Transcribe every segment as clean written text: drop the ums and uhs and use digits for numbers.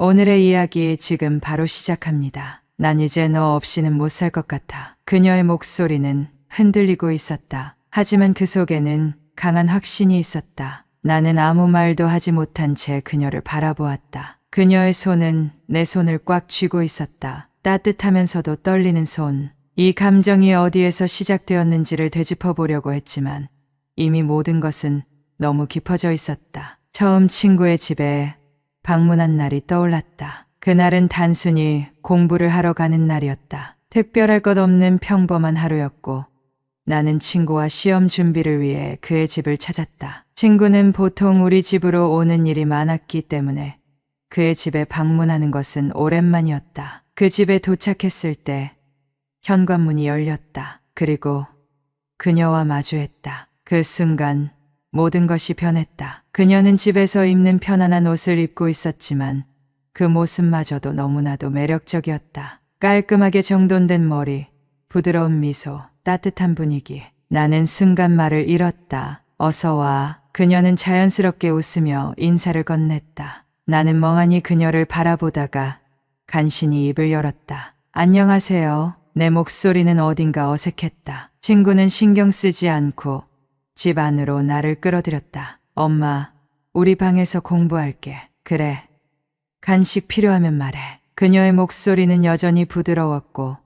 오늘의 이야기 지금 바로 시작합니다. 난 이제 너 없이는 못 살 것 같아. 그녀의 목소리는 흔들리고 있었다. 하지만 그 속에는 강한 확신이 있었다. 나는 아무 말도 하지 못한 채 그녀를 바라보았다. 그녀의 손은 내 손을 꽉 쥐고 있었다. 따뜻하면서도 떨리는 손. 이 감정이 어디에서 시작되었는지를 되짚어 보려고 했지만 이미 모든 것은 너무 깊어져 있었다. 처음 친구의 집에 방문한 날이 떠올랐다. 그날은 단순히 공부를 하러 가는 날이었다. 특별할 것 없는 평범한 하루였고 나는 친구와 시험 준비를 위해 그의 집을 찾았다. 친구는 보통 우리 집으로 오는 일이 많았기 때문에 그의 집에 방문하는 것은 오랜만이었다. 그 집에 도착했을 때 현관문이 열렸다. 그리고 그녀와 마주했다. 그 순간 모든 것이 변했다. 그녀는 집에서 입는 편안한 옷을 입고 있었지만 그 모습마저도 너무나도 매력적이었다. 깔끔하게 정돈된 머리, 부드러운 미소, 따뜻한 분위기. 나는 순간 말을 잃었다. 어서 와. 그녀는 자연스럽게 웃으며 인사를 건넸다. 나는 멍하니 그녀를 바라보다가 간신히 입을 열었다. 안녕하세요. 내 목소리는 어딘가 어색했다. 친구는 신경 쓰지 않고 집 안으로 나를 끌어들였다. 엄마, 우리 방에서 공부할게. 그래. 간식 필요하면 말해. 그녀의 목소리는 여전히 부드러웠고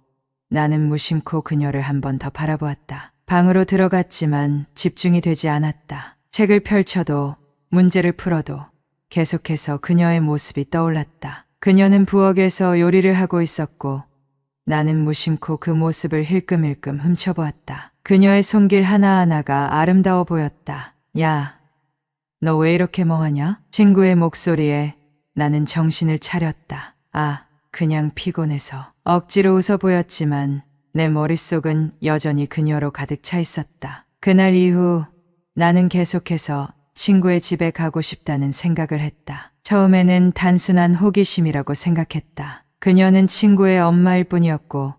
나는 무심코 그녀를 한 번 더 바라보았다. 방으로 들어갔지만 집중이 되지 않았다. 책을 펼쳐도 문제를 풀어도 계속해서 그녀의 모습이 떠올랐다. 그녀는 부엌에서 요리를 하고 있었고 나는 무심코 그 모습을 힐끔힐끔 훔쳐보았다. 그녀의 손길 하나하나가 아름다워 보였다. 야, 너 왜 이렇게 멍하냐? 친구의 목소리에 나는 정신을 차렸다. 아, 그냥 피곤해서. 억지로 웃어 보였지만 내 머릿속은 여전히 그녀로 가득 차 있었다. 그날 이후 나는 계속해서 친구의 집에 가고 싶다는 생각을 했다. 처음에는 단순한 호기심이라고 생각했다. 그녀는 친구의 엄마일 뿐이었고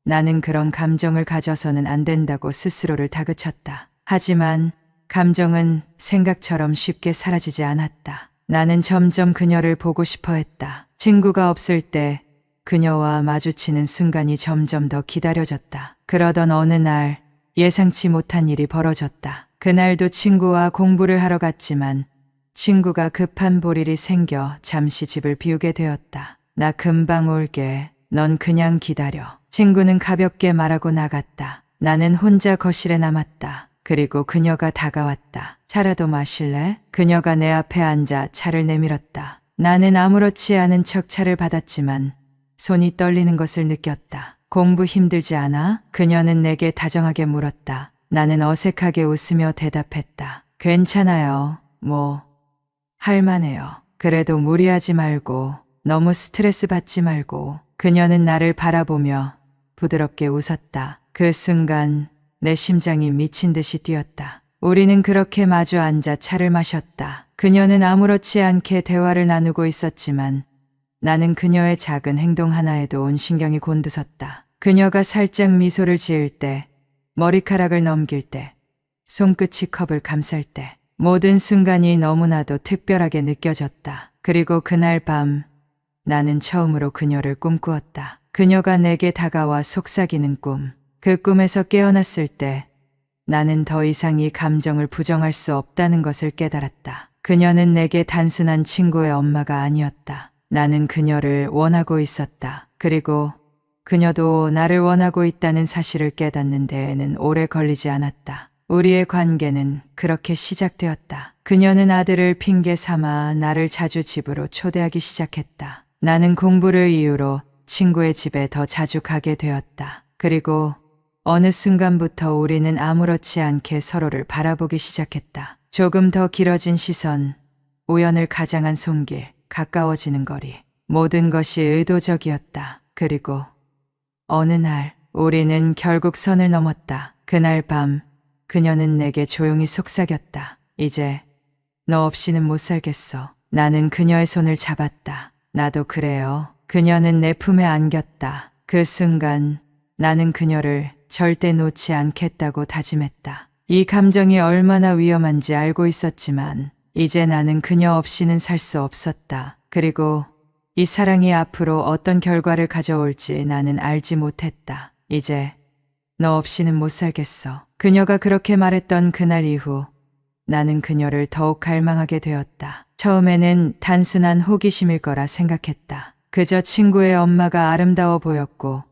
나는 그런 감정을 가져서는 안 된다고 스스로를 다그쳤다. 하지만 감정은 생각처럼 쉽게 사라지지 않았다. 나는 점점 그녀를 보고 싶어 했다. 친구가 없을 때 그녀와 마주치는 순간이 점점 더 기다려졌다. 그러던 어느 날 예상치 못한 일이 벌어졌다. 그날도 친구와 공부를 하러 갔지만 친구가 급한 볼일이 생겨 잠시 집을 비우게 되었다. 나 금방 올게. 넌 그냥 기다려. 친구는 가볍게 말하고 나갔다. 나는 혼자 거실에 남았다. 그리고 그녀가 다가왔다. 차라도 마실래? 그녀가 내 앞에 앉아 차를 내밀었다. 나는 아무렇지 않은 척 차를 받았지만 손이 떨리는 것을 느꼈다. 공부 힘들지 않아? 그녀는 내게 다정하게 물었다. 나는 어색하게 웃으며 대답했다. 괜찮아요. 할만해요. 그래도 무리하지 말고 너무 스트레스 받지 말고. 그녀는 나를 바라보며 부드럽게 웃었다. 그 순간 내 심장이 미친 듯이 뛰었다. 우리는 그렇게 마주 앉아 차를 마셨다. 그녀는 아무렇지 않게 대화를 나누고 있었지만 나는 그녀의 작은 행동 하나에도 온 신경이 곤두섰다. 그녀가 살짝 미소를 지을 때, 머리카락을 넘길 때, 손끝이 컵을 감쌀 때 모든 순간이 너무나도 특별하게 느껴졌다. 그리고 그날 밤 나는 처음으로 그녀를 꿈꾸었다. 그녀가 내게 다가와 속삭이는 꿈. 그 꿈에서 깨어났을 때 나는 더 이상 이 감정을 부정할 수 없다는 것을 깨달았다. 그녀는 내게 단순한 친구의 엄마가 아니었다. 나는 그녀를 원하고 있었다. 그리고 그녀도 나를 원하고 있다는 사실을 깨닫는 데에는 오래 걸리지 않았다. 우리의 관계는 그렇게 시작되었다. 그녀는 아들을 핑계 삼아 나를 자주 집으로 초대하기 시작했다. 나는 공부를 이유로 친구의 집에 더 자주 가게 되었다. 그리고 어느 순간부터 우리는 아무렇지 않게 서로를 바라보기 시작했다. 조금 더 길어진 시선, 우연을 가장한 손길, 가까워지는 거리. 모든 것이 의도적이었다. 그리고 어느 날 우리는 결국 선을 넘었다. 그날 밤 그녀는 내게 조용히 속삭였다. 이제 너 없이는 못 살겠어. 나는 그녀의 손을 잡았다. 나도 그래요. 그녀는 내 품에 안겼다. 그 순간 나는 그녀를 절대 놓지 않겠다고 다짐했다. 이 감정이 얼마나 위험한지 알고 있었지만 이제 나는 그녀 없이는 살 수 없었다. 그리고 이 사랑이 앞으로 어떤 결과를 가져올지 나는 알지 못했다. 이제 너 없이는 못 살겠어. 그녀가 그렇게 말했던 그날 이후 나는 그녀를 더욱 갈망하게 되었다. 처음에는 단순한 호기심일 거라 생각했다. 그저 친구의 엄마가 아름다워 보였고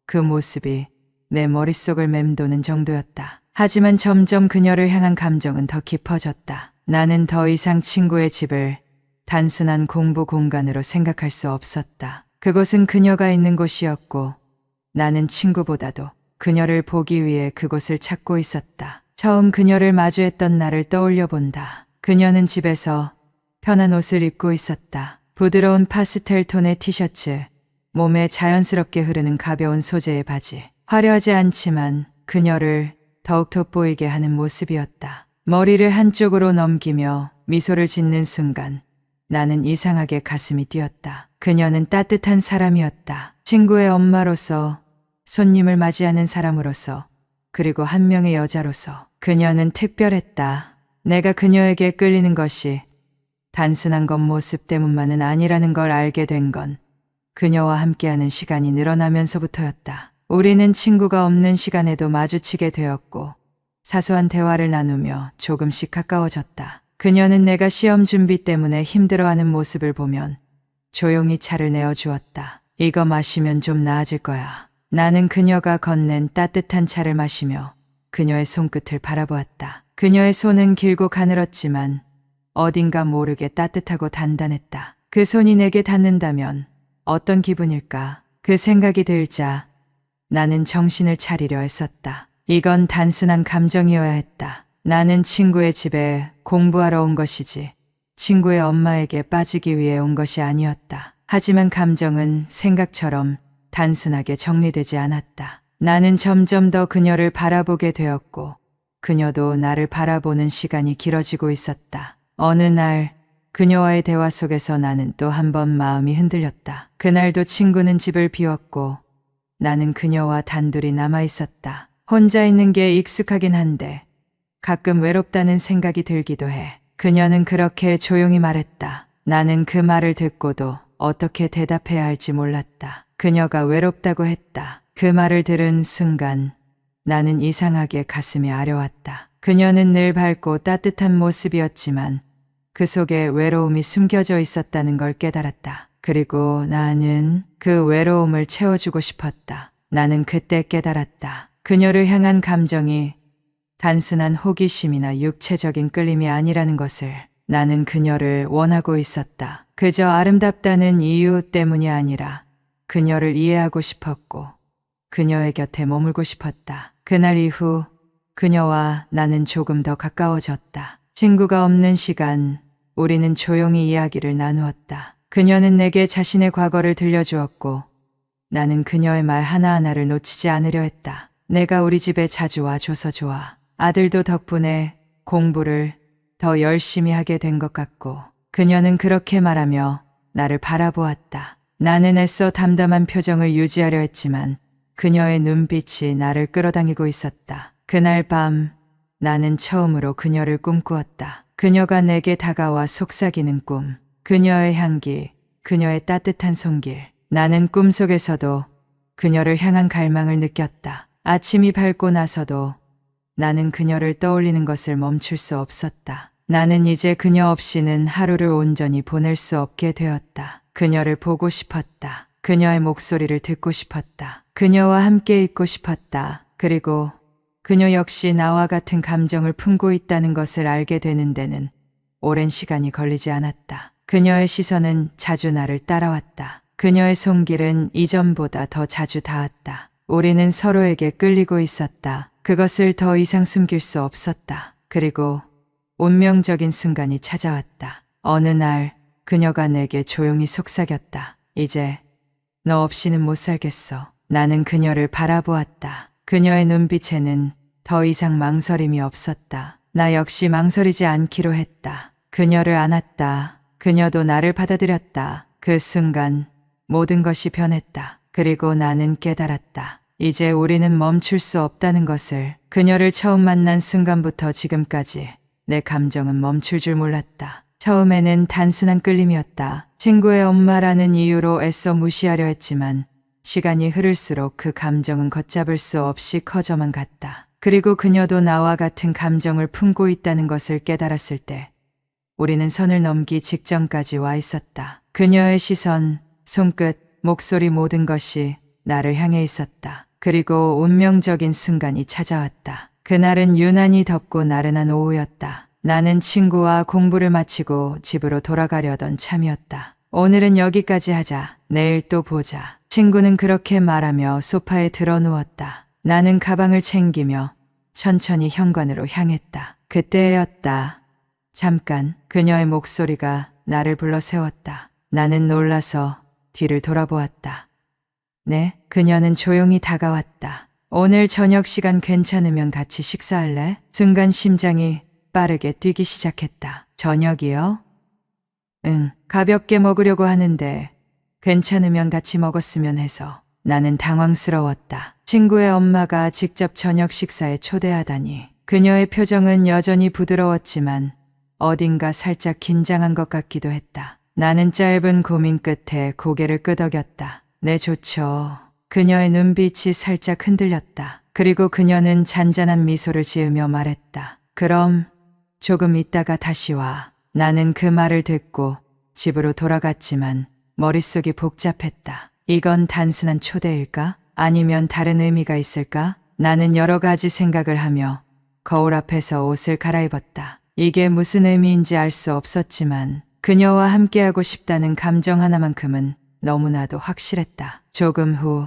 그 모습이 내 머릿속을 맴도는 정도였다. 하지만 점점 그녀를 향한 감정은 더 깊어졌다. 나는 더 이상 친구의 집을 단순한 공부 공간으로 생각할 수 없었다. 그곳은 그녀가 있는 곳이었고 나는 친구보다도 그녀를 보기 위해 그곳을 찾고 있었다. 처음 그녀를 마주했던 날을 떠올려 본다. 그녀는 집에서 편한 옷을 입고 있었다. 부드러운 파스텔 톤의 티셔츠, 몸에 자연스럽게 흐르는 가벼운 소재의 바지. 화려하지 않지만 그녀를 더욱 돋보이게 하는 모습이었다. 머리를 한쪽으로 넘기며 미소를 짓는 순간 나는 이상하게 가슴이 뛰었다. 그녀는 따뜻한 사람이었다. 친구의 엄마로서, 손님을 맞이하는 사람으로서, 그리고 한 명의 여자로서 그녀는 특별했다. 내가 그녀에게 끌리는 것이 단순한 겉모습 때문만은 아니라는 걸 알게 된 건 그녀와 함께하는 시간이 늘어나면서부터였다. 우리는 친구가 없는 시간에도 마주치게 되었고 사소한 대화를 나누며 조금씩 가까워졌다. 그녀는 내가 시험 준비 때문에 힘들어하는 모습을 보면 조용히 차를 내어주었다. 이거 마시면 좀 나아질 거야. 나는 그녀가 건넨 따뜻한 차를 마시며 그녀의 손끝을 바라보았다. 그녀의 손은 길고 가늘었지만 어딘가 모르게 따뜻하고 단단했다. 그 손이 내게 닿는다면 어떤 기분일까? 그 생각이 들자 나는 정신을 차리려 했었다. 이건 단순한 감정이어야 했다. 나는 친구의 집에 공부하러 온 것이지 친구의 엄마에게 빠지기 위해 온 것이 아니었다. 하지만 감정은 생각처럼 단순하게 정리되지 않았다. 나는 점점 더 그녀를 바라보게 되었고 그녀도 나를 바라보는 시간이 길어지고 있었다. 어느 날 그녀와의 대화 속에서 나는 또 한 번 마음이 흔들렸다. 그날도 친구는 집을 비웠고 나는 그녀와 단둘이 남아 있었다. 혼자 있는 게 익숙하긴 한데 가끔 외롭다는 생각이 들기도 해. 그녀는 그렇게 조용히 말했다. 나는 그 말을 듣고도 어떻게 대답해야 할지 몰랐다. 그녀가 외롭다고 했다. 그 말을 들은 순간 나는 이상하게 가슴이 아려왔다. 그녀는 늘 밝고 따뜻한 모습이었지만 그 속에 외로움이 숨겨져 있었다는 걸 깨달았다. 그리고 나는 그 외로움을 채워주고 싶었다. 나는 그때 깨달았다. 그녀를 향한 감정이 단순한 호기심이나 육체적인 끌림이 아니라는 것을. 나는 그녀를 원하고 있었다. 그저 아름답다는 이유 때문이 아니라 그녀를 이해하고 싶었고 그녀의 곁에 머물고 싶었다. 그날 이후 그녀와 나는 조금 더 가까워졌다. 친구가 없는 시간 우리는 조용히 이야기를 나누었다. 그녀는 내게 자신의 과거를 들려주었고 나는 그녀의 말 하나하나를 놓치지 않으려 했다. 내가 우리 집에 자주 와줘서 좋아. 아들도 덕분에 공부를 더 열심히 하게 된 것 같고. 그녀는 그렇게 말하며 나를 바라보았다. 나는 애써 담담한 표정을 유지하려 했지만 그녀의 눈빛이 나를 끌어당기고 있었다. 그날 밤 나는 처음으로 그녀를 꿈꾸었다. 그녀가 내게 다가와 속삭이는 꿈. 그녀의 향기, 그녀의 따뜻한 손길. 나는 꿈속에서도 그녀를 향한 갈망을 느꼈다. 아침이 밝고 나서도 나는 그녀를 떠올리는 것을 멈출 수 없었다. 나는 이제 그녀 없이는 하루를 온전히 보낼 수 없게 되었다. 그녀를 보고 싶었다. 그녀의 목소리를 듣고 싶었다. 그녀와 함께 있고 싶었다. 그리고 그녀 역시 나와 같은 감정을 품고 있다는 것을 알게 되는 데는 오랜 시간이 걸리지 않았다. 그녀의 시선은 자주 나를 따라왔다. 그녀의 손길은 이전보다 더 자주 닿았다. 우리는 서로에게 끌리고 있었다. 그것을 더 이상 숨길 수 없었다. 그리고 운명적인 순간이 찾아왔다. 어느 날 그녀가 내게 조용히 속삭였다. 이제 너 없이는 못 살겠어. 나는 그녀를 바라보았다. 그녀의 눈빛에는 더 이상 망설임이 없었다. 나 역시 망설이지 않기로 했다. 그녀를 안았다. 그녀도 나를 받아들였다. 그 순간 모든 것이 변했다. 그리고 나는 깨달았다. 이제 우리는 멈출 수 없다는 것을. 그녀를 처음 만난 순간부터 지금까지 내 감정은 멈출 줄 몰랐다. 처음에는 단순한 끌림이었다. 친구의 엄마라는 이유로 애써 무시하려 했지만 시간이 흐를수록 그 감정은 걷잡을 수 없이 커져만 갔다. 그리고 그녀도 나와 같은 감정을 품고 있다는 것을 깨달았을 때 우리는 선을 넘기 직전까지 와 있었다. 그녀의 시선, 손끝, 목소리 모든 것이 나를 향해 있었다. 그리고 운명적인 순간이 찾아왔다. 그날은 유난히 덥고 나른한 오후였다. 나는 친구와 공부를 마치고 집으로 돌아가려던 참이었다. 오늘은 여기까지 하자. 내일 또 보자. 친구는 그렇게 말하며 소파에 드러누웠다. 나는 가방을 챙기며 천천히 현관으로 향했다. 그때였다. 잠깐 그녀의 목소리가 나를 불러 세웠다. 나는 놀라서 뒤를 돌아보았다. 네, 그녀는 조용히 다가왔다. 오늘 저녁 시간 괜찮으면 같이 식사할래? 순간 심장이 빠르게 뛰기 시작했다. 저녁이요? 응, 가볍게 먹으려고 하는데 괜찮으면 같이 먹었으면 해서. 나는 당황스러웠다. 친구의 엄마가 직접 저녁 식사에 초대하다니. 그녀의 표정은 여전히 부드러웠지만 어딘가 살짝 긴장한 것 같기도 했다. 나는 짧은 고민 끝에 고개를 끄덕였다. 네, 좋죠. 그녀의 눈빛이 살짝 흔들렸다. 그리고 그녀는 잔잔한 미소를 지으며 말했다. 그럼 조금 있다가 다시 와. 나는 그 말을 듣고 집으로 돌아갔지만 머릿속이 복잡했다. 이건 단순한 초대일까? 아니면 다른 의미가 있을까? 나는 여러 가지 생각을 하며 거울 앞에서 옷을 갈아입었다. 이게 무슨 의미인지 알 수 없었지만 그녀와 함께하고 싶다는 감정 하나만큼은 너무나도 확실했다. 조금 후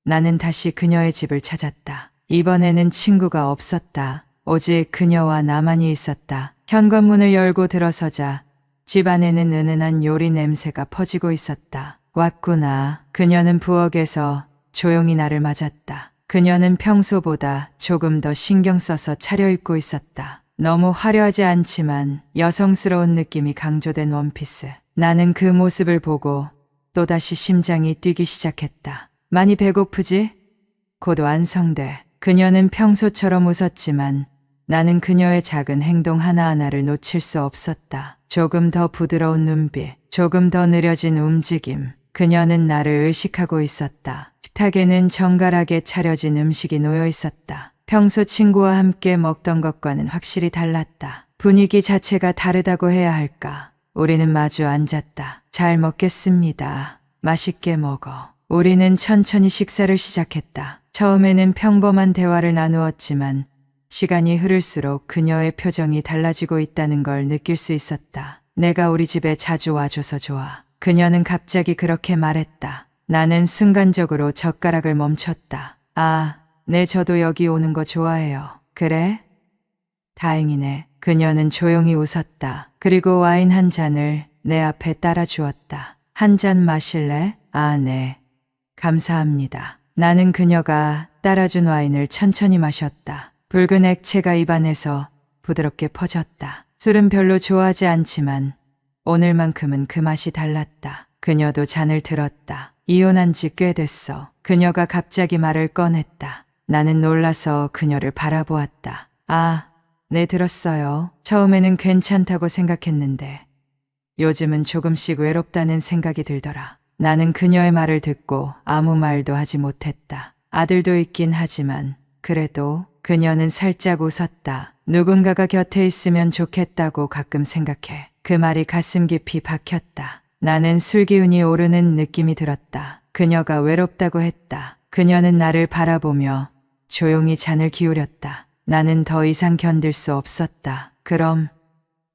나는 다시 그녀의 집을 찾았다. 이번에는 친구가 없었다. 오직 그녀와 나만이 있었다. 현관문을 열고 들어서자 집 안에는 은은한 요리 냄새가 퍼지고 있었다. 왔구나. 그녀는 부엌에서 조용히 나를 맞았다. 그녀는 평소보다 조금 더 신경 써서 차려입고 있었다. 너무 화려하지 않지만 여성스러운 느낌이 강조된 원피스. 나는 그 모습을 보고 또다시 심장이 뛰기 시작했다. 많이 배고프지? 곧 완성돼. 그녀는 평소처럼 웃었지만 나는 그녀의 작은 행동 하나하나를 놓칠 수 없었다. 조금 더 부드러운 눈빛, 조금 더 느려진 움직임. 그녀는 나를 의식하고 있었다. 식탁에는 정갈하게 차려진 음식이 놓여 있었다. 평소 친구와 함께 먹던 것과는 확실히 달랐다. 분위기 자체가 다르다고 해야 할까. 우리는 마주 앉았다. 잘 먹겠습니다. 맛있게 먹어. 우리는 천천히 식사를 시작했다. 처음에는 평범한 대화를 나누었지만 시간이 흐를수록 그녀의 표정이 달라지고 있다는 걸 느낄 수 있었다. 내가 우리 집에 자주 와줘서 좋아. 그녀는 갑자기 그렇게 말했다. 나는 순간적으로 젓가락을 멈췄다. 아, 네, 저도 여기 오는 거 좋아해요. 그래? 다행이네. 그녀는 조용히 웃었다. 그리고 와인 한 잔을 내 앞에 따라 주었다. 한 잔 마실래? 아, 네. 감사합니다. 나는 그녀가 따라준 와인을 천천히 마셨다. 붉은 액체가 입안에서 부드럽게 퍼졌다. 술은 별로 좋아하지 않지만 오늘만큼은 그 맛이 달랐다. 그녀도 잔을 들었다. 이혼한 지 꽤 됐어. 그녀가 갑자기 말을 꺼냈다. 나는 놀라서 그녀를 바라보았다. 아, 네, 들었어요. 처음에는 괜찮다고 생각했는데 요즘은 조금씩 외롭다는 생각이 들더라. 나는 그녀의 말을 듣고 아무 말도 하지 못했다. 아들도 있긴 하지만 그래도. 그녀는 살짝 웃었다. 누군가가 곁에 있으면 좋겠다고 가끔 생각해. 그 말이 가슴 깊이 박혔다. 나는 술기운이 오르는 느낌이 들었다. 그녀가 외롭다고 했다. 그녀는 나를 바라보며 조용히 잔을 기울였다. 나는 더 이상 견딜 수 없었다. 그럼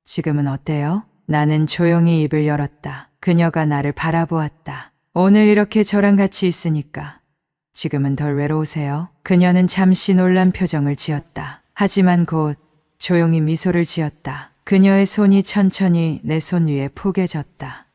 지금은 어때요? 나는 조용히 입을 열었다. 그녀가 나를 바라보았다. 오늘 이렇게 저랑 같이 있으니까 지금은 덜 외로우세요? 그녀는 잠시 놀란 표정을 지었다. 하지만 곧 조용히 미소를 지었다. 그녀의 손이 천천히 내 손 위에 포개졌다.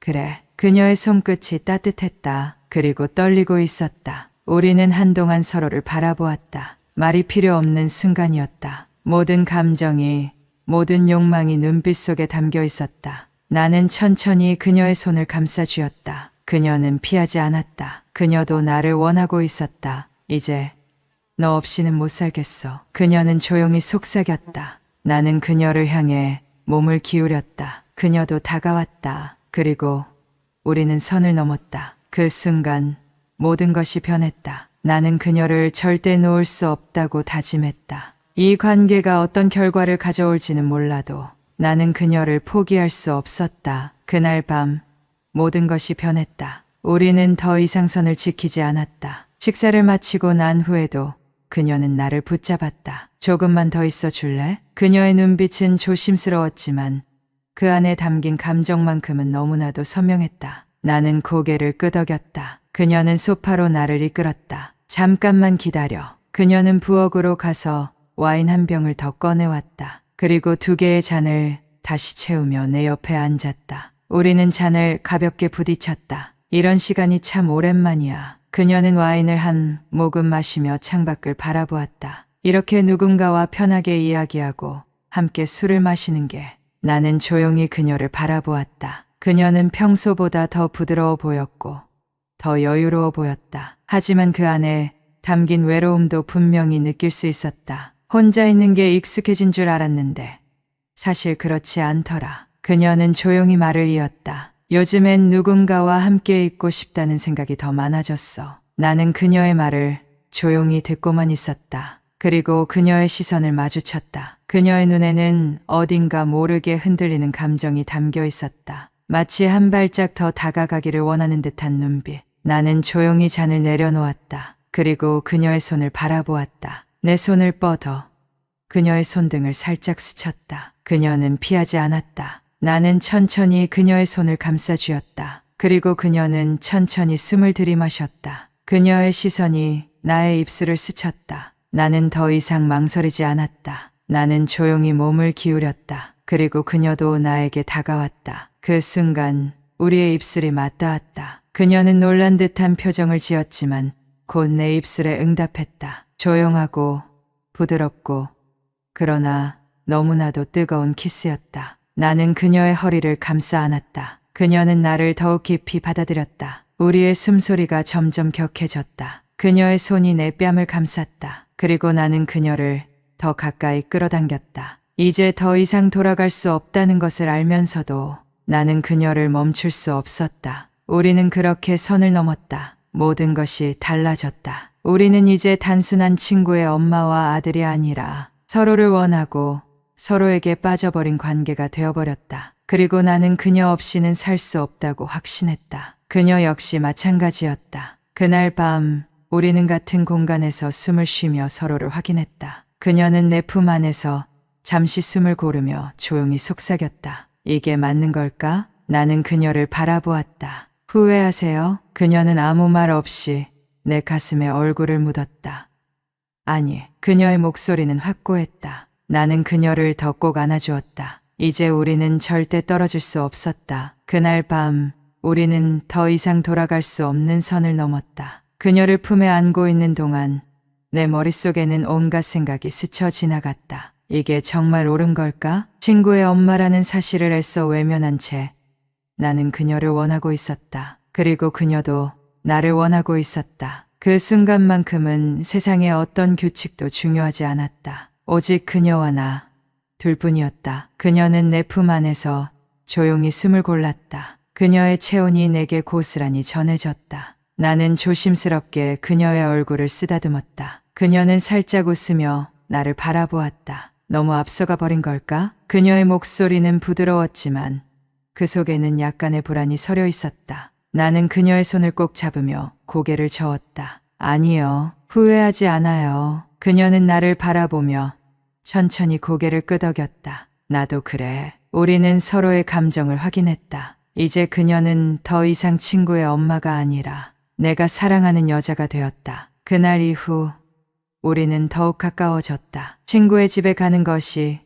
그래, 그녀의 손끝이 따뜻했다. 그리고 떨리고 있었다. 우리는 한동안 서로를 바라보았다. 말이 필요 없는 순간이었다. 모든 감정이, 모든 욕망이 눈빛 속에 담겨 있었다. 나는 천천히 그녀의 손을 감싸쥐었다. 그녀는 피하지 않았다. 그녀도 나를 원하고 있었다. 이제 너 없이는 못 살겠어. 그녀는 조용히 속삭였다. 나는 그녀를 향해 몸을 기울였다. 그녀도 다가왔다. 그리고 우리는 선을 넘었다. 그 순간 모든 것이 변했다. 나는 그녀를 절대 놓을 수 없다고 다짐했다. 이 관계가 어떤 결과를 가져올지는 몰라도 나는 그녀를 포기할 수 없었다. 그날 밤 모든 것이 변했다. 우리는 더 이상 선을 지키지 않았다. 식사를 마치고 난 후에도 그녀는 나를 붙잡았다. 조금만 더 있어 줄래? 그녀의 눈빛은 조심스러웠지만 그 안에 담긴 감정만큼은 너무나도 선명했다. 나는 고개를 끄덕였다. 그녀는 소파로 나를 이끌었다. 잠깐만 기다려. 그녀는 부엌으로 가서 와인 한 병을 더 꺼내왔다. 그리고 2개의 잔을 다시 채우며 내 옆에 앉았다. 우리는 잔을 가볍게 부딪혔다. 이런 시간이 참 오랜만이야. 그녀는 와인을 한 모금 마시며 창밖을 바라보았다. 이렇게 누군가와 편하게 이야기하고 함께 술을 마시는 게. 나는 조용히 그녀를 바라보았다. 그녀는 평소보다 더 부드러워 보였고 더 여유로워 보였다. 하지만 그 안에 담긴 외로움도 분명히 느낄 수 있었다. 혼자 있는 게 익숙해진 줄 알았는데 사실 그렇지 않더라. 그녀는 조용히 말을 이었다. 요즘엔 누군가와 함께 있고 싶다는 생각이 더 많아졌어. 나는 그녀의 말을 조용히 듣고만 있었다. 그리고 그녀의 시선을 마주쳤다. 그녀의 눈에는 어딘가 모르게 흔들리는 감정이 담겨 있었다. 마치 한 발짝 더 다가가기를 원하는 듯한 눈빛. 나는 조용히 잔을 내려놓았다. 그리고 그녀의 손을 바라보았다. 내 손을 뻗어 그녀의 손등을 살짝 스쳤다. 그녀는 피하지 않았다. 나는 천천히 그녀의 손을 감싸쥐었다. 그리고 그녀는 천천히 숨을 들이마셨다. 그녀의 시선이 나의 입술을 스쳤다. 나는 더 이상 망설이지 않았다. 나는 조용히 몸을 기울였다. 그리고 그녀도 나에게 다가왔다. 그 순간 우리의 입술이 맞닿았다. 그녀는 놀란 듯한 표정을 지었지만 곧 내 입술에 응답했다. 조용하고 부드럽고 그러나 너무나도 뜨거운 키스였다. 나는 그녀의 허리를 감싸 안았다. 그녀는 나를 더욱 깊이 받아들였다. 우리의 숨소리가 점점 격해졌다. 그녀의 손이 내 뺨을 감쌌다. 그리고 나는 그녀를 더 가까이 끌어당겼다. 이제 더 이상 돌아갈 수 없다는 것을 알면서도 나는 그녀를 멈출 수 없었다. 우리는 그렇게 선을 넘었다. 모든 것이 달라졌다. 우리는 이제 단순한 친구의 엄마와 아들이 아니라 서로를 원하고 서로에게 빠져버린 관계가 되어버렸다. 그리고 나는 그녀 없이는 살 수 없다고 확신했다. 그녀 역시 마찬가지였다. 그날 밤 우리는 같은 공간에서 숨을 쉬며 서로를 확인했다. 그녀는 내 품 안에서 잠시 숨을 고르며 조용히 속삭였다. 이게 맞는 걸까? 나는 그녀를 바라보았다. 후회하세요? 그녀는 아무 말 없이 내 가슴에 얼굴을 묻었다. 아니, 그녀의 목소리는 확고했다. 나는 그녀를 더 꼭 안아주었다. 이제 우리는 절대 떨어질 수 없었다. 그날 밤 우리는 더 이상 돌아갈 수 없는 선을 넘었다. 그녀를 품에 안고 있는 동안 내 머릿속에는 온갖 생각이 스쳐 지나갔다. 이게 정말 옳은 걸까? 친구의 엄마라는 사실을 애써 외면한 채 나는 그녀를 원하고 있었다. 그리고 그녀도 나를 원하고 있었다. 그 순간만큼은 세상의 어떤 규칙도 중요하지 않았다. 오직 그녀와 나 둘뿐이었다. 그녀는 내 품 안에서 조용히 숨을 골랐다. 그녀의 체온이 내게 고스란히 전해졌다. 나는 조심스럽게 그녀의 얼굴을 쓰다듬었다. 그녀는 살짝 웃으며 나를 바라보았다. 너무 앞서가 버린 걸까? 그녀의 목소리는 부드러웠지만 그 속에는 약간의 불안이 서려 있었다. 나는 그녀의 손을 꼭 잡으며 고개를 저었다. 아니요, 후회하지 않아요. 그녀는 나를 바라보며 천천히 고개를 끄덕였다. 나도 그래. 우리는 서로의 감정을 확인했다. 이제 그녀는 더 이상 친구의 엄마가 아니라 내가 사랑하는 여자가 되었다. 그날 이후 우리는 더욱 가까워졌다. 친구의 집에 가는 것이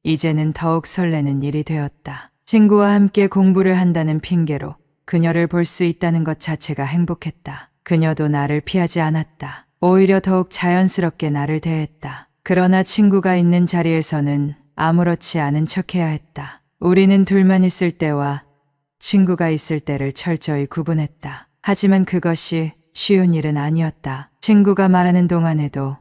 이제는 더욱 설레는 일이 되었다. 친구와 함께 공부를 한다는 핑계로 그녀를 볼 수 있다는 것 자체가 행복했다. 그녀도 나를 피하지 않았다. 오히려 더욱 자연스럽게 나를 대했다. 그러나 친구가 있는 자리에서는 아무렇지 않은 척해야 했다. 우리는 둘만 있을 때와 친구가 있을 때를 철저히 구분했다. 하지만 그것이 쉬운 일은 아니었다. 친구가 말하는 동안에도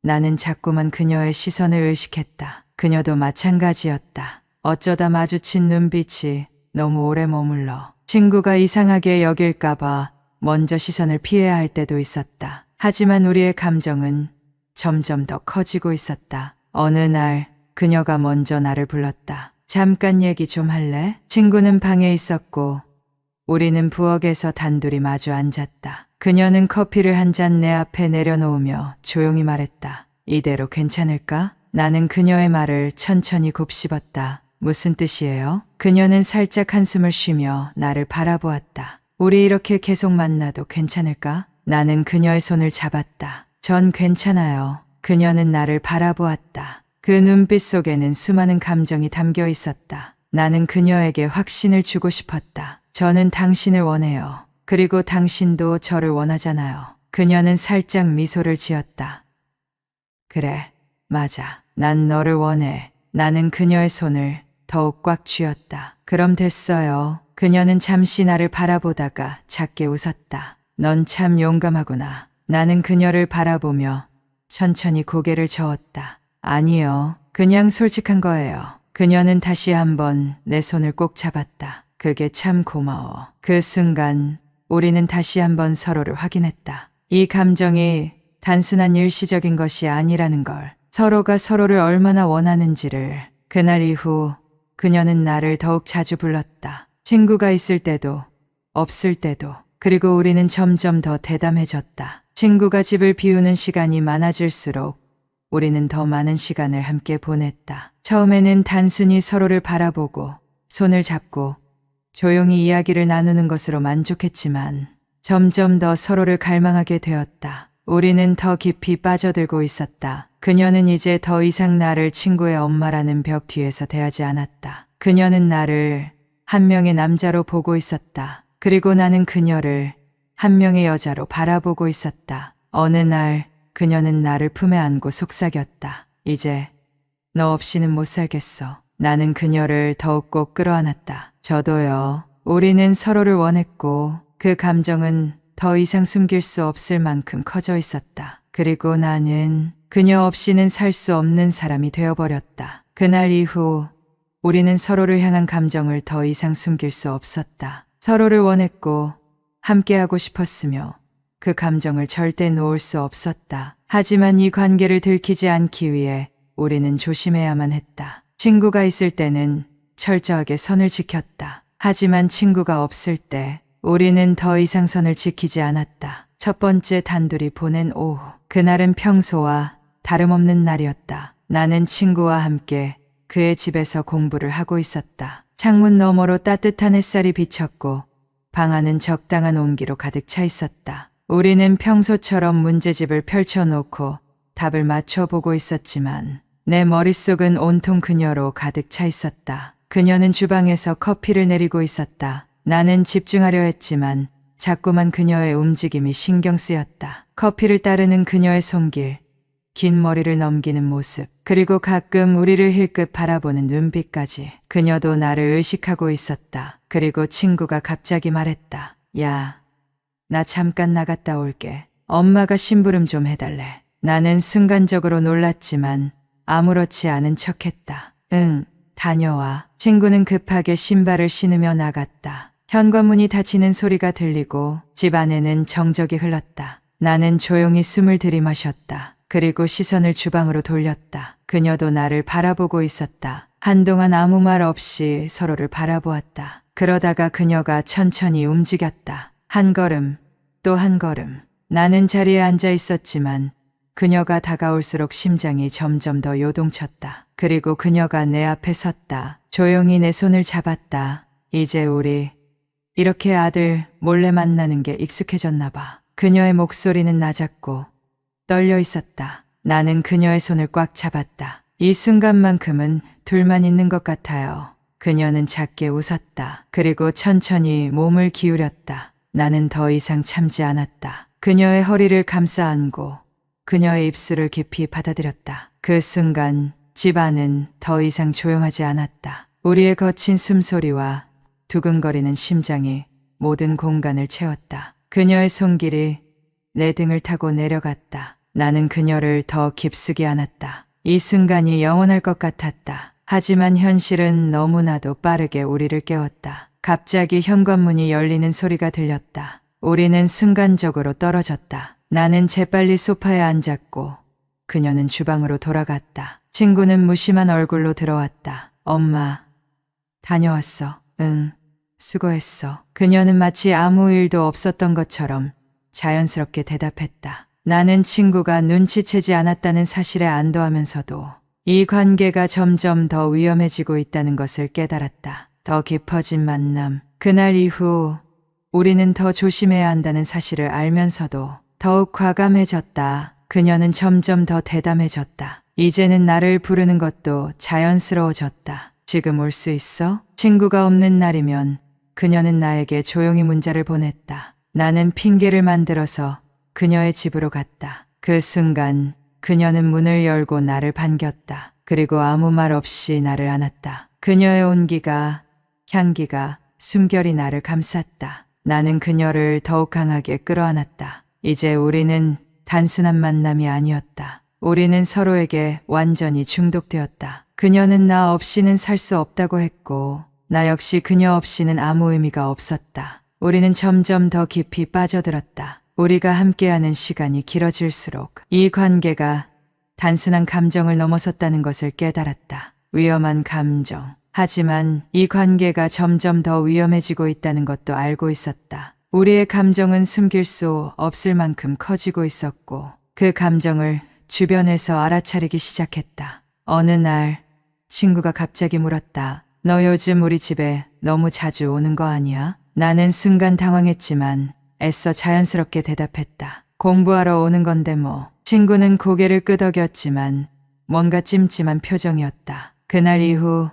나는 자꾸만 그녀의 시선을 의식했다. 그녀도 마찬가지였다. 어쩌다 마주친 눈빛이 너무 오래 머물러 친구가 이상하게 여길까봐 먼저 시선을 피해야 할 때도 있었다. 하지만 우리의 감정은 점점 더 커지고 있었다. 어느 날 그녀가 먼저 나를 불렀다. 잠깐 얘기 좀 할래? 친구는 방에 있었고 우리는 부엌에서 단둘이 마주 앉았다. 그녀는 커피를 한 잔 내 앞에 내려놓으며 조용히 말했다. 이대로 괜찮을까? 나는 그녀의 말을 천천히 곱씹었다. 무슨 뜻이에요? 그녀는 살짝 한숨을 쉬며 나를 바라보았다. 우리 이렇게 계속 만나도 괜찮을까? 나는 그녀의 손을 잡았다. 전 괜찮아요. 그녀는 나를 바라보았다. 그 눈빛 속에는 수많은 감정이 담겨 있었다. 나는 그녀에게 확신을 주고 싶었다. 저는 당신을 원해요. 그리고 당신도 저를 원하잖아요. 그녀는 살짝 미소를 지었다. 그래, 맞아. 난 너를 원해. 나는 그녀의 손을 더욱 꽉 쥐었다. 그럼 됐어요. 그녀는 잠시 나를 바라보다가 작게 웃었다. 넌 참 용감하구나. 나는 그녀를 바라보며 천천히 고개를 저었다. 아니요. 그냥 솔직한 거예요. 그녀는 다시 한번 내 손을 꼭 잡았다. 그게 참 고마워. 그 순간 우리는 다시 한번 서로를 확인했다. 이 감정이 단순한 일시적인 것이 아니라는 걸, 서로가 서로를 얼마나 원하는지를. 그날 이후 그녀는 나를 더욱 자주 불렀다. 친구가 있을 때도 없을 때도. 그리고 우리는 점점 더 대담해졌다. 친구가 집을 비우는 시간이 많아질수록 우리는 더 많은 시간을 함께 보냈다. 처음에는 단순히 서로를 바라보고 손을 잡고 조용히 이야기를 나누는 것으로 만족했지만 점점 더 서로를 갈망하게 되었다. 우리는 더 깊이 빠져들고 있었다. 그녀는 이제 더 이상 나를 친구의 엄마라는 벽 뒤에서 대하지 않았다. 그녀는 나를 한 명의 남자로 보고 있었다. 그리고 나는 그녀를 한 명의 여자로 바라보고 있었다. 어느 날 그녀는 나를 품에 안고 속삭였다. 이제 너 없이는 못 살겠어. 나는 그녀를 더욱 꼭 끌어안았다. 저도요. 우리는 서로를 원했고 그 감정은 더 이상 숨길 수 없을 만큼 커져 있었다. 그리고 나는 그녀 없이는 살 수 없는 사람이 되어버렸다. 그날 이후 우리는 서로를 향한 감정을 더 이상 숨길 수 없었다. 서로를 원했고 함께하고 싶었으며 그 감정을 절대 놓을 수 없었다. 하지만 이 관계를 들키지 않기 위해 우리는 조심해야만 했다. 친구가 있을 때는 철저하게 선을 지켰다. 하지만 친구가 없을 때 우리는 더 이상 선을 지키지 않았다. 첫 번째 단둘이 보낸 오후. 그날은 평소와 다름없는 날이었다. 나는 친구와 함께 그의 집에서 공부를 하고 있었다. 창문 너머로 따뜻한 햇살이 비쳤고 방 안은 적당한 온기로 가득 차 있었다. 우리는 평소처럼 문제집을 펼쳐놓고 답을 맞춰보고 있었지만 내 머릿속은 온통 그녀로 가득 차 있었다. 그녀는 주방에서 커피를 내리고 있었다. 나는 집중하려 했지만 자꾸만 그녀의 움직임이 신경 쓰였다. 커피를 따르는 그녀의 손길, 긴 머리를 넘기는 모습, 그리고 가끔 우리를 힐끗 바라보는 눈빛까지. 그녀도 나를 의식하고 있었다. 그리고 친구가 갑자기 말했다. 야, 나 잠깐 나갔다 올게. 엄마가 심부름 좀 해달래. 나는 순간적으로 놀랐지만 아무렇지 않은 척했다. 응, 다녀와. 친구는 급하게 신발을 신으며 나갔다. 현관문이 닫히는 소리가 들리고 집 안에는 정적이 흘렀다. 나는 조용히 숨을 들이마셨다. 그리고 시선을 주방으로 돌렸다. 그녀도 나를 바라보고 있었다. 한동안 아무 말 없이 서로를 바라보았다. 그러다가 그녀가 천천히 움직였다. 한 걸음, 또 한 걸음. 나는 자리에 앉아 있었지만 그녀가 다가올수록 심장이 점점 더 요동쳤다. 그리고 그녀가 내 앞에 섰다. 조용히 내 손을 잡았다. 이제 우리 이렇게 아들 몰래 만나는 게 익숙해졌나 봐. 그녀의 목소리는 낮았고 떨려 있었다. 나는 그녀의 손을 꽉 잡았다. 이 순간만큼은 둘만 있는 것 같아요. 그녀는 작게 웃었다. 그리고 천천히 몸을 기울였다. 나는 더 이상 참지 않았다. 그녀의 허리를 감싸 안고 그녀의 입술을 깊이 받아들였다. 그 순간 집 안은 더 이상 조용하지 않았다. 우리의 거친 숨소리와 두근거리는 심장이 모든 공간을 채웠다. 그녀의 손길이 내 등을 타고 내려갔다. 나는 그녀를 더 깊숙이 안았다. 이 순간이 영원할 것 같았다. 하지만 현실은 너무나도 빠르게 우리를 깨웠다. 갑자기 현관문이 열리는 소리가 들렸다. 우리는 순간적으로 떨어졌다. 나는 재빨리 소파에 앉았고 그녀는 주방으로 돌아갔다. 친구는 무심한 얼굴로 들어왔다. 엄마, 다녀왔어. 응, 수고했어. 그녀는 마치 아무 일도 없었던 것처럼 자연스럽게 대답했다. 나는 친구가 눈치채지 않았다는 사실에 안도하면서도 이 관계가 점점 더 위험해지고 있다는 것을 깨달았다. 더 깊어진 만남. 그날 이후 우리는 더 조심해야 한다는 사실을 알면서도 더욱 과감해졌다. 그녀는 점점 더 대담해졌다. 이제는 나를 부르는 것도 자연스러워졌다. 지금 올 수 있어? 친구가 없는 날이면 그녀는 나에게 조용히 문자를 보냈다. 나는 핑계를 만들어서 그녀의 집으로 갔다. 그 순간 그녀는 문을 열고 나를 반겼다. 그리고 아무 말 없이 나를 안았다. 그녀의 온기가, 향기가, 숨결이 나를 감쌌다. 나는 그녀를 더욱 강하게 끌어안았다. 이제 우리는 단순한 만남이 아니었다. 우리는 서로에게 완전히 중독되었다. 그녀는 나 없이는 살 수 없다고 했고 나 역시 그녀 없이는 아무 의미가 없었다. 우리는 점점 더 깊이 빠져들었다. 우리가 함께하는 시간이 길어질수록 이 관계가 단순한 감정을 넘어섰다는 것을 깨달았다. 위험한 감정. 하지만 이 관계가 점점 더 위험해지고 있다는 것도 알고 있었다. 우리의 감정은 숨길 수 없을 만큼 커지고 있었고 그 감정을 주변에서 알아차리기 시작했다. 어느 날 친구가 갑자기 물었다. 너 요즘 우리 집에 너무 자주 오는 거 아니야? 나는 순간 당황했지만 애써 자연스럽게 대답했다. 공부하러 오는 건데 뭐. 친구는 고개를 끄덕였지만 뭔가 찜찜한 표정이었다. 그날 이후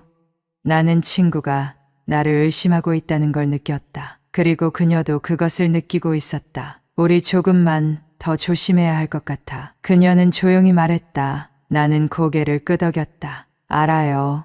나는 친구가 나를 의심하고 있다는 걸 느꼈다. 그리고 그녀도 그것을 느끼고 있었다. 우리 조금만 더 조심해야 할 것 같아. 그녀는 조용히 말했다. 나는 고개를 끄덕였다. 알아요.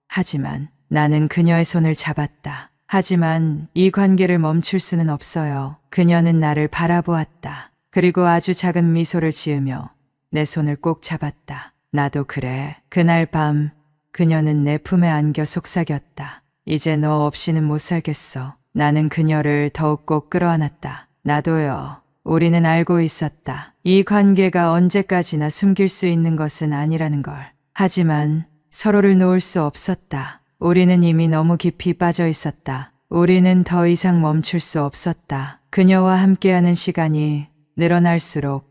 하지만 나는 그녀의 손을 잡았다. 하지만 이 관계를 멈출 수는 없어요. 그녀는 나를 바라보았다. 그리고 아주 작은 미소를 지으며 내 손을 꼭 잡았다. 나도 그래. 그날 밤 그녀는 내 품에 안겨 속삭였다. 이제 너 없이는 못 살겠어. 나는 그녀를 더욱 꼭 끌어안았다. 나도요. 우리는 알고 있었다. 이 관계가 언제까지나 숨길 수 있는 것은 아니라는 걸. 하지만 서로를 놓을 수 없었다. 우리는 이미 너무 깊이 빠져 있었다. 우리는 더 이상 멈출 수 없었다. 그녀와 함께하는 시간이 늘어날수록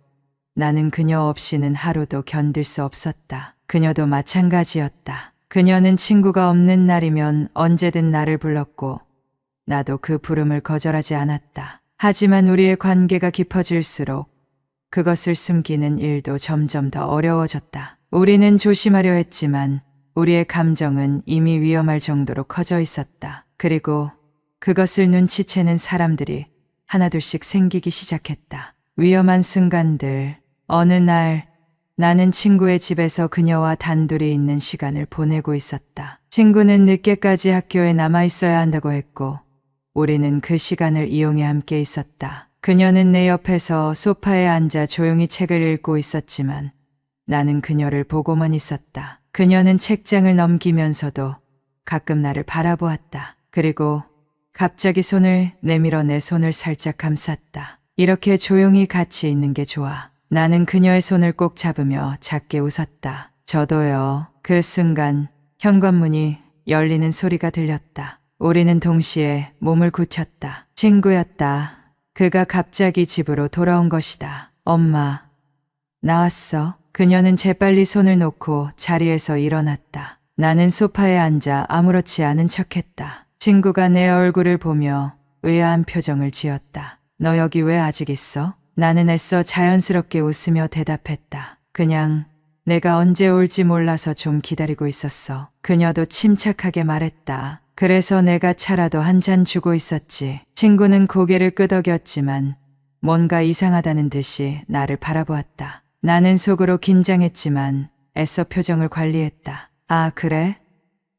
나는 그녀 없이는 하루도 견딜 수 없었다. 그녀도 마찬가지였다. 그녀는 친구가 없는 날이면 언제든 나를 불렀고 나도 그 부름을 거절하지 않았다. 하지만 우리의 관계가 깊어질수록 그것을 숨기는 일도 점점 더 어려워졌다. 우리는 조심하려 했지만 우리의 감정은 이미 위험할 정도로 커져 있었다. 그리고 그것을 눈치채는 사람들이 하나둘씩 생기기 시작했다. 위험한 순간들. 어느 날 나는 친구의 집에서 그녀와 단둘이 있는 시간을 보내고 있었다. 친구는 늦게까지 학교에 남아 있어야 한다고 했고 우리는 그 시간을 이용해 함께 있었다. 그녀는 내 옆에서 소파에 앉아 조용히 책을 읽고 있었지만 나는 그녀를 보고만 있었다. 그녀는 책장을 넘기면서도 가끔 나를 바라보았다. 그리고 갑자기 손을 내밀어 내 손을 살짝 감쌌다. 이렇게 조용히 같이 있는 게 좋아. 나는 그녀의 손을 꼭 잡으며 작게 웃었다. 저도요. 그 순간 현관문이 열리는 소리가 들렸다. 우리는 동시에 몸을 굳혔다. 친구였다. 그가 갑자기 집으로 돌아온 것이다. 엄마, 나왔어. 그녀는 재빨리 손을 놓고 자리에서 일어났다. 나는 소파에 앉아 아무렇지 않은 척했다. 친구가 내 얼굴을 보며 의아한 표정을 지었다. 너 여기 왜 아직 있어? 나는 애써 자연스럽게 웃으며 대답했다. 그냥 내가 언제 올지 몰라서 좀 기다리고 있었어. 그녀도 침착하게 말했다. 그래서 내가 차라도 한 잔 주고 있었지. 친구는 고개를 끄덕였지만 뭔가 이상하다는 듯이 나를 바라보았다. 나는 속으로 긴장했지만 애써 표정을 관리했다. 아, 그래?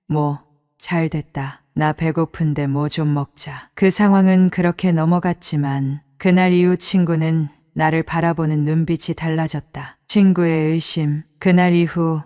뭐, 잘 됐다. 나 배고픈데 뭐 좀 먹자. 그 상황은 그렇게 넘어갔지만 그날 이후 친구는 나를 바라보는 눈빛이 달라졌다. 친구의 의심. 그날 이후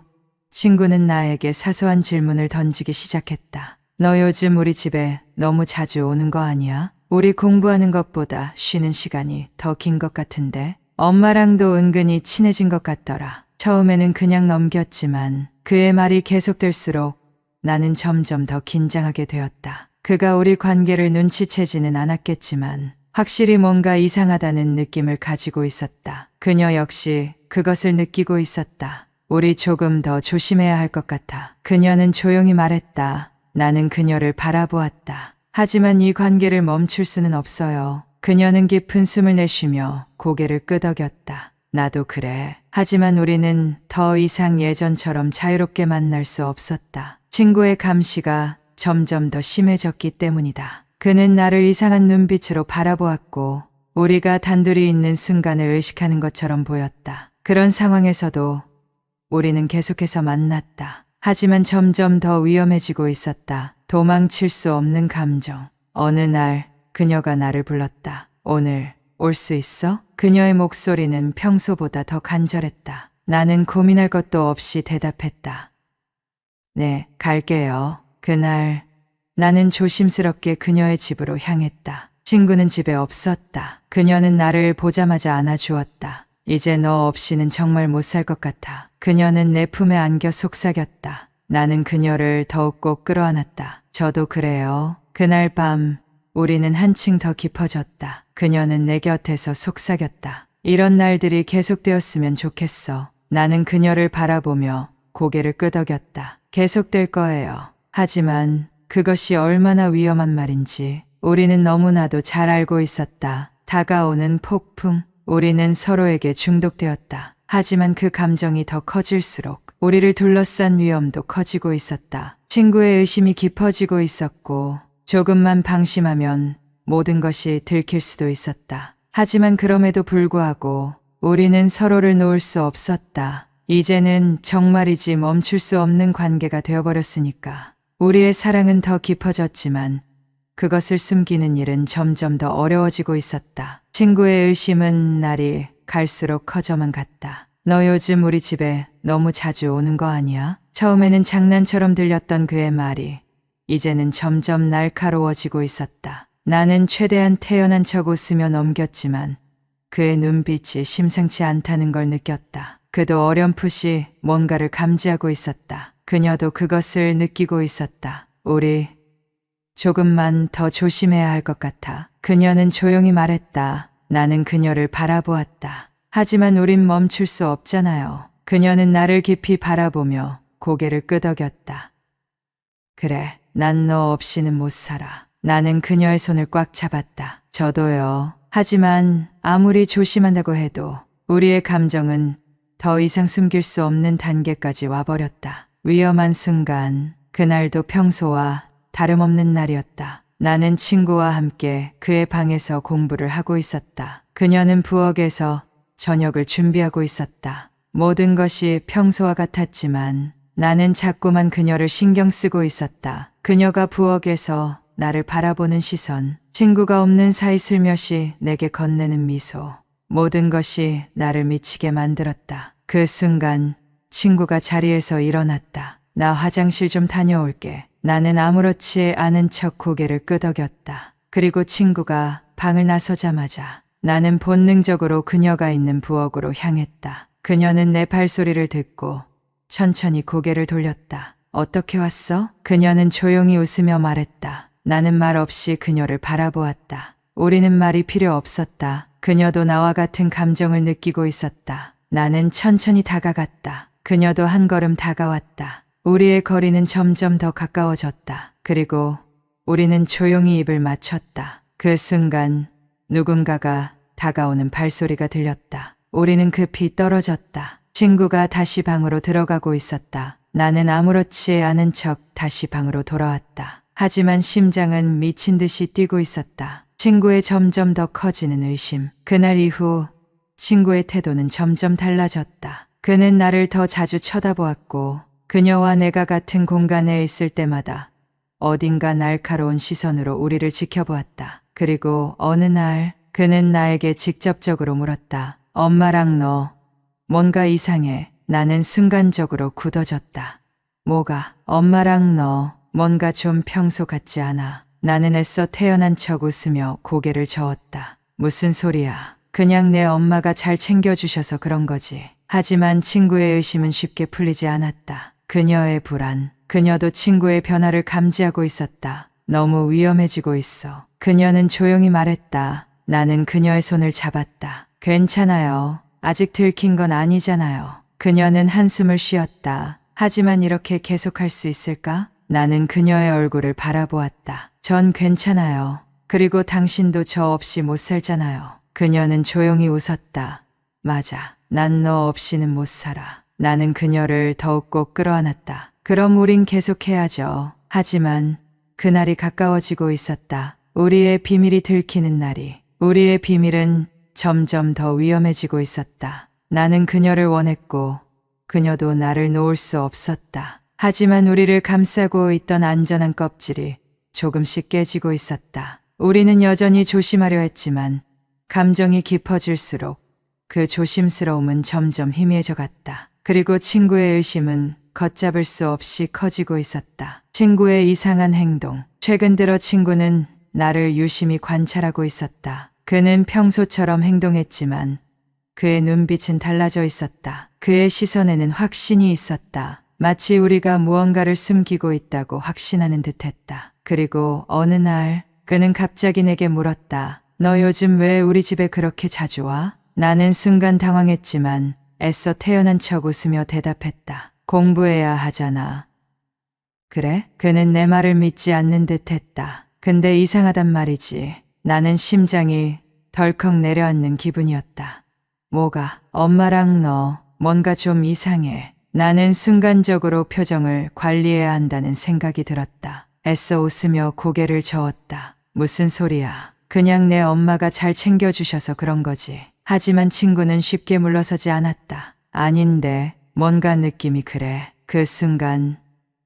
친구는 나에게 사소한 질문을 던지기 시작했다. 너 요즘 우리 집에 너무 자주 오는 거 아니야? 우리 공부하는 것보다 쉬는 시간이 더 긴 것 같은데? 엄마랑도 은근히 친해진 것 같더라. 처음에는 그냥 넘겼지만 그의 말이 계속될수록 나는 점점 더 긴장하게 되었다. 그가 우리 관계를 눈치채지는 않았겠지만 확실히 뭔가 이상하다는 느낌을 가지고 있었다. 그녀 역시 그것을 느끼고 있었다. 우리 조금 더 조심해야 할 것 같아. 그녀는 조용히 말했다. 나는 그녀를 바라보았다. 하지만 이 관계를 멈출 수는 없어요. 그녀는 깊은 숨을 내쉬며 고개를 끄덕였다. 나도 그래. 하지만 우리는 더 이상 예전처럼 자유롭게 만날 수 없었다. 친구의 감시가 점점 더 심해졌기 때문이다. 그는 나를 이상한 눈빛으로 바라보았고 우리가 단둘이 있는 순간을 의식하는 것처럼 보였다. 그런 상황에서도 우리는 계속해서 만났다. 하지만 점점 더 위험해지고 있었다. 도망칠 수 없는 감정. 어느 날 그녀가 나를 불렀다. 오늘 올 수 있어? 그녀의 목소리는 평소보다 더 간절했다. 나는 고민할 것도 없이 대답했다. 네, 갈게요. 그날 나는 조심스럽게 그녀의 집으로 향했다. 친구는 집에 없었다. 그녀는 나를 보자마자 안아주었다. 이제 너 없이는 정말 못 살 것 같아. 그녀는 내 품에 안겨 속삭였다. 나는 그녀를 더욱 꼭 끌어안았다. 저도 그래요. 그날 밤 우리는 한층 더 깊어졌다. 그녀는 내 곁에서 속삭였다. 이런 날들이 계속되었으면 좋겠어. 나는 그녀를 바라보며 고개를 끄덕였다. 계속될 거예요. 하지만 그것이 얼마나 위험한 말인지 우리는 너무나도 잘 알고 있었다. 다가오는 폭풍. 우리는 서로에게 중독되었다. 하지만 그 감정이 더 커질수록 우리를 둘러싼 위험도 커지고 있었다. 친구의 의심이 깊어지고 있었고 조금만 방심하면 모든 것이 들킬 수도 있었다. 하지만 그럼에도 불구하고 우리는 서로를 놓을 수 없었다. 이제는 정말이지 멈출 수 없는 관계가 되어버렸으니까. 우리의 사랑은 더 깊어졌지만 그것을 숨기는 일은 점점 더 어려워지고 있었다. 친구의 의심은 날이 갈수록 커져만 갔다. 너 요즘 우리 집에 너무 자주 오는 거 아니야? 처음에는 장난처럼 들렸던 그의 말이 이제는 점점 날카로워지고 있었다. 나는 최대한 태연한 척 웃으며 넘겼지만 그의 눈빛이 심상치 않다는 걸 느꼈다. 그도 어렴풋이 뭔가를 감지하고 있었다. 그녀도 그것을 느끼고 있었다. 우리 조금만 더 조심해야 할 것 같아. 그녀는 조용히 말했다. 나는 그녀를 바라보았다. 하지만 우린 멈출 수 없잖아요. 그녀는 나를 깊이 바라보며 고개를 끄덕였다. 그래, 난 너 없이는 못 살아. 나는 그녀의 손을 꽉 잡았다. 저도요. 하지만 아무리 조심한다고 해도 우리의 감정은 더 이상 숨길 수 없는 단계까지 와버렸다. 위험한 순간, 그날도 평소와 다름없는 날이었다. 나는 친구와 함께 그의 방에서 공부를 하고 있었다. 그녀는 부엌에서 저녁을 준비하고 있었다. 모든 것이 평소와 같았지만 나는 자꾸만 그녀를 신경 쓰고 있었다. 그녀가 부엌에서 나를 바라보는 시선, 친구가 없는 사이 슬며시 내게 건네는 미소, 모든 것이 나를 미치게 만들었다. 그 순간 친구가 자리에서 일어났다. 나 화장실 좀 다녀올게. 나는 아무렇지 않은 척 고개를 끄덕였다. 그리고 친구가 방을 나서자마자 나는 본능적으로 그녀가 있는 부엌으로 향했다. 그녀는 내 발소리를 듣고 천천히 고개를 돌렸다. 어떻게 왔어? 그녀는 조용히 웃으며 말했다. 나는 말 없이 그녀를 바라보았다. 우리는 말이 필요 없었다. 그녀도 나와 같은 감정을 느끼고 있었다. 나는 천천히 다가갔다. 그녀도 한 걸음 다가왔다. 우리의 거리는 점점 더 가까워졌다. 그리고 우리는 조용히 입을 맞췄다. 그 순간 누군가가 다가오는 발소리가 들렸다. 우리는 급히 떨어졌다. 친구가 다시 방으로 들어가고 있었다. 나는 아무렇지 않은 척 다시 방으로 돌아왔다. 하지만 심장은 미친 듯이 뛰고 있었다. 친구의 점점 더 커지는 의심. 그날 이후 친구의 태도는 점점 달라졌다. 그는 나를 더 자주 쳐다보았고 그녀와 내가 같은 공간에 있을 때마다 어딘가 날카로운 시선으로 우리를 지켜보았다. 그리고 어느 날 그는 나에게 직접적으로 물었다. 엄마랑 너 뭔가 이상해. 나는 순간적으로 굳어졌다. 뭐가? 엄마랑 너 뭔가 좀 평소 같지 않아. 나는 애써 태어난 척 웃으며 고개를 저었다. 무슨 소리야. 그냥 내 엄마가 잘 챙겨주셔서 그런 거지. 하지만 친구의 의심은 쉽게 풀리지 않았다. 그녀의 불안, 그녀도 친구의 변화를 감지하고 있었다. 너무 위험해지고 있어. 그녀는 조용히 말했다. 나는 그녀의 손을 잡았다. 괜찮아요. 아직 들킨 건 아니잖아요. 그녀는 한숨을 쉬었다. 하지만 이렇게 계속할 수 있을까? 나는 그녀의 얼굴을 바라보았다. 전 괜찮아요. 그리고 당신도 저 없이 못 살잖아요. 그녀는 조용히 웃었다. 맞아. 난 너 없이는 못 살아. 나는 그녀를 더욱 꼭 끌어안았다. 그럼 우린 계속해야죠. 하지만 그날이 가까워지고 있었다. 우리의 비밀이 들키는 날이. 우리의 비밀은 점점 더 위험해지고 있었다. 나는 그녀를 원했고 그녀도 나를 놓을 수 없었다. 하지만 우리를 감싸고 있던 안전한 껍질이 조금씩 깨지고 있었다. 우리는 여전히 조심하려 했지만 감정이 깊어질수록 그 조심스러움은 점점 희미해져 갔다. 그리고 친구의 의심은 걷잡을 수 없이 커지고 있었다. 친구의 이상한 행동. 최근 들어 친구는 나를 유심히 관찰하고 있었다. 그는 평소처럼 행동했지만 그의 눈빛은 달라져 있었다. 그의 시선에는 확신이 있었다. 마치 우리가 무언가를 숨기고 있다고 확신하는 듯했다. 그리고 어느 날 그는 갑자기 내게 물었다. 너 요즘 왜 우리 집에 그렇게 자주 와? 나는 순간 당황했지만 애써 태어난 척 웃으며 대답했다. 공부해야 하잖아. 그래? 그는 내 말을 믿지 않는 듯했다. 근데 이상하단 말이지. 나는 심장이 덜컥 내려앉는 기분이었다. 뭐가? 엄마랑 너 뭔가 좀 이상해. 나는 순간적으로 표정을 관리해야 한다는 생각이 들었다. 애써 웃으며 고개를 저었다. 무슨 소리야. 그냥 내 엄마가 잘 챙겨주셔서 그런 거지. 하지만 친구는 쉽게 물러서지 않았다. 아닌데 뭔가 느낌이 그래. 그 순간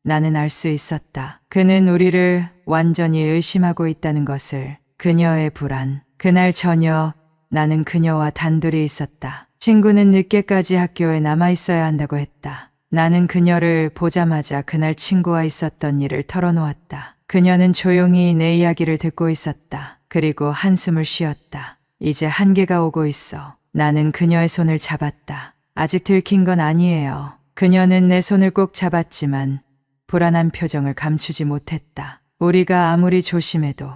나는 알 수 있었다. 그는 우리를 완전히 의심하고 있다는 것을. 그녀의 불안. 그날 저녁 나는 그녀와 단둘이 있었다. 친구는 늦게까지 학교에 남아 있어야 한다고 했다. 나는 그녀를 보자마자 그날 친구와 있었던 일을 털어놓았다. 그녀는 조용히 내 이야기를 듣고 있었다. 그리고 한숨을 쉬었다. 이제 한계가 오고 있어. 나는 그녀의 손을 잡았다. 아직 들킨 건 아니에요. 그녀는 내 손을 꼭 잡았지만 불안한 표정을 감추지 못했다. 우리가 아무리 조심해도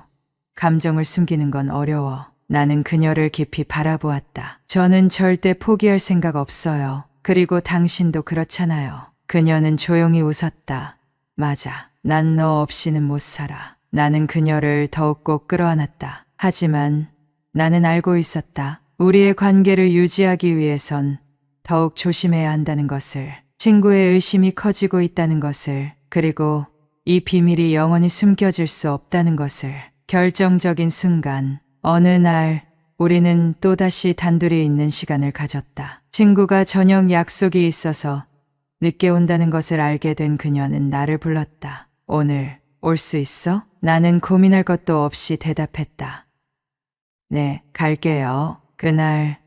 감정을 숨기는 건 어려워. 나는 그녀를 깊이 바라보았다. 저는 절대 포기할 생각 없어요. 그리고 당신도 그렇잖아요. 그녀는 조용히 웃었다. 맞아. 난 너 없이는 못 살아. 나는 그녀를 더욱 꼭 끌어안았다. 하지만 나는 알고 있었다. 우리의 관계를 유지하기 위해선 더욱 조심해야 한다는 것을. 친구의 의심이 커지고 있다는 것을. 그리고 이 비밀이 영원히 숨겨질 수 없다는 것을. 결정적인 순간 어느 날 우리는 또다시 단둘이 있는 시간을 가졌다. 친구가 저녁 약속이 있어서 늦게 온다는 것을 알게 된 그녀는 나를 불렀다. 오늘 올 수 있어? 나는 고민할 것도 없이 대답했다. 네, 갈게요. 그날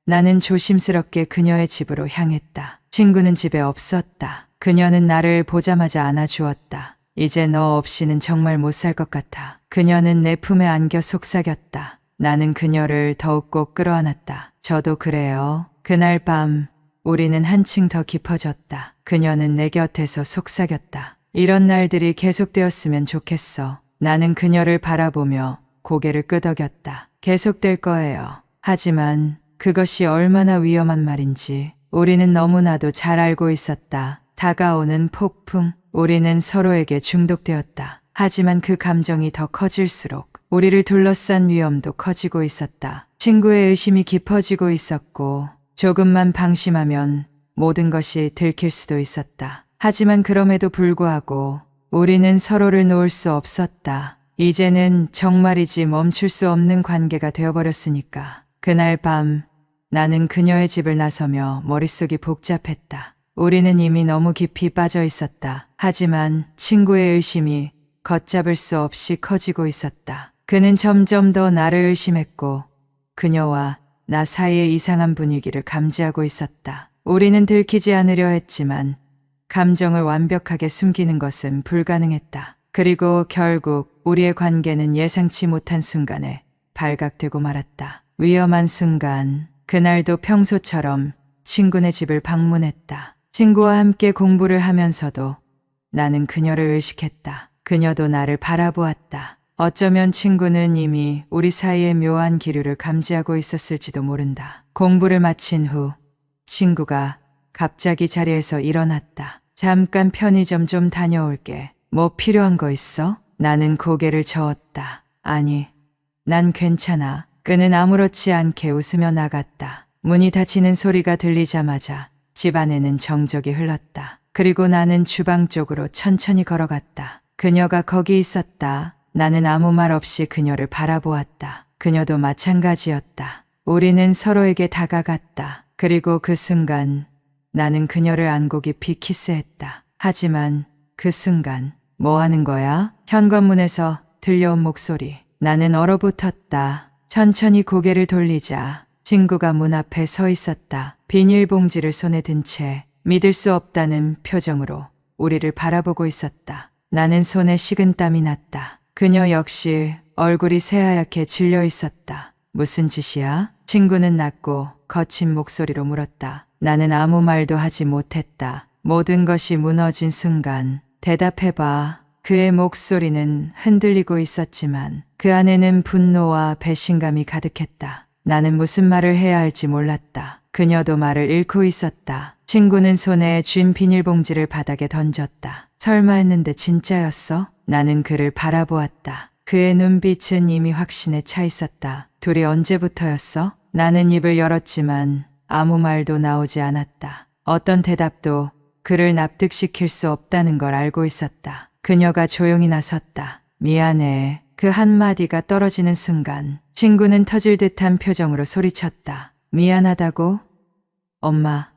나는 조심스럽게 그녀의 집으로 향했다. 친구는 집에 없었다. 그녀는 나를 보자마자 안아주었다. 이제 너 없이는 정말 못 살 것 같아. 그녀는 내 품에 안겨 속삭였다. 나는 그녀를 더욱 꼭 끌어안았다. 저도 그래요. 그날 밤 우리는 한층 더 깊어졌다. 그녀는 내 곁에서 속삭였다. 이런 날들이 계속되었으면 좋겠어. 나는 그녀를 바라보며 고개를 끄덕였다. 계속될 거예요. 하지만 그것이 얼마나 위험한 말인지 우리는 너무나도 잘 알고 있었다. 다가오는 폭풍. 우리는 서로에게 중독되었다. 하지만 그 감정이 더 커질수록 우리를 둘러싼 위험도 커지고 있었다. 친구의 의심이 깊어지고 있었고 조금만 방심하면 모든 것이 들킬 수도 있었다. 하지만 그럼에도 불구하고 우리는 서로를 놓을 수 없었다. 이제는 정말이지 멈출 수 없는 관계가 되어버렸으니까. 그날 밤 나는 그녀의 집을 나서며 머릿속이 복잡했다. 우리는 이미 너무 깊이 빠져 있었다. 하지만 친구의 의심이 걷잡을 수 없이 커지고 있었다. 그는 점점 더 나를 의심했고 그녀와 나 사이의 이상한 분위기를 감지하고 있었다. 우리는 들키지 않으려 했지만 감정을 완벽하게 숨기는 것은 불가능했다. 그리고 결국 우리의 관계는 예상치 못한 순간에 발각되고 말았다. 위험한 순간, 그날도 평소처럼 친구네 집을 방문했다. 친구와 함께 공부를 하면서도 나는 그녀를 의식했다. 그녀도 나를 바라보았다. 어쩌면 친구는 이미 우리 사이의 묘한 기류를 감지하고 있었을지도 모른다. 공부를 마친 후 친구가 갑자기 자리에서 일어났다. 잠깐 편의점 좀 다녀올게. 뭐 필요한 거 있어? 나는 고개를 저었다. 아니, 난 괜찮아. 그는 아무렇지 않게 웃으며 나갔다. 문이 닫히는 소리가 들리자마자 집 안에는 정적이 흘렀다. 그리고 나는 주방 쪽으로 천천히 걸어갔다. 그녀가 거기 있었다. 나는 아무 말 없이 그녀를 바라보았다. 그녀도 마찬가지였다. 우리는 서로에게 다가갔다. 그리고 그 순간 나는 그녀를 안고 깊이 키스했다. 하지만 그 순간 뭐 하는 거야? 현관문에서 들려온 목소리. 나는 얼어붙었다. 천천히 고개를 돌리자 친구가 문 앞에 서 있었다. 비닐봉지를 손에 든 채 믿을 수 없다는 표정으로 우리를 바라보고 있었다. 나는 손에 식은땀이 났다. 그녀 역시 얼굴이 새하얗게 질려 있었다. 무슨 짓이야? 친구는 낮고 거친 목소리로 물었다. 나는 아무 말도 하지 못했다. 모든 것이 무너진 순간 대답해봐. 그의 목소리는 흔들리고 있었지만 그 안에는 분노와 배신감이 가득했다. 나는 무슨 말을 해야 할지 몰랐다. 그녀도 말을 잃고 있었다. 친구는 손에 쥔 비닐봉지를 바닥에 던졌다. 설마 했는데 진짜였어? 나는 그를 바라보았다. 그의 눈빛은 이미 확신에 차 있었다. 둘이 언제부터였어? 나는 입을 열었지만 아무 말도 나오지 않았다. 어떤 대답도 그를 납득시킬 수 없다는 걸 알고 있었다. 그녀가 조용히 나섰다. 미안해. 그 한마디가 떨어지는 순간 친구는 터질 듯한 표정으로 소리쳤다. 미안하다고? 엄마,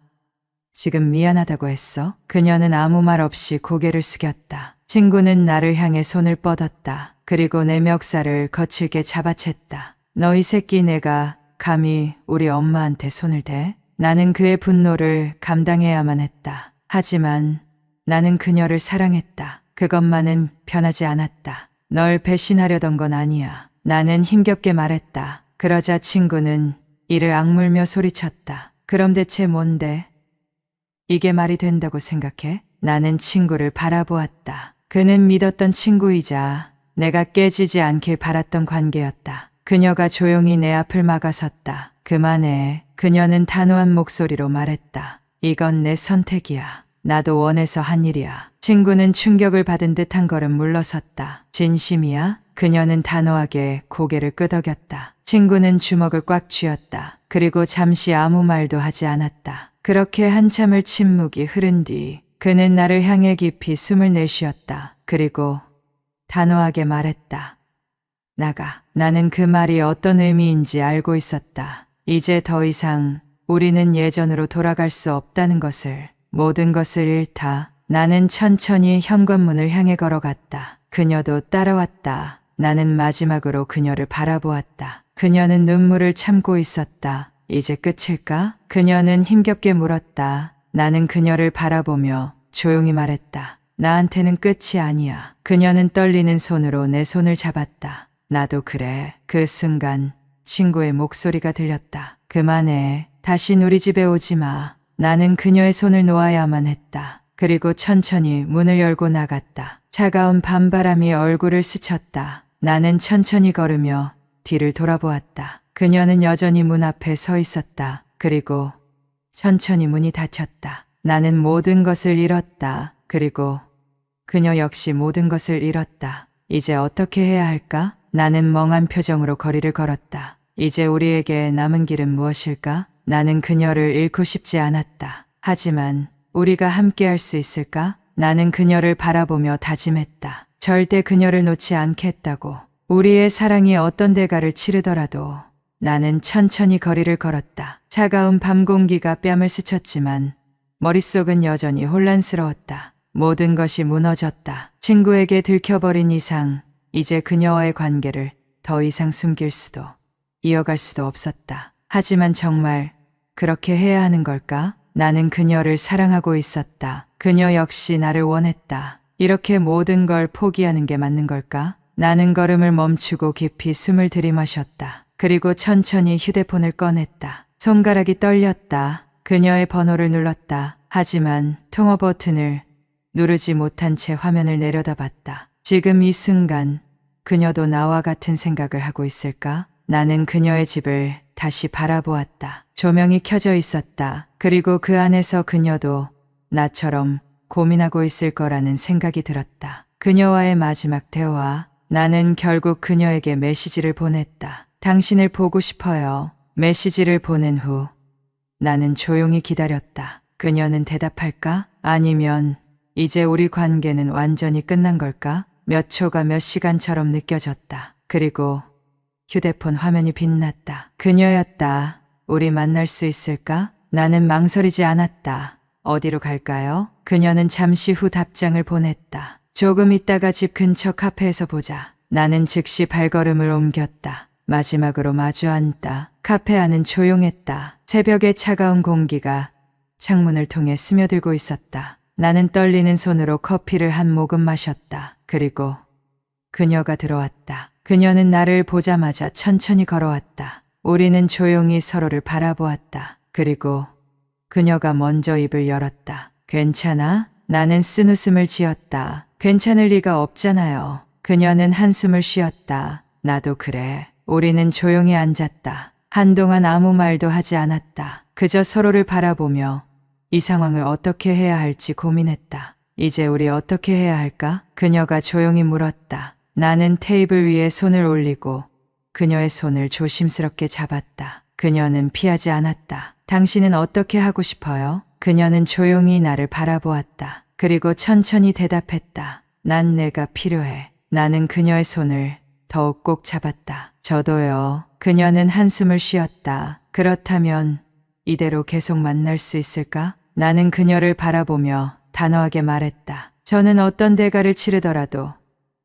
지금 미안하다고 했어? 그녀는 아무 말 없이 고개를 숙였다. 친구는 나를 향해 손을 뻗었다. 그리고 내 멱살을 거칠게 잡아챘다. 너 이 새끼, 내가 감히 우리 엄마한테 손을 대? 나는 그의 분노를 감당해야만 했다. 하지만 나는 그녀를 사랑했다. 그것만은 변하지 않았다. 널 배신하려던 건 아니야. 나는 힘겹게 말했다. 그러자 친구는 이를 악물며 소리쳤다. 그럼 대체 뭔데? 이게 말이 된다고 생각해? 나는 친구를 바라보았다. 그는 믿었던 친구이자 내가 깨지지 않길 바랐던 관계였다. 그녀가 조용히 내 앞을 막아섰다. 그만해. 그녀는 단호한 목소리로 말했다. 이건 내 선택이야. 나도 원해서 한 일이야. 친구는 충격을 받은 듯 한 걸음 물러섰다. 진심이야? 그녀는 단호하게 고개를 끄덕였다. 친구는 주먹을 꽉 쥐었다. 그리고 잠시 아무 말도 하지 않았다. 그렇게 한참을 침묵이 흐른 뒤 그는 나를 향해 깊이 숨을 내쉬었다. 그리고 단호하게 말했다. 나가. 나는 그 말이 어떤 의미인지 알고 있었다. 이제 더 이상 우리는 예전으로 돌아갈 수 없다는 것을, 모든 것을 잃다. 나는 천천히 현관문을 향해 걸어갔다. 그녀도 따라왔다. 나는 마지막으로 그녀를 바라보았다. 그녀는 눈물을 참고 있었다. 이제 끝일까? 그녀는 힘겹게 물었다. 나는 그녀를 바라보며 조용히 말했다. 나한테는 끝이 아니야. 그녀는 떨리는 손으로 내 손을 잡았다. 나도 그래. 그 순간 친구의 목소리가 들렸다. 그만해. 다신 우리 집에 오지 마. 나는 그녀의 손을 놓아야만 했다. 그리고 천천히 문을 열고 나갔다. 차가운 밤바람이 얼굴을 스쳤다. 나는 천천히 걸으며 뒤를 돌아보았다. 그녀는 여전히 문 앞에 서 있었다. 그리고 천천히 문이 닫혔다. 나는 모든 것을 잃었다. 그리고 그녀 역시 모든 것을 잃었다. 이제 어떻게 해야 할까? 나는 멍한 표정으로 거리를 걸었다. 이제 우리에게 남은 길은 무엇일까? 나는 그녀를 잃고 싶지 않았다. 하지만 우리가 함께할 수 있을까? 나는 그녀를 바라보며 다짐했다. 절대 그녀를 놓지 않겠다고. 우리의 사랑이 어떤 대가를 치르더라도. 나는 천천히 거리를 걸었다. 차가운 밤 공기가 뺨을 스쳤지만 머릿속은 여전히 혼란스러웠다. 모든 것이 무너졌다. 친구에게 들켜버린 이상 이제 그녀와의 관계를 더 이상 숨길 수도 이어갈 수도 없었다. 하지만 정말 그렇게 해야 하는 걸까? 나는 그녀를 사랑하고 있었다. 그녀 역시 나를 원했다. 이렇게 모든 걸 포기하는 게 맞는 걸까? 나는 걸음을 멈추고 깊이 숨을 들이마셨다. 그리고 천천히 휴대폰을 꺼냈다. 손가락이 떨렸다. 그녀의 번호를 눌렀다. 하지만 통화 버튼을 누르지 못한 채 화면을 내려다봤다. 지금 이 순간 그녀도 나와 같은 생각을 하고 있을까? 나는 그녀의 집을 다시 바라보았다. 조명이 켜져 있었다. 그리고 그 안에서 그녀도 나처럼 고민하고 있을 거라는 생각이 들었다. 그녀와의 마지막 대화. 나는 결국 그녀에게 메시지를 보냈다. 당신을 보고 싶어요. 메시지를 보낸 후 나는 조용히 기다렸다. 그녀는 대답할까? 아니면 이제 우리 관계는 완전히 끝난 걸까? 몇 초가 몇 시간처럼 느껴졌다. 그리고 휴대폰 화면이 빛났다. 그녀였다. 우리 만날 수 있을까? 나는 망설이지 않았다. 어디로 갈까요? 그녀는 잠시 후 답장을 보냈다. 조금 있다가 집 근처 카페에서 보자. 나는 즉시 발걸음을 옮겼다. 마지막으로 마주 앉다. 카페 안은 조용했다. 새벽의 차가운 공기가 창문을 통해 스며들고 있었다. 나는 떨리는 손으로 커피를 한 모금 마셨다. 그리고 그녀가 들어왔다. 그녀는 나를 보자마자 천천히 걸어왔다. 우리는 조용히 서로를 바라보았다. 그리고 그녀가 먼저 입을 열었다. 괜찮아? 나는 쓴웃음을 지었다. 괜찮을 리가 없잖아요. 그녀는 한숨을 쉬었다. 나도 그래. 우리는 조용히 앉았다. 한동안 아무 말도 하지 않았다. 그저 서로를 바라보며 이 상황을 어떻게 해야 할지 고민했다. 이제 우리 어떻게 해야 할까? 그녀가 조용히 물었다. 나는 테이블 위에 손을 올리고 그녀의 손을 조심스럽게 잡았다. 그녀는 피하지 않았다. 당신은 어떻게 하고 싶어요? 그녀는 조용히 나를 바라보았다. 그리고 천천히 대답했다. 난 내가 필요해. 나는 그녀의 손을 더욱 꼭 잡았다. 저도요. 그녀는 한숨을 쉬었다. 그렇다면 이대로 계속 만날 수 있을까? 나는 그녀를 바라보며 단호하게 말했다. 저는 어떤 대가를 치르더라도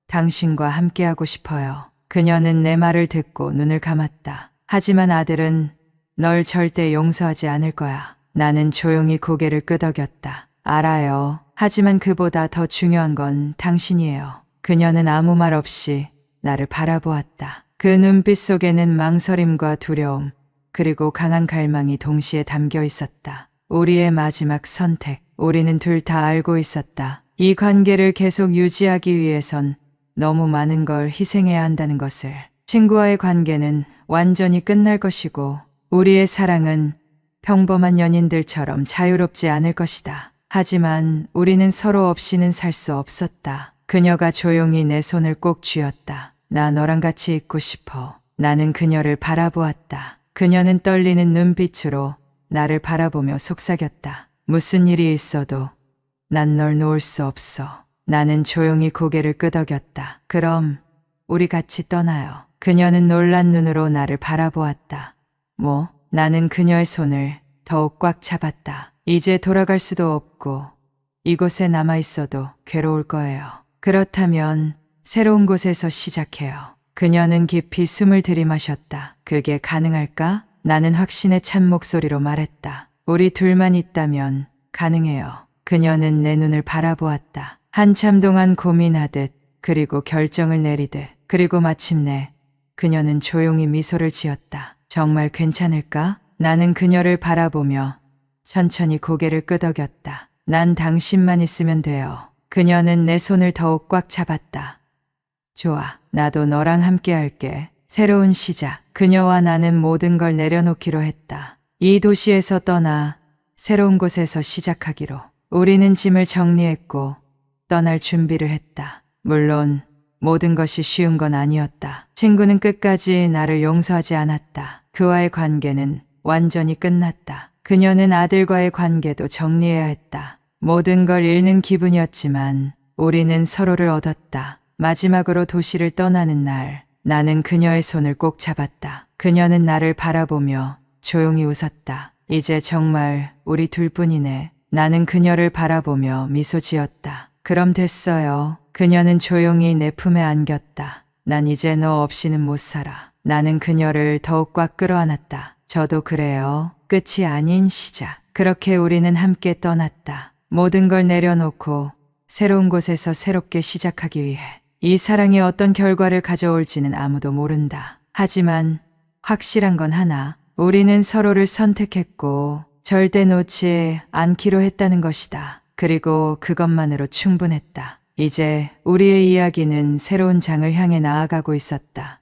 당신과 함께하고 싶어요. 그녀는 내 말을 듣고 눈을 감았다. 하지만 아들은 널 절대 용서하지 않을 거야. 나는 조용히 고개를 끄덕였다. 알아요. 하지만 그보다 더 중요한 건 당신이에요. 그녀는 아무 말 없이 나를 바라보았다. 그 눈빛 속에는 망설임과 두려움, 그리고 강한 갈망이 동시에 담겨 있었다. 우리의 마지막 선택. 우리는 둘 다 알고 있었다. 이 관계를 계속 유지하기 위해선 너무 많은 걸 희생해야 한다는 것을. 친구와의 관계는 완전히 끝날 것이고 우리의 사랑은 평범한 연인들처럼 자유롭지 않을 것이다. 하지만 우리는 서로 없이는 살 수 없었다. 그녀가 조용히 내 손을 꼭 쥐었다. 나 너랑 같이 있고 싶어. 나는 그녀를 바라보았다. 그녀는 떨리는 눈빛으로 나를 바라보며 속삭였다. 무슨 일이 있어도 난 널 놓을 수 없어. 나는 조용히 고개를 끄덕였다. 그럼 우리 같이 떠나요. 그녀는 놀란 눈으로 나를 바라보았다. 뭐? 나는 그녀의 손을 더욱 꽉 잡았다. 이제 돌아갈 수도 없고 이곳에 남아 있어도 괴로울 거예요. 그렇다면 새로운 곳에서 시작해요. 그녀는 깊이 숨을 들이마셨다. 그게 가능할까? 나는 확신에 찬 목소리로 말했다. 우리 둘만 있다면 가능해요. 그녀는 내 눈을 바라보았다. 한참 동안 고민하듯 그리고 결정을 내리듯 그리고 마침내 그녀는 조용히 미소를 지었다. 정말 괜찮을까? 나는 그녀를 바라보며 천천히 고개를 끄덕였다. 난 당신만 있으면 돼요. 그녀는 내 손을 더욱 꽉 잡았다. 좋아. 나도 너랑 함께 할게. 새로운 시작. 그녀와 나는 모든 걸 내려놓기로 했다. 이 도시에서 떠나 새로운 곳에서 시작하기로. 우리는 짐을 정리했고 떠날 준비를 했다. 물론 모든 것이 쉬운 건 아니었다. 친구는 끝까지 나를 용서하지 않았다. 그와의 관계는 완전히 끝났다. 그녀는 아들과의 관계도 정리해야 했다. 모든 걸 잃는 기분이었지만 우리는 서로를 얻었다. 마지막으로 도시를 떠나는 날, 나는 그녀의 손을 꼭 잡았다. 그녀는 나를 바라보며 조용히 웃었다. 이제 정말 우리 둘뿐이네. 나는 그녀를 바라보며 미소 지었다. 그럼 됐어요. 그녀는 조용히 내 품에 안겼다. 난 이제 너 없이는 못 살아. 나는 그녀를 더욱 꽉 끌어안았다. 저도 그래요. 끝이 아닌 시작. 그렇게 우리는 함께 떠났다. 모든 걸 내려놓고 새로운 곳에서 새롭게 시작하기 위해. 이 사랑이 어떤 결과를 가져올지는 아무도 모른다. 하지만 확실한 건 하나. 우리는 서로를 선택했고 절대 놓지 않기로 했다는 것이다. 그리고 그것만으로 충분했다. 이제 우리의 이야기는 새로운 장을 향해 나아가고 있었다.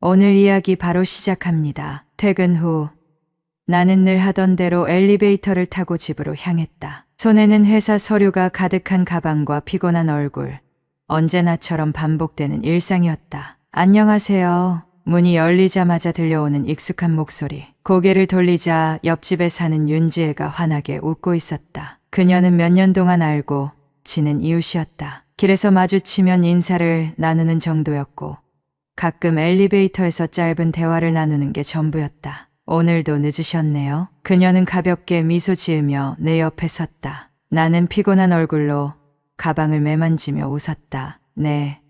오늘 이야기 바로 시작합니다. 퇴근 후 나는 늘 하던 대로 엘리베이터를 타고 집으로 향했다. 손에는 회사 서류가 가득한 가방과 피곤한 얼굴. 언제나처럼 반복되는 일상이었다. 안녕하세요. 문이 열리자마자 들려오는 익숙한 목소리. 고개를 돌리자 옆집에 사는 윤지혜가 환하게 웃고 있었다. 그녀는 몇 년 동안 알고 지낸 이웃이었다. 길에서 마주치면 인사를 나누는 정도였고 가끔 엘리베이터에서 짧은 대화를 나누는 게 전부였다. 오늘도 늦으셨네요. 그녀는 가볍게 미소 지으며 내 옆에 섰다. 나는 피곤한 얼굴로 가방을 매만지며 웃었다. 네,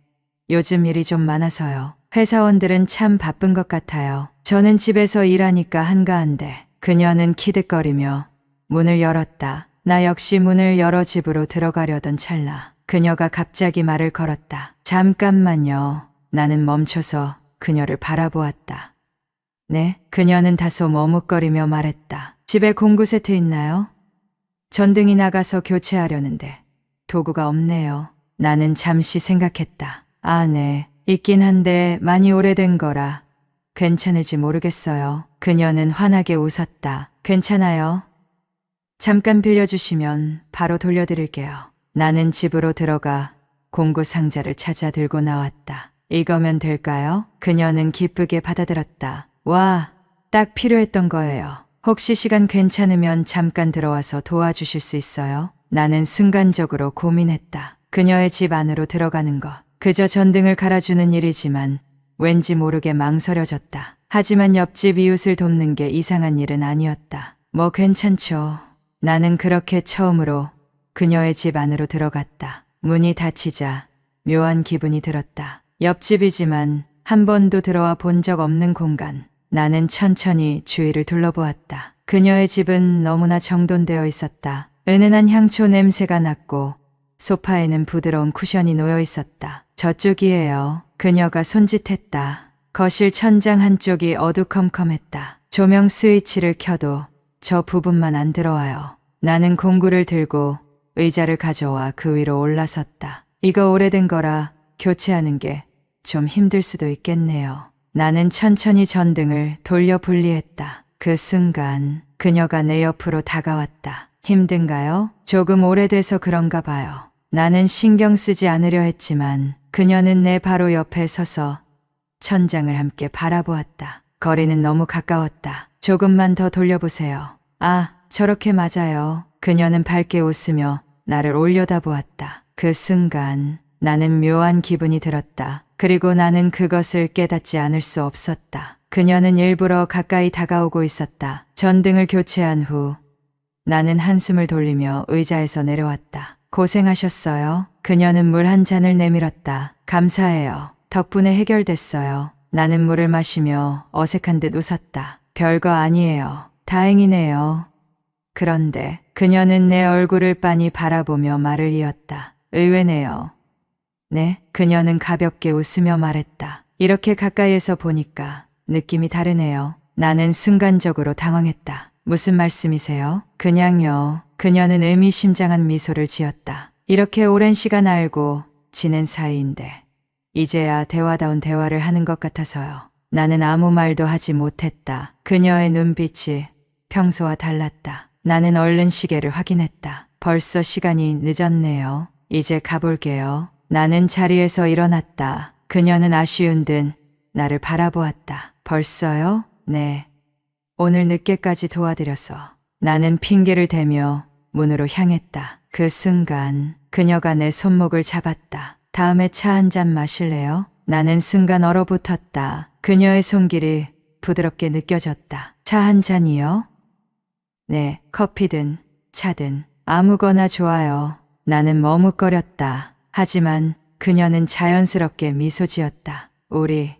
요즘 일이 좀 많아서요. 회사원들은 참 바쁜 것 같아요. 저는 집에서 일하니까 한가한데. 그녀는 키득거리며 문을 열었다. 나 역시 문을 열어 집으로 들어가려던 찰나 그녀가 갑자기 말을 걸었다. 잠깐만요. 나는 멈춰서 그녀를 바라보았다. 네? 그녀는 다소 머뭇거리며 말했다. 집에 공구 세트 있나요? 전등이 나가서 교체하려는데 도구가 없네요. 나는 잠시 생각했다. 아, 네. 있긴 한데 많이 오래된 거라 괜찮을지 모르겠어요. 그녀는 환하게 웃었다. 괜찮아요. 잠깐 빌려주시면 바로 돌려드릴게요. 나는 집으로 들어가 공구 상자를 찾아 들고 나왔다. 이거면 될까요? 그녀는 기쁘게 받아들었다. 와, 딱 필요했던 거예요. 혹시 시간 괜찮으면 잠깐 들어와서 도와주실 수 있어요? 나는 순간적으로 고민했다. 그녀의 집 안으로 들어가는 것. 그저 전등을 갈아주는 일이지만 왠지 모르게 망설여졌다. 하지만 옆집 이웃을 돕는 게 이상한 일은 아니었다. 뭐 괜찮죠. 나는 그렇게 처음으로 그녀의 집 안으로 들어갔다. 문이 닫히자 묘한 기분이 들었다. 옆집이지만 한 번도 들어와 본 적 없는 공간. 나는 천천히 주위를 둘러보았다. 그녀의 집은 너무나 정돈되어 있었다. 은은한 향초 냄새가 났고 소파에는 부드러운 쿠션이 놓여 있었다. 저쪽이에요. 그녀가 손짓했다. 거실 천장 한쪽이 어두컴컴했다. 조명 스위치를 켜도 저 부분만 안 들어와요. 나는 공구를 들고 의자를 가져와 그 위로 올라섰다. 이거 오래된 거라 교체하는 게 좀 힘들 수도 있겠네요. 나는 천천히 전등을 돌려 분리했다. 그 순간 그녀가 내 옆으로 다가왔다. 힘든가요? 조금 오래돼서 그런가 봐요. 나는 신경 쓰지 않으려 했지만 그녀는 내 바로 옆에 서서 천장을 함께 바라보았다. 거리는 너무 가까웠다. 조금만 더 돌려보세요. 아, 저렇게 맞아요. 그녀는 밝게 웃으며 나를 올려다보았다. 그 순간 나는 묘한 기분이 들었다. 그리고 나는 그것을 깨닫지 않을 수 없었다. 그녀는 일부러 가까이 다가오고 있었다. 전등을 교체한 후 나는 한숨을 돌리며 의자에서 내려왔다. 고생하셨어요. 그녀는 물 한 잔을 내밀었다. 감사해요. 덕분에 해결됐어요. 나는 물을 마시며 어색한 듯 웃었다. 별거 아니에요. 다행이네요. 그런데 그녀는 내 얼굴을 빤히 바라보며 말을 이었다. 의외네요. 네? 그녀는 가볍게 웃으며 말했다. 이렇게 가까이에서 보니까 느낌이 다르네요. 나는 순간적으로 당황했다. 무슨 말씀이세요? 그냥요. 그녀는 의미심장한 미소를 지었다. 이렇게 오랜 시간 알고 지낸 사이인데 이제야 대화다운 대화를 하는 것 같아서요. 나는 아무 말도 하지 못했다. 그녀의 눈빛이 평소와 달랐다. 나는 얼른 시계를 확인했다. 벌써 시간이 늦었네요. 이제 가볼게요. 나는 자리에서 일어났다. 그녀는 아쉬운 듯 나를 바라보았다. 벌써요? 네. 오늘 늦게까지 도와드려서. 나는 핑계를 대며 문으로 향했다. 그 순간 그녀가 내 손목을 잡았다. 다음에 차 한 잔 마실래요? 나는 순간 얼어붙었다. 그녀의 손길이 부드럽게 느껴졌다. 차 한 잔이요? 네, 커피든 차든 아무거나 좋아요. 나는 머뭇거렸다. 하지만 그녀는 자연스럽게 미소 지었다. 우리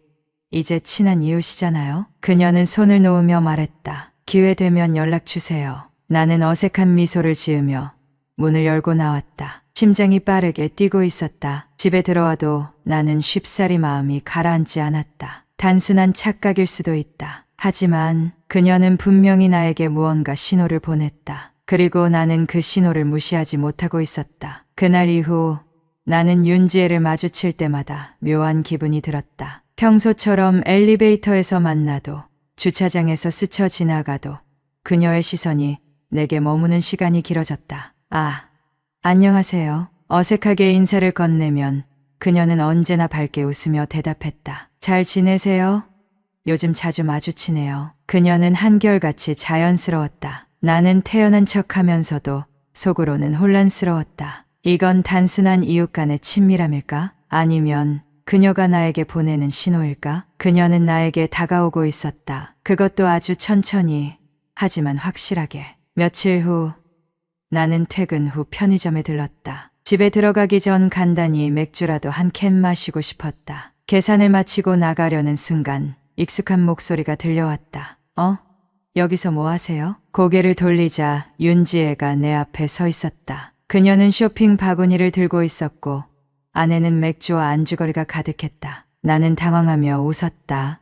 이제 친한 이웃이잖아요. 그녀는 손을 놓으며 말했다. 기회 되면 연락 주세요. 나는 어색한 미소를 지으며 문을 열고 나왔다. 심장이 빠르게 뛰고 있었다. 집에 들어와도 나는 쉽사리 마음이 가라앉지 않았다. 단순한 착각일 수도 있다. 하지만 그녀는 분명히 나에게 무언가 신호를 보냈다. 그리고 나는 그 신호를 무시하지 못하고 있었다. 그날 이후 나는 윤지혜를 마주칠 때마다 묘한 기분이 들었다. 평소처럼 엘리베이터에서 만나도 주차장에서 스쳐 지나가도 그녀의 시선이 내게 머무는 시간이 길어졌다. 안녕하세요. 어색하게 인사를 건네면 그녀는 언제나 밝게 웃으며 대답했다. 잘 지내세요? 요즘 자주 마주치네요. 그녀는 한결같이 자연스러웠다. 나는 태연한 척하면서도 속으로는 혼란스러웠다. 이건 단순한 이웃 간의 친밀함일까? 아니면 그녀가 나에게 보내는 신호일까? 그녀는 나에게 다가오고 있었다. 그것도 아주 천천히, 하지만 확실하게. 며칠 후 나는 퇴근 후 편의점에 들렀다. 집에 들어가기 전 간단히 맥주라도 한 캔 마시고 싶었다. 계산을 마치고 나가려는 순간 익숙한 목소리가 들려왔다. 여기서 뭐 하세요? 고개를 돌리자 윤지혜가 내 앞에 서 있었다. 그녀는 쇼핑 바구니를 들고 있었고 안에는 맥주와 안주거리가 가득했다. 나는 당황하며 웃었다.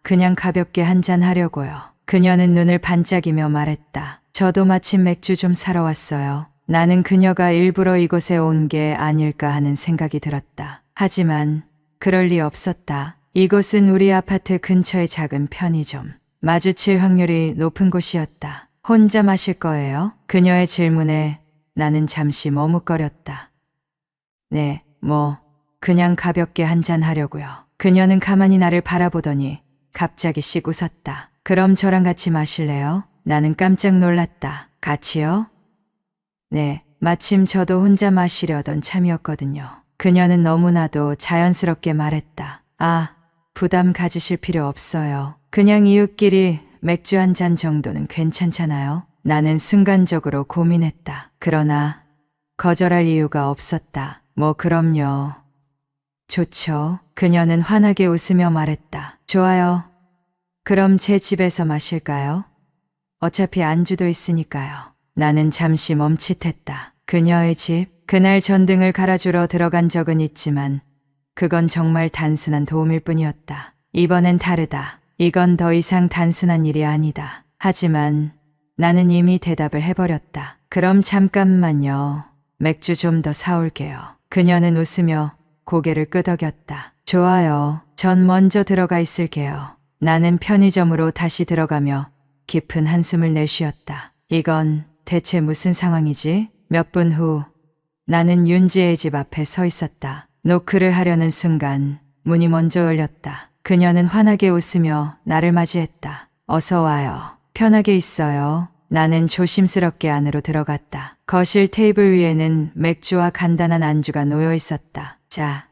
그냥 가볍게 한잔 하려고요. 그녀는 눈을 반짝이며 말했다. 저도 마침 맥주 좀 사러 왔어요. 나는 그녀가 일부러 이곳에 온 게 아닐까 하는 생각이 들었다. 하지만 그럴 리 없었다. 이곳은 우리 아파트 근처의 작은 편의점. 마주칠 확률이 높은 곳이었다. 혼자 마실 거예요? 그녀의 질문에 나는 잠시 머뭇거렸다. 네, 그냥 가볍게 한잔 하려고요. 그녀는 가만히 나를 바라보더니 갑자기 씩 웃었다. 그럼 저랑 같이 마실래요? 나는 깜짝 놀랐다. 같이요? 네, 마침 저도 혼자 마시려던 참이었거든요. 그녀는 너무나도 자연스럽게 말했다. 부담 가지실 필요 없어요. 그냥 이웃끼리 맥주 한 잔 정도는 괜찮잖아요. 나는 순간적으로 고민했다. 그러나 거절할 이유가 없었다. 그럼요. 좋죠. 그녀는 환하게 웃으며 말했다. 좋아요. 그럼 제 집에서 마실까요? 어차피 안주도 있으니까요. 나는 잠시 멈칫했다. 그녀의 집, 그날 전등을 갈아주러 들어간 적은 있지만 그건 정말 단순한 도움일 뿐이었다. 이번엔 다르다. 이건 더 이상 단순한 일이 아니다. 하지만 나는 이미 대답을 해버렸다. 그럼 잠깐만요. 맥주 좀 더 사올게요. 그녀는 웃으며 고개를 끄덕였다. 좋아요. 전 먼저 들어가 있을게요. 나는 편의점으로 다시 들어가며 깊은 한숨을 내쉬었다. 이건 대체 무슨 상황이지? 몇 분 후 나는 윤지의 집 앞에 서 있었다. 노크를 하려는 순간 문이 먼저 열렸다. 그녀는 환하게 웃으며 나를 맞이했다. 어서 와요. 편하게 있어요. 나는 조심스럽게 안으로 들어갔다. 거실 테이블 위에는 맥주와 간단한 안주가 놓여 있었다. 자,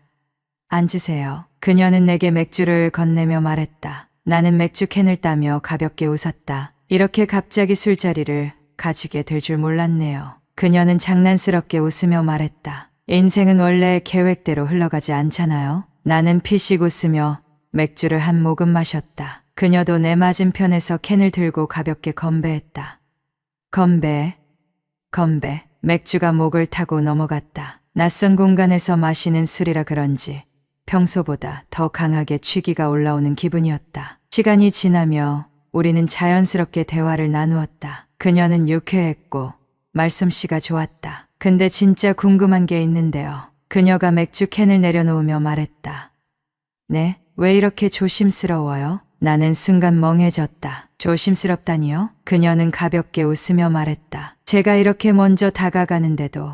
앉으세요. 그녀는 내게 맥주를 건네며 말했다. 나는 맥주 캔을 따며 가볍게 웃었다. 이렇게 갑자기 술자리를 가지게 될 줄 몰랐네요. 그녀는 장난스럽게 웃으며 말했다. 인생은 원래 계획대로 흘러가지 않잖아요. 나는 피식 웃으며 맥주를 한 모금 마셨다. 그녀도 내 맞은편에서 캔을 들고 가볍게 건배했다. 건배. 맥주가 목을 타고 넘어갔다. 낯선 공간에서 마시는 술이라 그런지 평소보다 더 강하게 취기가 올라오는 기분이었다. 시간이 지나며 우리는 자연스럽게 대화를 나누었다. 그녀는 유쾌했고 말솜씨가 좋았다. 근데 진짜 궁금한 게 있는데요. 그녀가 맥주 캔을 내려놓으며 말했다. 네? 왜 이렇게 조심스러워요? 나는 순간 멍해졌다. 조심스럽다니요? 그녀는 가볍게 웃으며 말했다. 제가 이렇게 먼저 다가가는데도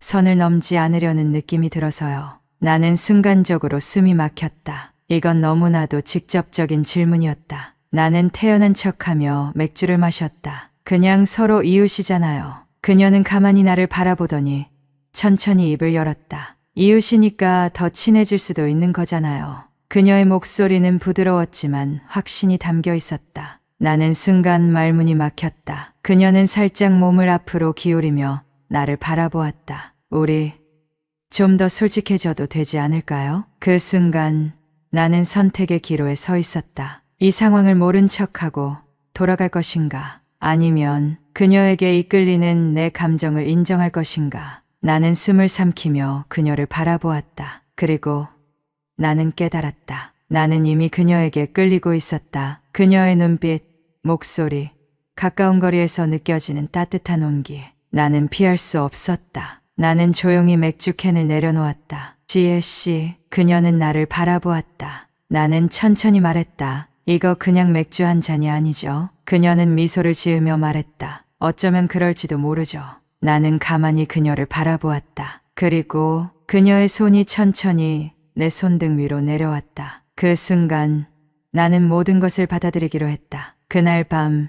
선을 넘지 않으려는 느낌이 들어서요. 나는 순간적으로 숨이 막혔다. 이건 너무나도 직접적인 질문이었다. 나는 태연한 척하며 맥주를 마셨다. 그냥 서로 이웃이잖아요. 그녀는 가만히 나를 바라보더니 천천히 입을 열었다. 이웃이니까 더 친해질 수도 있는 거잖아요. 그녀의 목소리는 부드러웠지만 확신이 담겨 있었다. 나는 순간 말문이 막혔다. 그녀는 살짝 몸을 앞으로 기울이며 나를 바라보았다. 우리 좀 더 솔직해져도 되지 않을까요? 그 순간 나는 선택의 기로에 서 있었다. 이 상황을 모른 척하고 돌아갈 것인가? 아니면 그녀에게 이끌리는 내 감정을 인정할 것인가? 나는 숨을 삼키며 그녀를 바라보았다. 그리고 나는 깨달았다. 나는 이미 그녀에게 끌리고 있었다. 그녀의 눈빛, 목소리, 가까운 거리에서 느껴지는 따뜻한 온기. 나는 피할 수 없었다. 나는 조용히 맥주캔을 내려놓았다. 지혜 씨, 그녀는 나를 바라보았다. 나는 천천히 말했다. 이거 그냥 맥주 한 잔이 아니죠. 그녀는 미소를 지으며 말했다. 어쩌면 그럴지도 모르죠. 나는 가만히 그녀를 바라보았다. 그리고 그녀의 손이 천천히 내 손등 위로 내려왔다. 그 순간 나는 모든 것을 받아들이기로 했다. 그날 밤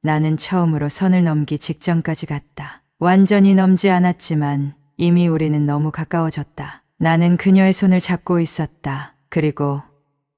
나는 처음으로 선을 넘기 직전까지 갔다. 완전히 넘지 않았지만 이미 우리는 너무 가까워졌다. 나는 그녀의 손을 잡고 있었다. 그리고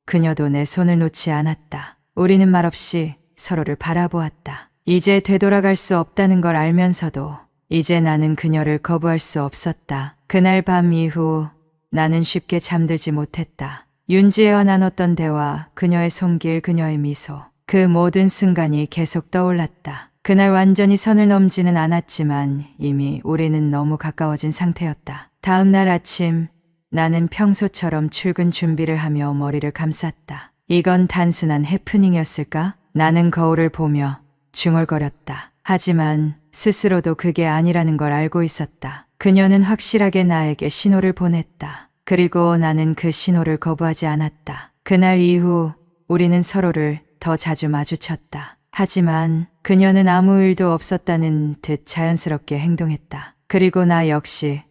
그녀도 내 손을 놓지 않았다. 우리는 말없이 서로를 바라보았다. 이제 되돌아갈 수 없다는 걸 알면서도 이제 나는 그녀를 거부할 수 없었다. 그날 밤 이후 나는 쉽게 잠들지 못했다. 윤지혜와 나눴던 대화, 그녀의 손길, 그녀의 미소. 그 모든 순간이 계속 떠올랐다. 그날 완전히 선을 넘지는 않았지만 이미 우리는 너무 가까워진 상태였다. 다음 날 아침 나는 평소처럼 출근 준비를 하며 머리를 감쌌다. 이건 단순한 해프닝이었을까? 나는 거울을 보며 중얼거렸다. 하지만 스스로도 그게 아니라는 걸 알고 있었다. 그녀는 확실하게 나에게 신호를 보냈다. 그리고 나는 그 신호를 거부하지 않았다. 그날 이후 우리는 서로를 더 자주 마주쳤다. 하지만 그녀는 아무 일도 없었다는 듯 자연스럽게 행동했다. 그리고 나 역시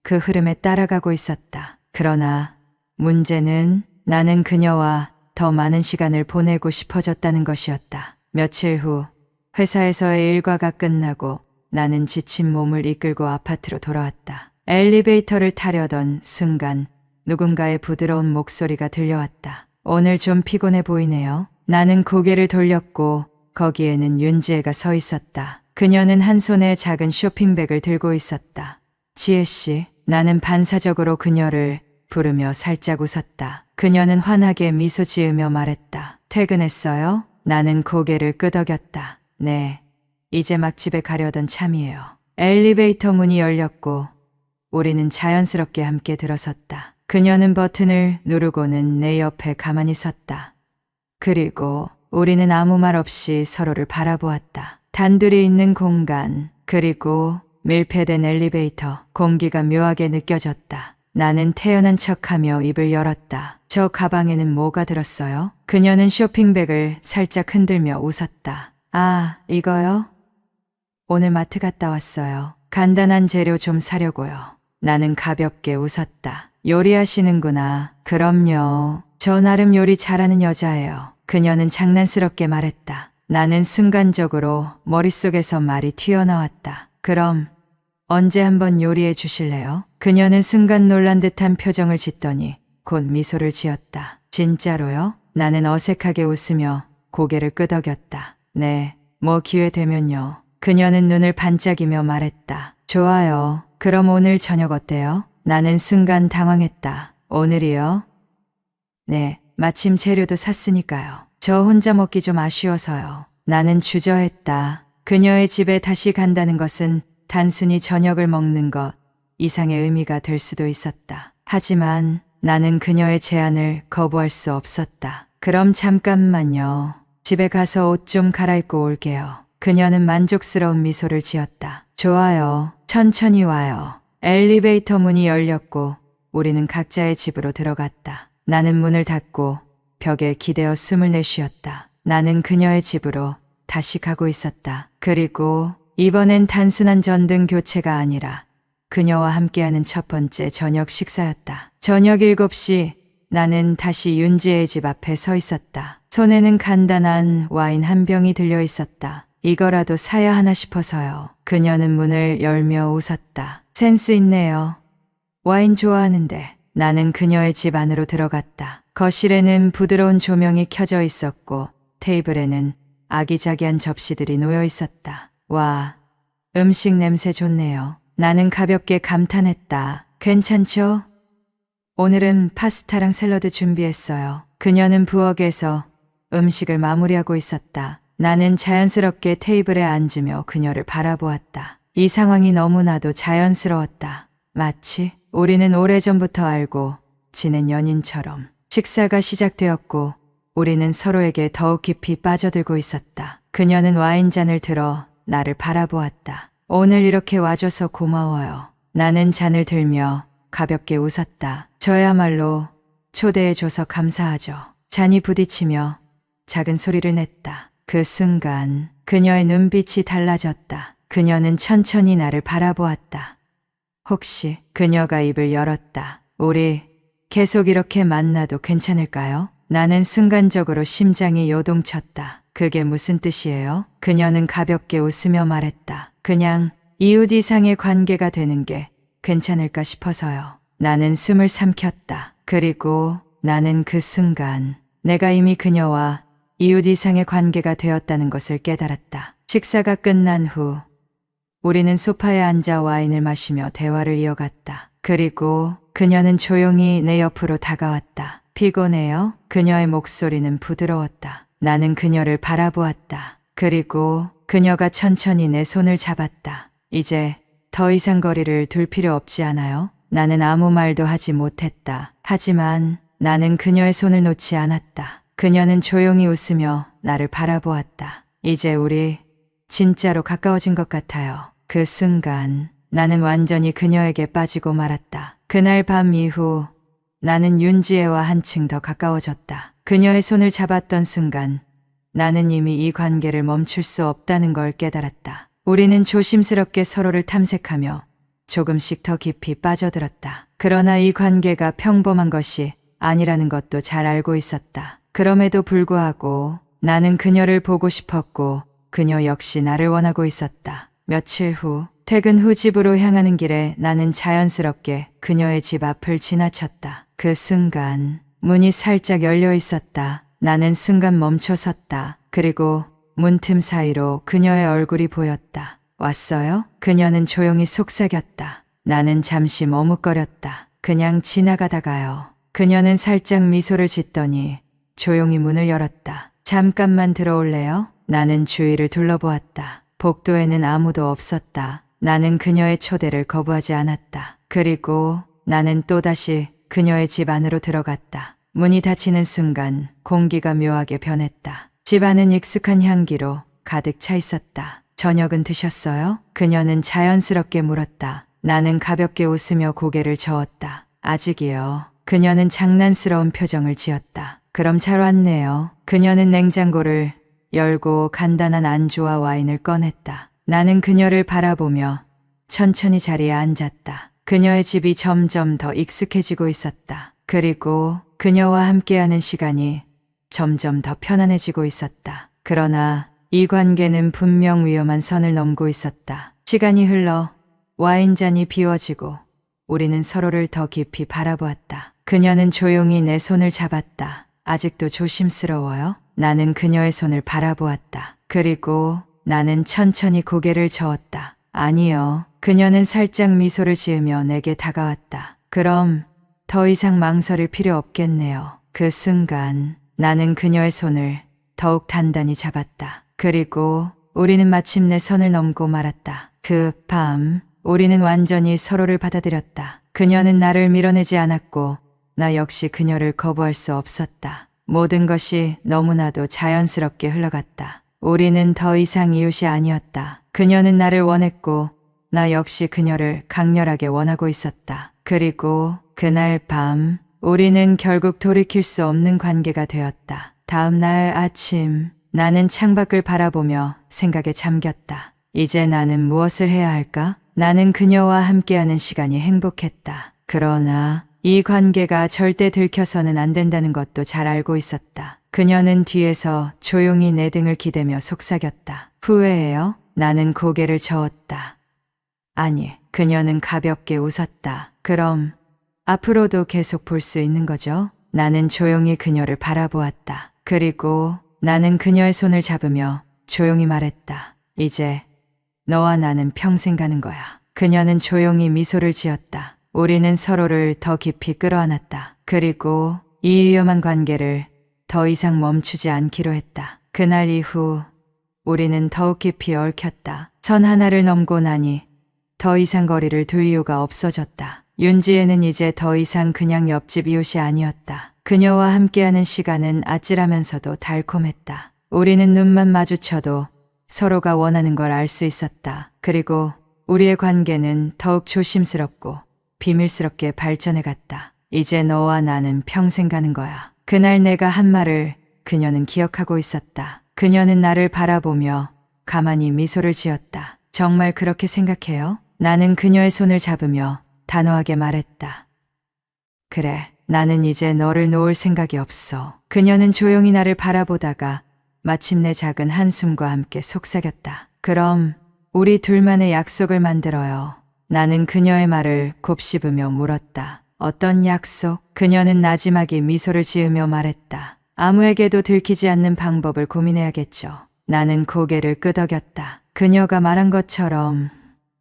그 흐름에 따라가고 있었다. 그러나 문제는 나는 그녀와 더 많은 시간을 보내고 싶어졌다는 것이었다. 며칠 후 회사에서의 일과가 끝나고 나는 지친 몸을 이끌고 아파트로 돌아왔다. 엘리베이터를 타려던 순간 누군가의 부드러운 목소리가 들려왔다. 오늘 좀 피곤해 보이네요. 나는 고개를 돌렸고 거기에는 윤지혜가 서 있었다. 그녀는 한 손에 작은 쇼핑백을 들고 있었다. 지혜 씨, 나는 반사적으로 그녀를 부르며 살짝 웃었다. 그녀는 환하게 미소 지으며 말했다. 퇴근했어요? 나는 고개를 끄덕였다. 네, 이제 막 집에 가려던 참이에요. 엘리베이터 문이 열렸고 우리는 자연스럽게 함께 들어섰다. 그녀는 버튼을 누르고는 내 옆에 가만히 섰다. 그리고 우리는 아무 말 없이 서로를 바라보았다. 단둘이 있는 공간, 그리고 밀폐된 엘리베이터, 공기가 묘하게 느껴졌다. 나는 태연한 척하며 입을 열었다. 저 가방에는 뭐가 들었어요? 그녀는 쇼핑백을 살짝 흔들며 웃었다. 아, 이거요? 오늘 마트 갔다 왔어요. 간단한 재료 좀 사려고요. 나는 가볍게 웃었다. 요리하시는구나. 그럼요. 저 나름 요리 잘하는 여자예요. 그녀는 장난스럽게 말했다. 나는 순간적으로 머릿속에서 말이 튀어나왔다. 그럼 언제 한번 요리해 주실래요? 그녀는 순간 놀란 듯한 표정을 짓더니 곧 미소를 지었다. 진짜로요? 나는 어색하게 웃으며 고개를 끄덕였다. 네, 뭐 기회 되면요. 그녀는 눈을 반짝이며 말했다. 좋아요. 그럼 오늘 저녁 어때요? 나는 순간 당황했다. 오늘이요? 네, 마침 재료도 샀으니까요. 저 혼자 먹기 좀 아쉬워서요. 나는 주저했다. 그녀의 집에 다시 간다는 것은 단순히 저녁을 먹는 것 이상의 의미가 될 수도 있었다. 하지만 나는 그녀의 제안을 거부할 수 없었다. 그럼 잠깐만요. 집에 가서 옷 좀 갈아입고 올게요. 그녀는 만족스러운 미소를 지었다. 좋아요. 천천히 와요. 엘리베이터 문이 열렸고 우리는 각자의 집으로 들어갔다. 나는 문을 닫고 벽에 기대어 숨을 내쉬었다. 나는 그녀의 집으로 다시 가고 있었다. 그리고 이번엔 단순한 전등 교체가 아니라 그녀와 함께하는 첫 번째 저녁 식사였다. 저녁 7시 나는 다시 윤지의 집 앞에 서 있었다. 손에는 간단한 와인 한 병이 들려 있었다. 이거라도 사야 하나 싶어서요. 그녀는 문을 열며 웃었다. 센스 있네요. 와인 좋아하는데. 나는 그녀의 집 안으로 들어갔다. 거실에는 부드러운 조명이 켜져 있었고 테이블에는 아기자기한 접시들이 놓여 있었다. 와, 음식 냄새 좋네요. 나는 가볍게 감탄했다. 괜찮죠? 오늘은 파스타랑 샐러드 준비했어요. 그녀는 부엌에서 음식을 마무리하고 있었다. 나는 자연스럽게 테이블에 앉으며 그녀를 바라보았다. 이 상황이 너무나도 자연스러웠다. 마치 우리는 오래전부터 알고 지낸 연인처럼. 식사가 시작되었고 우리는 서로에게 더욱 깊이 빠져들고 있었다. 그녀는 와인잔을 들어 나를 바라보았다. 오늘 이렇게 와줘서 고마워요. 나는 잔을 들며 가볍게 웃었다. 저야말로 초대해줘서 감사하죠. 잔이 부딪히며 작은 소리를 냈다. 그 순간 그녀의 눈빛이 달라졌다. 그녀는 천천히 나를 바라보았다. 혹시 그녀가 입을 열었다. 우리 계속 이렇게 만나도 괜찮을까요? 나는 순간적으로 심장이 요동쳤다. 그게 무슨 뜻이에요? 그녀는 가볍게 웃으며 말했다. 그냥 이웃 이상의 관계가 되는 게 괜찮을까 싶어서요. 나는 숨을 삼켰다. 그리고 나는 그 순간 내가 이미 그녀와 이웃 이상의 관계가 되었다는 것을 깨달았다. 식사가 끝난 후 우리는 소파에 앉아 와인을 마시며 대화를 이어갔다. 그리고 그녀는 조용히 내 옆으로 다가왔다. 피곤해요? 그녀의 목소리는 부드러웠다. 나는 그녀를 바라보았다. 그리고 그녀가 천천히 내 손을 잡았다. 이제 더 이상 거리를 둘 필요 없지 않아요? 나는 아무 말도 하지 못했다. 하지만 나는 그녀의 손을 놓지 않았다. 그녀는 조용히 웃으며 나를 바라보았다. 이제 우리 진짜로 가까워진 것 같아요. 그 순간 나는 완전히 그녀에게 빠지고 말았다. 그날 밤 이후 나는 윤지혜와 한층 더 가까워졌다. 그녀의 손을 잡았던 순간 나는 이미 이 관계를 멈출 수 없다는 걸 깨달았다. 우리는 조심스럽게 서로를 탐색하며 조금씩 더 깊이 빠져들었다. 그러나 이 관계가 평범한 것이 아니라는 것도 잘 알고 있었다. 그럼에도 불구하고 나는 그녀를 보고 싶었고 그녀 역시 나를 원하고 있었다. 며칠 후 퇴근 후 집으로 향하는 길에 나는 자연스럽게 그녀의 집 앞을 지나쳤다. 그 순간 문이 살짝 열려 있었다. 나는 순간 멈춰 섰다. 그리고 문틈 사이로 그녀의 얼굴이 보였다. 왔어요? 그녀는 조용히 속삭였다. 나는 잠시 머뭇거렸다. 그냥 지나가다가요. 그녀는 살짝 미소를 짓더니 조용히 문을 열었다. 잠깐만 들어올래요? 나는 주위를 둘러보았다. 복도에는 아무도 없었다. 나는 그녀의 초대를 거부하지 않았다. 그리고 나는 또다시 그녀의 집 안으로 들어갔다. 문이 닫히는 순간 공기가 묘하게 변했다. 집 안은 익숙한 향기로 가득 차 있었다. 저녁은 드셨어요? 그녀는 자연스럽게 물었다. 나는 가볍게 웃으며 고개를 저었다. 아직이요. 그녀는 장난스러운 표정을 지었다. 그럼 잘 왔네요. 그녀는 냉장고를 열고 간단한 안주와 와인을 꺼냈다. 나는 그녀를 바라보며 천천히 자리에 앉았다. 그녀의 집이 점점 더 익숙해지고 있었다. 그리고 그녀와 함께하는 시간이 점점 더 편안해지고 있었다. 그러나 이 관계는 분명 위험한 선을 넘고 있었다. 시간이 흘러 와인잔이 비워지고 우리는 서로를 더 깊이 바라보았다. 그녀는 조용히 내 손을 잡았다. 아직도 조심스러워요? 나는 그녀의 손을 바라보았다. 그리고 나는 천천히 고개를 저었다. 아니요. 그녀는 살짝 미소를 지으며 내게 다가왔다. 그럼 더 이상 망설일 필요 없겠네요. 그 순간 나는 그녀의 손을 더욱 단단히 잡았다. 그리고 우리는 마침내 선을 넘고 말았다. 그 밤 우리는 완전히 서로를 받아들였다. 그녀는 나를 밀어내지 않았고 나 역시 그녀를 거부할 수 없었다. 모든 것이 너무나도 자연스럽게 흘러갔다. 우리는 더 이상 이웃이 아니었다. 그녀는 나를 원했고 나 역시 그녀를 강렬하게 원하고 있었다. 그리고 그날 밤 우리는 결국 돌이킬 수 없는 관계가 되었다. 다음 날 아침 나는 창밖을 바라보며 생각에 잠겼다. 이제 나는 무엇을 해야 할까? 나는 그녀와 함께하는 시간이 행복했다. 그러나 이 관계가 절대 들켜서는 안 된다는 것도 잘 알고 있었다. 그녀는 뒤에서 조용히 내 등을 기대며 속삭였다. 후회해요? 나는 고개를 저었다. 아니, 그녀는 가볍게 웃었다. 그럼 앞으로도 계속 볼 수 있는 거죠? 나는 조용히 그녀를 바라보았다. 그리고 나는 그녀의 손을 잡으며 조용히 말했다. 이제 너와 나는 평생 가는 거야. 그녀는 조용히 미소를 지었다. 우리는 서로를 더 깊이 끌어안았다. 그리고 이 위험한 관계를 더 이상 멈추지 않기로 했다. 그날 이후 우리는 더욱 깊이 얽혔다. 선 하나를 넘고 나니 더 이상 거리를 둘 이유가 없어졌다. 윤지혜는 이제 더 이상 그냥 옆집 이웃이 아니었다. 그녀와 함께하는 시간은 아찔하면서도 달콤했다. 우리는 눈만 마주쳐도 서로가 원하는 걸 알 수 있었다. 그리고 우리의 관계는 더욱 조심스럽고 비밀스럽게 발전해 갔다. 이제 너와 나는 평생 가는 거야. 그날 내가 한 말을 그녀는 기억하고 있었다. 그녀는 나를 바라보며 가만히 미소를 지었다. 정말 그렇게 생각해요? 나는 그녀의 손을 잡으며 단호하게 말했다. 그래, 나는 이제 너를 놓을 생각이 없어. 그녀는 조용히 나를 바라보다가 마침내 작은 한숨과 함께 속삭였다. 그럼 우리 둘만의 약속을 만들어요. 나는 그녀의 말을 곱씹으며 물었다. 어떤 약속? 그녀는 나지막이 미소를 지으며 말했다. 아무에게도 들키지 않는 방법을 고민해야겠죠. 나는 고개를 끄덕였다. 그녀가 말한 것처럼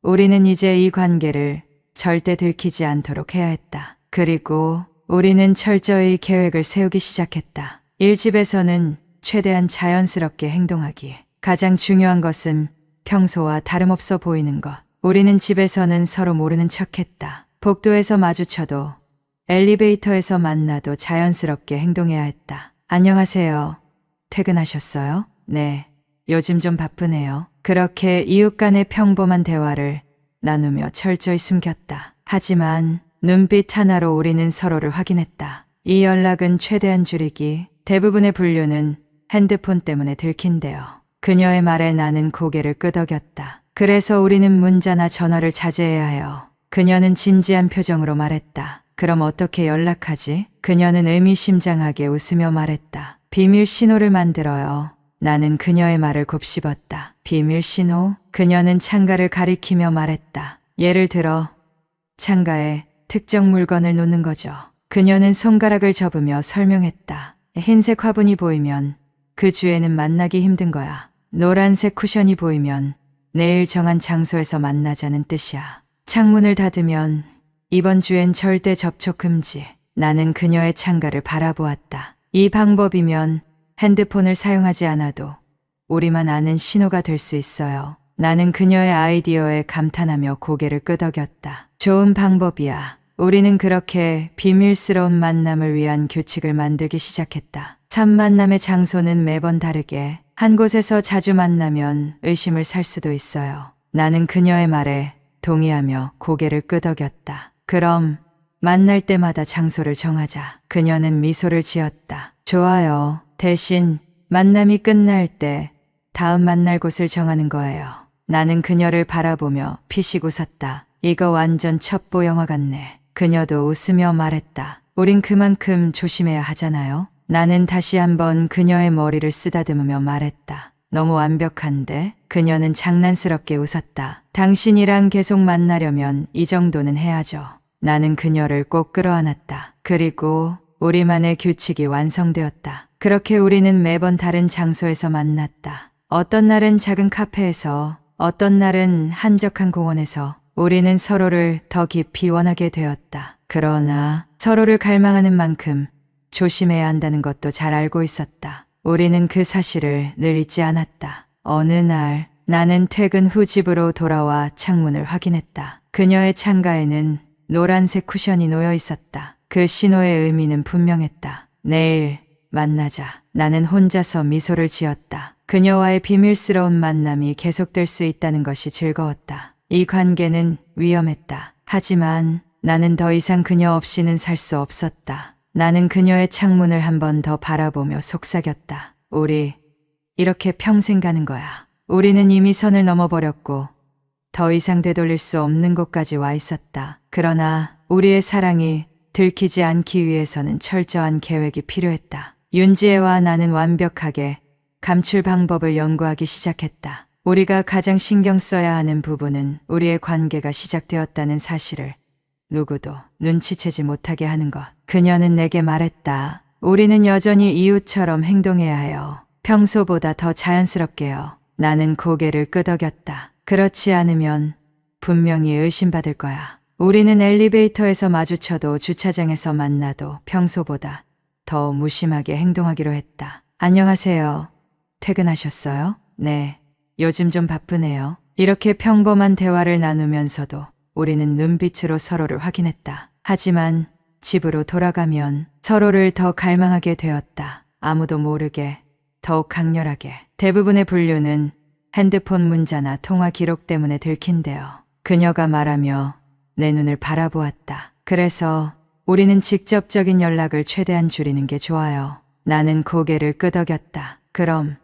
우리는 이제 이 관계를 절대 들키지 않도록 해야 했다. 그리고 우리는 철저히 계획을 세우기 시작했다. 1집에서는 최대한 자연스럽게 행동하기. 가장 중요한 것은 평소와 다름없어 보이는 것. 우리는 집에서는 서로 모르는 척했다. 복도에서 마주쳐도 엘리베이터에서 만나도 자연스럽게 행동해야 했다. 안녕하세요. 퇴근하셨어요? 네. 요즘 좀 바쁘네요. 그렇게 이웃 간의 평범한 대화를 나누며 철저히 숨겼다. 하지만 눈빛 하나로 우리는 서로를 확인했다. 이 연락은 최대한 줄이기, 대부분의 분류는 핸드폰 때문에 들킨대요. 그녀의 말에 나는 고개를 끄덕였다. 그래서 우리는 문자나 전화를 자제해야 해요. 그녀는 진지한 표정으로 말했다. 그럼 어떻게 연락하지? 그녀는 의미심장하게 웃으며 말했다. 비밀 신호를 만들어요. 나는 그녀의 말을 곱씹었다. 비밀 신호? 그녀는 창가를 가리키며 말했다. 예를 들어 창가에 특정 물건을 놓는 거죠. 그녀는 손가락을 접으며 설명했다. 흰색 화분이 보이면 그 주에는 만나기 힘든 거야. 노란색 쿠션이 보이면 내일 정한 장소에서 만나자는 뜻이야. 창문을 닫으면 이번 주엔 절대 접촉 금지. 나는 그녀의 창가를 바라보았다. 이 방법이면 핸드폰을 사용하지 않아도 우리만 아는 신호가 될 수 있어요. 나는 그녀의 아이디어에 감탄하며 고개를 끄덕였다. 좋은 방법이야. 우리는 그렇게 비밀스러운 만남을 위한 규칙을 만들기 시작했다. 첫 만남의 장소는 매번 다르게 한 곳에서 자주 만나면 의심을 살 수도 있어요. 나는 그녀의 말에 동의하며 고개를 끄덕였다. 그럼 만날 때마다 장소를 정하자. 그녀는 미소를 지었다. 좋아요. 대신 만남이 끝날 때 다음 만날 곳을 정하는 거예요. 나는 그녀를 바라보며 피식 웃었다. 이거 완전 첩보 영화 같네. 그녀도 웃으며 말했다. 우린 그만큼 조심해야 하잖아요. 나는 다시 한번 그녀의 머리를 쓰다듬으며 말했다. 너무 완벽한데? 그녀는 장난스럽게 웃었다. 당신이랑 계속 만나려면 이 정도는 해야죠. 나는 그녀를 꼭 끌어안았다. 그리고 우리만의 규칙이 완성되었다. 그렇게 우리는 매번 다른 장소에서 만났다. 어떤 날은 작은 카페에서, 어떤 날은 한적한 공원에서 우리는 서로를 더 깊이 원하게 되었다. 그러나 서로를 갈망하는 만큼 조심해야 한다는 것도 잘 알고 있었다. 우리는 그 사실을 늘 잊지 않았다. 어느 날 나는 퇴근 후 집으로 돌아와 창문을 확인했다. 그녀의 창가에는 노란색 쿠션이 놓여 있었다. 그 신호의 의미는 분명했다. 내일 만나자. 나는 혼자서 미소를 지었다. 그녀와의 비밀스러운 만남이 계속될 수 있다는 것이 즐거웠다. 이 관계는 위험했다. 하지만 나는 더 이상 그녀 없이는 살 수 없었다. 나는 그녀의 창문을 한 번 더 바라보며 속삭였다. 우리 이렇게 평생 가는 거야. 우리는 이미 선을 넘어버렸고 더 이상 되돌릴 수 없는 곳까지 와 있었다. 그러나 우리의 사랑이 들키지 않기 위해서는 철저한 계획이 필요했다. 윤지혜와 나는 완벽하게 감출 방법을 연구하기 시작했다. 우리가 가장 신경 써야 하는 부분은 우리의 관계가 시작되었다는 사실을 누구도 눈치채지 못하게 하는 것. 그녀는 내게 말했다. 우리는 여전히 이웃처럼 행동해야 해요. 평소보다 더 자연스럽게요. 나는 고개를 끄덕였다. 그렇지 않으면 분명히 의심받을 거야. 우리는 엘리베이터에서 마주쳐도 주차장에서 만나도 평소보다 더 무심하게 행동하기로 했다. 안녕하세요. 퇴근하셨어요? 네. 요즘 좀 바쁘네요. 이렇게 평범한 대화를 나누면서도 우리는 눈빛으로 서로를 확인했다. 하지만 집으로 돌아가면 서로를 더 갈망하게 되었다. 아무도 모르게, 더욱 강렬하게. 대부분의 분류는 핸드폰 문자나 통화 기록 때문에 들킨대요. 그녀가 말하며 내 눈을 바라보았다. 그래서 우리는 직접적인 연락을 최대한 줄이는 게 좋아요. 나는 고개를 끄덕였다. 그럼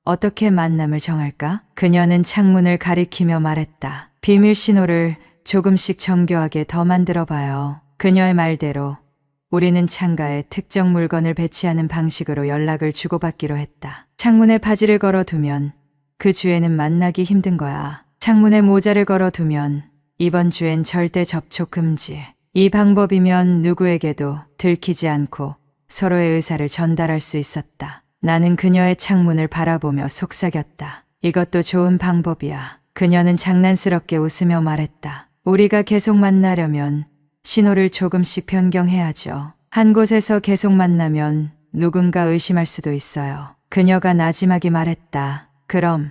어떻게 만남을 정할까? 그녀는 창문을 가리키며 말했다. 비밀 신호를 조금씩 정교하게 더 만들어봐요. 그녀의 말대로 우리는 창가에 특정 물건을 배치하는 방식으로 연락을 주고받기로 했다. 창문에 바지를 걸어두면 그 주에는 만나기 힘든 거야. 창문에 모자를 걸어두면 이번 주엔 절대 접촉 금지. 이 방법이면 누구에게도 들키지 않고 서로의 의사를 전달할 수 있었다. 나는 그녀의 창문을 바라보며 속삭였다. 이것도 좋은 방법이야. 그녀는 장난스럽게 웃으며 말했다. 우리가 계속 만나려면 신호를 조금씩 변경해야죠. 한 곳에서 계속 만나면 누군가 의심할 수도 있어요. 그녀가 나지막이 말했다. 그럼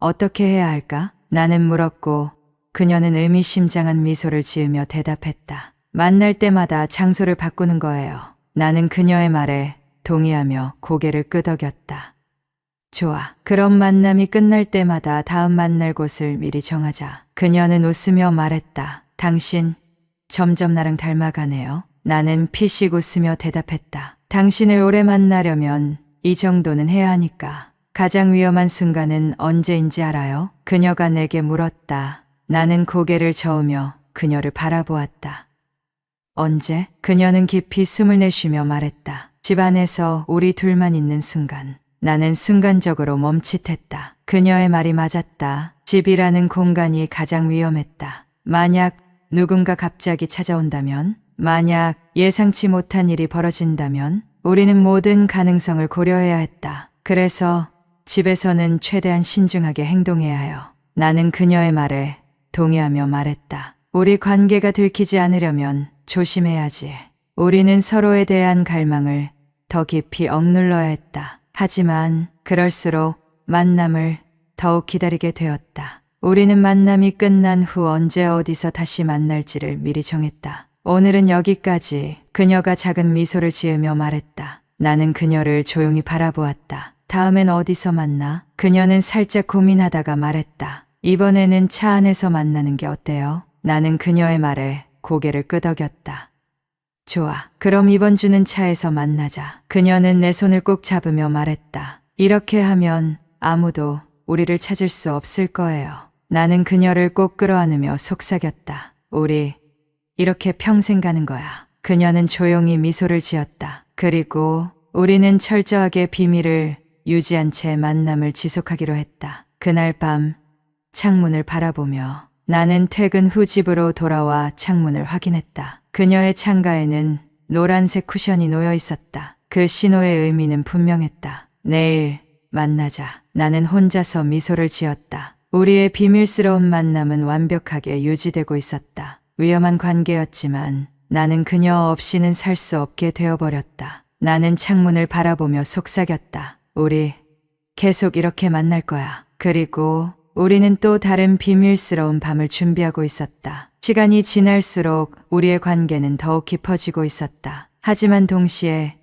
어떻게 해야 할까? 나는 물었고 그녀는 의미심장한 미소를 지으며 대답했다. 만날 때마다 장소를 바꾸는 거예요. 나는 그녀의 말에 동의하며 고개를 끄덕였다. 좋아. 그럼 만남이 끝날 때마다 다음 만날 곳을 미리 정하자. 그녀는 웃으며 말했다. 당신 점점 나랑 닮아가네요. 나는 피식 웃으며 대답했다. 당신을 오래 만나려면 이 정도는 해야 하니까. 가장 위험한 순간은 언제인지 알아요? 그녀가 내게 물었다. 나는 고개를 저으며 그녀를 바라보았다. 언제? 그녀는 깊이 숨을 내쉬며 말했다. 집 안에서 우리 둘만 있는 순간. 나는 순간적으로 멈칫했다. 그녀의 말이 맞았다. 집이라는 공간이 가장 위험했다. 만약 누군가 갑자기 찾아온다면, 만약 예상치 못한 일이 벌어진다면 우리는 모든 가능성을 고려해야 했다. 그래서 집에서는 최대한 신중하게 행동해야 해요. 나는 그녀의 말에 동의하며 말했다. 우리 관계가 들키지 않으려면 조심해야지. 우리는 서로에 대한 갈망을 더 깊이 억눌러야 했다. 하지만 그럴수록 만남을 더욱 기다리게 되었다. 우리는 만남이 끝난 후 언제 어디서 다시 만날지를 미리 정했다. 오늘은 여기까지. 그녀가 작은 미소를 지으며 말했다. 나는 그녀를 조용히 바라보았다. 다음엔 어디서 만나? 그녀는 살짝 고민하다가 말했다. 이번에는 차 안에서 만나는 게 어때요? 나는 그녀의 말에 고개를 끄덕였다. 좋아. 그럼 이번 주는 차에서 만나자. 그녀는 내 손을 꼭 잡으며 말했다. 이렇게 하면 아무도 우리를 찾을 수 없을 거예요. 나는 그녀를 꼭 끌어안으며 속삭였다. 우리 이렇게 평생 가는 거야. 그녀는 조용히 미소를 지었다. 그리고 우리는 철저하게 비밀을 유지한 채 만남을 지속하기로 했다. 그날 밤 창문을 바라보며 나는 퇴근 후 집으로 돌아와 창문을 확인했다. 그녀의 창가에는 노란색 쿠션이 놓여 있었다. 그 신호의 의미는 분명했다. 내일 만나자. 나는 혼자서 미소를 지었다. 우리의 비밀스러운 만남은 완벽하게 유지되고 있었다. 위험한 관계였지만 나는 그녀 없이는 살 수 없게 되어버렸다. 나는 창문을 바라보며 속삭였다. 우리 계속 이렇게 만날 거야. 그리고 우리는 또 다른 비밀스러운 밤을 준비하고 있었다. 시간이 지날수록 우리의 관계는 더욱 깊어지고 있었다. 하지만 동시에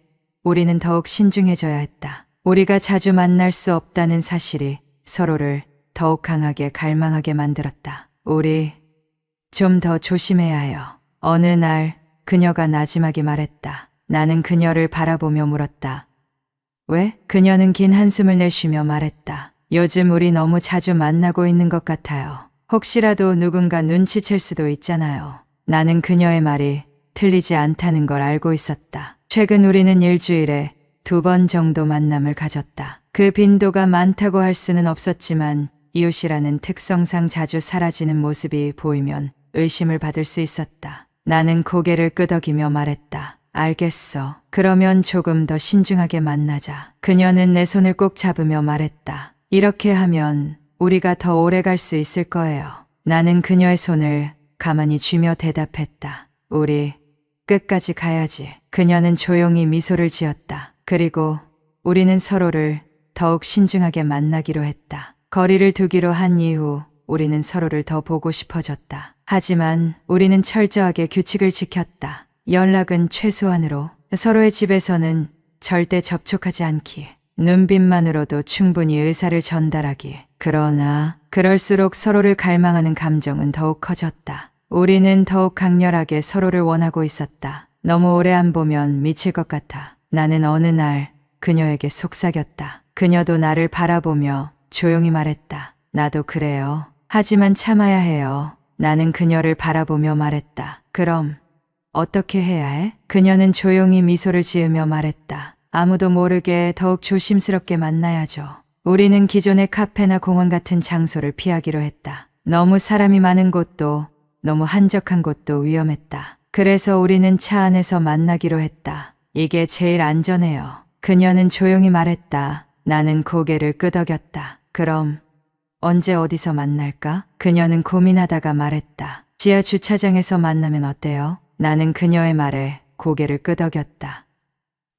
우리는 더욱 신중해져야 했다. 우리가 자주 만날 수 없다는 사실이 서로를 더욱 강하게 갈망하게 만들었다. 우리 좀 더 조심해야 해요. 어느 날 그녀가 나지막이 말했다. 나는 그녀를 바라보며 물었다. 왜? 그녀는 긴 한숨을 내쉬며 말했다. 요즘 우리 너무 자주 만나고 있는 것 같아요. 혹시라도 누군가 눈치챌 수도 있잖아요. 나는 그녀의 말이 틀리지 않다는 걸 알고 있었다. 최근 우리는 일주일에 2번 정도 만남을 가졌다. 그 빈도가 많다고 할 수는 없었지만 이웃이라는 특성상 자주 사라지는 모습이 보이면 의심을 받을 수 있었다. 나는 고개를 끄덕이며 말했다. 알겠어. 그러면 조금 더 신중하게 만나자. 그녀는 내 손을 꼭 잡으며 말했다. 이렇게 하면 우리가 더 오래 갈 수 있을 거예요. 나는 그녀의 손을 가만히 쥐며 대답했다. 우리 끝까지 가야지. 그녀는 조용히 미소를 지었다. 그리고 우리는 서로를 더욱 신중하게 만나기로 했다. 거리를 두기로 한 이후 우리는 서로를 더 보고 싶어졌다. 하지만 우리는 철저하게 규칙을 지켰다. 연락은 최소한으로, 서로의 집에서는 절대 접촉하지 않기, 눈빛만으로도 충분히 의사를 전달하기. 그러나 그럴수록 서로를 갈망하는 감정은 더욱 커졌다. 우리는 더욱 강렬하게 서로를 원하고 있었다. 너무 오래 안 보면 미칠 것 같아. 나는 어느 날 그녀에게 속삭였다. 그녀도 나를 바라보며 조용히 말했다. 나도 그래요. 하지만 참아야 해요. 나는 그녀를 바라보며 말했다. 그럼 어떻게 해야 해? 그녀는 조용히 미소를 지으며 말했다. 아무도 모르게 더욱 조심스럽게 만나야죠. 우리는 기존의 카페나 공원 같은 장소를 피하기로 했다. 너무 사람이 많은 곳도, 너무 한적한 곳도 위험했다. 그래서 우리는 차 안에서 만나기로 했다. 이게 제일 안전해요. 그녀는 조용히 말했다. 나는 고개를 끄덕였다. 그럼 언제 어디서 만날까? 그녀는 고민하다가 말했다. 지하 주차장에서 만나면 어때요? 나는 그녀의 말에 고개를 끄덕였다.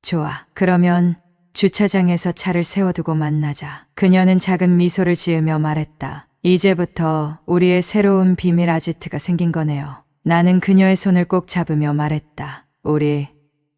좋아. 그러면 주차장에서 차를 세워두고 만나자. 그녀는 작은 미소를 지으며 말했다. 이제부터 우리의 새로운 비밀 아지트가 생긴 거네요. 나는 그녀의 손을 꼭 잡으며 말했다. 우리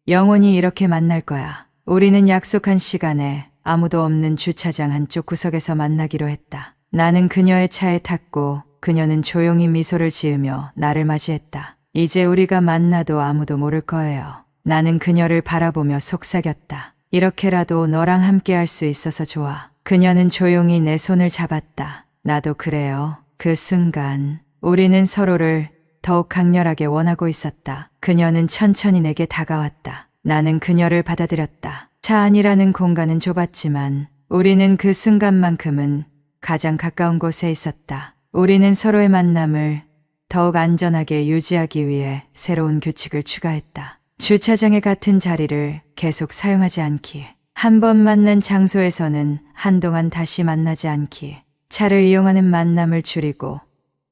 영원히 이렇게 만날 거야. 우리는 약속한 시간에 아무도 없는 주차장 한쪽 구석에서 만나기로 했다. 나는 그녀의 차에 탔고 그녀는 조용히 미소를 지으며 나를 맞이했다. 이제 우리가 만나도 아무도 모를 거예요. 나는 그녀를 바라보며 속삭였다. 이렇게라도 너랑 함께 할 수 있어서 좋아. 그녀는 조용히 내 손을 잡았다. 나도 그래요. 그 순간 우리는 서로를 더욱 강렬하게 원하고 있었다. 그녀는 천천히 내게 다가왔다. 나는 그녀를 받아들였다. 차 안이라는 공간은 좁았지만 우리는 그 순간만큼은 가장 가까운 곳에 있었다. 우리는 서로의 만남을 더욱 안전하게 유지하기 위해 새로운 규칙을 추가했다. 주차장의 같은 자리를 계속 사용하지 않기. 한 번 만난 장소에서는 한동안 다시 만나지 않기. 차를 이용하는 만남을 줄이고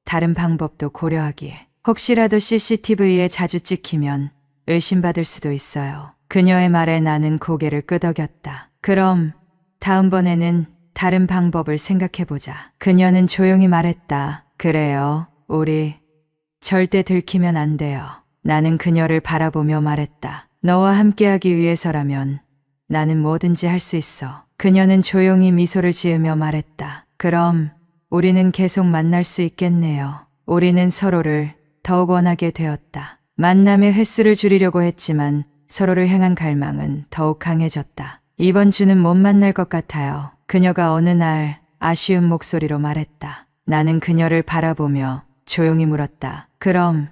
다른 방법도 고려하기. 혹시라도 CCTV에 자주 찍히면 의심받을 수도 있어요. 그녀의 말에 나는 고개를 끄덕였다. 그럼 다음번에는 다른 방법을 생각해보자. 그녀는 조용히 말했다. 그래요. 우리 절대 들키면 안 돼요. 나는 그녀를 바라보며 말했다. 너와 함께하기 위해서라면 나는 뭐든지 할 수 있어. 그녀는 조용히 미소를 지으며 말했다. 그럼 우리는 계속 만날 수 있겠네요. 우리는 서로를 더욱 원하게 되었다. 만남의 횟수를 줄이려고 했지만 서로를 향한 갈망은 더욱 강해졌다. 이번 주는 못 만날 것 같아요. 그녀가 어느 날 아쉬운 목소리로 말했다. 나는 그녀를 바라보며 조용히 물었다. 그럼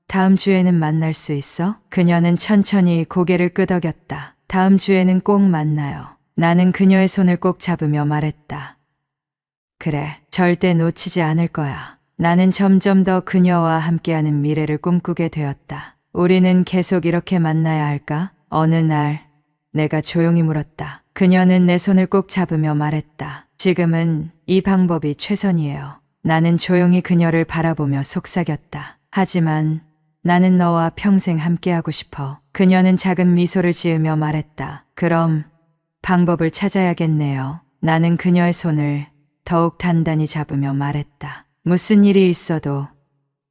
다음 주에는 만날 수 있어? 그녀는 천천히 고개를 끄덕였다. 다음 주에는 꼭 만나요. 나는 그녀의 손을 꼭 잡으며 말했다. 그래, 절대 놓치지 않을 거야. 나는 점점 더 그녀와 함께하는 미래를 꿈꾸게 되었다. 우리는 계속 이렇게 만나야 할까? 어느 날 내가 조용히 물었다. 그녀는 내 손을 꼭 잡으며 말했다. 지금은 이 방법이 최선이에요. 나는 조용히 그녀를 바라보며 속삭였다. 하지만 나는 너와 평생 함께하고 싶어. 그녀는 작은 미소를 지으며 말했다. 그럼 방법을 찾아야겠네요. 나는 그녀의 손을 더욱 단단히 잡으며 말했다. 무슨 일이 있어도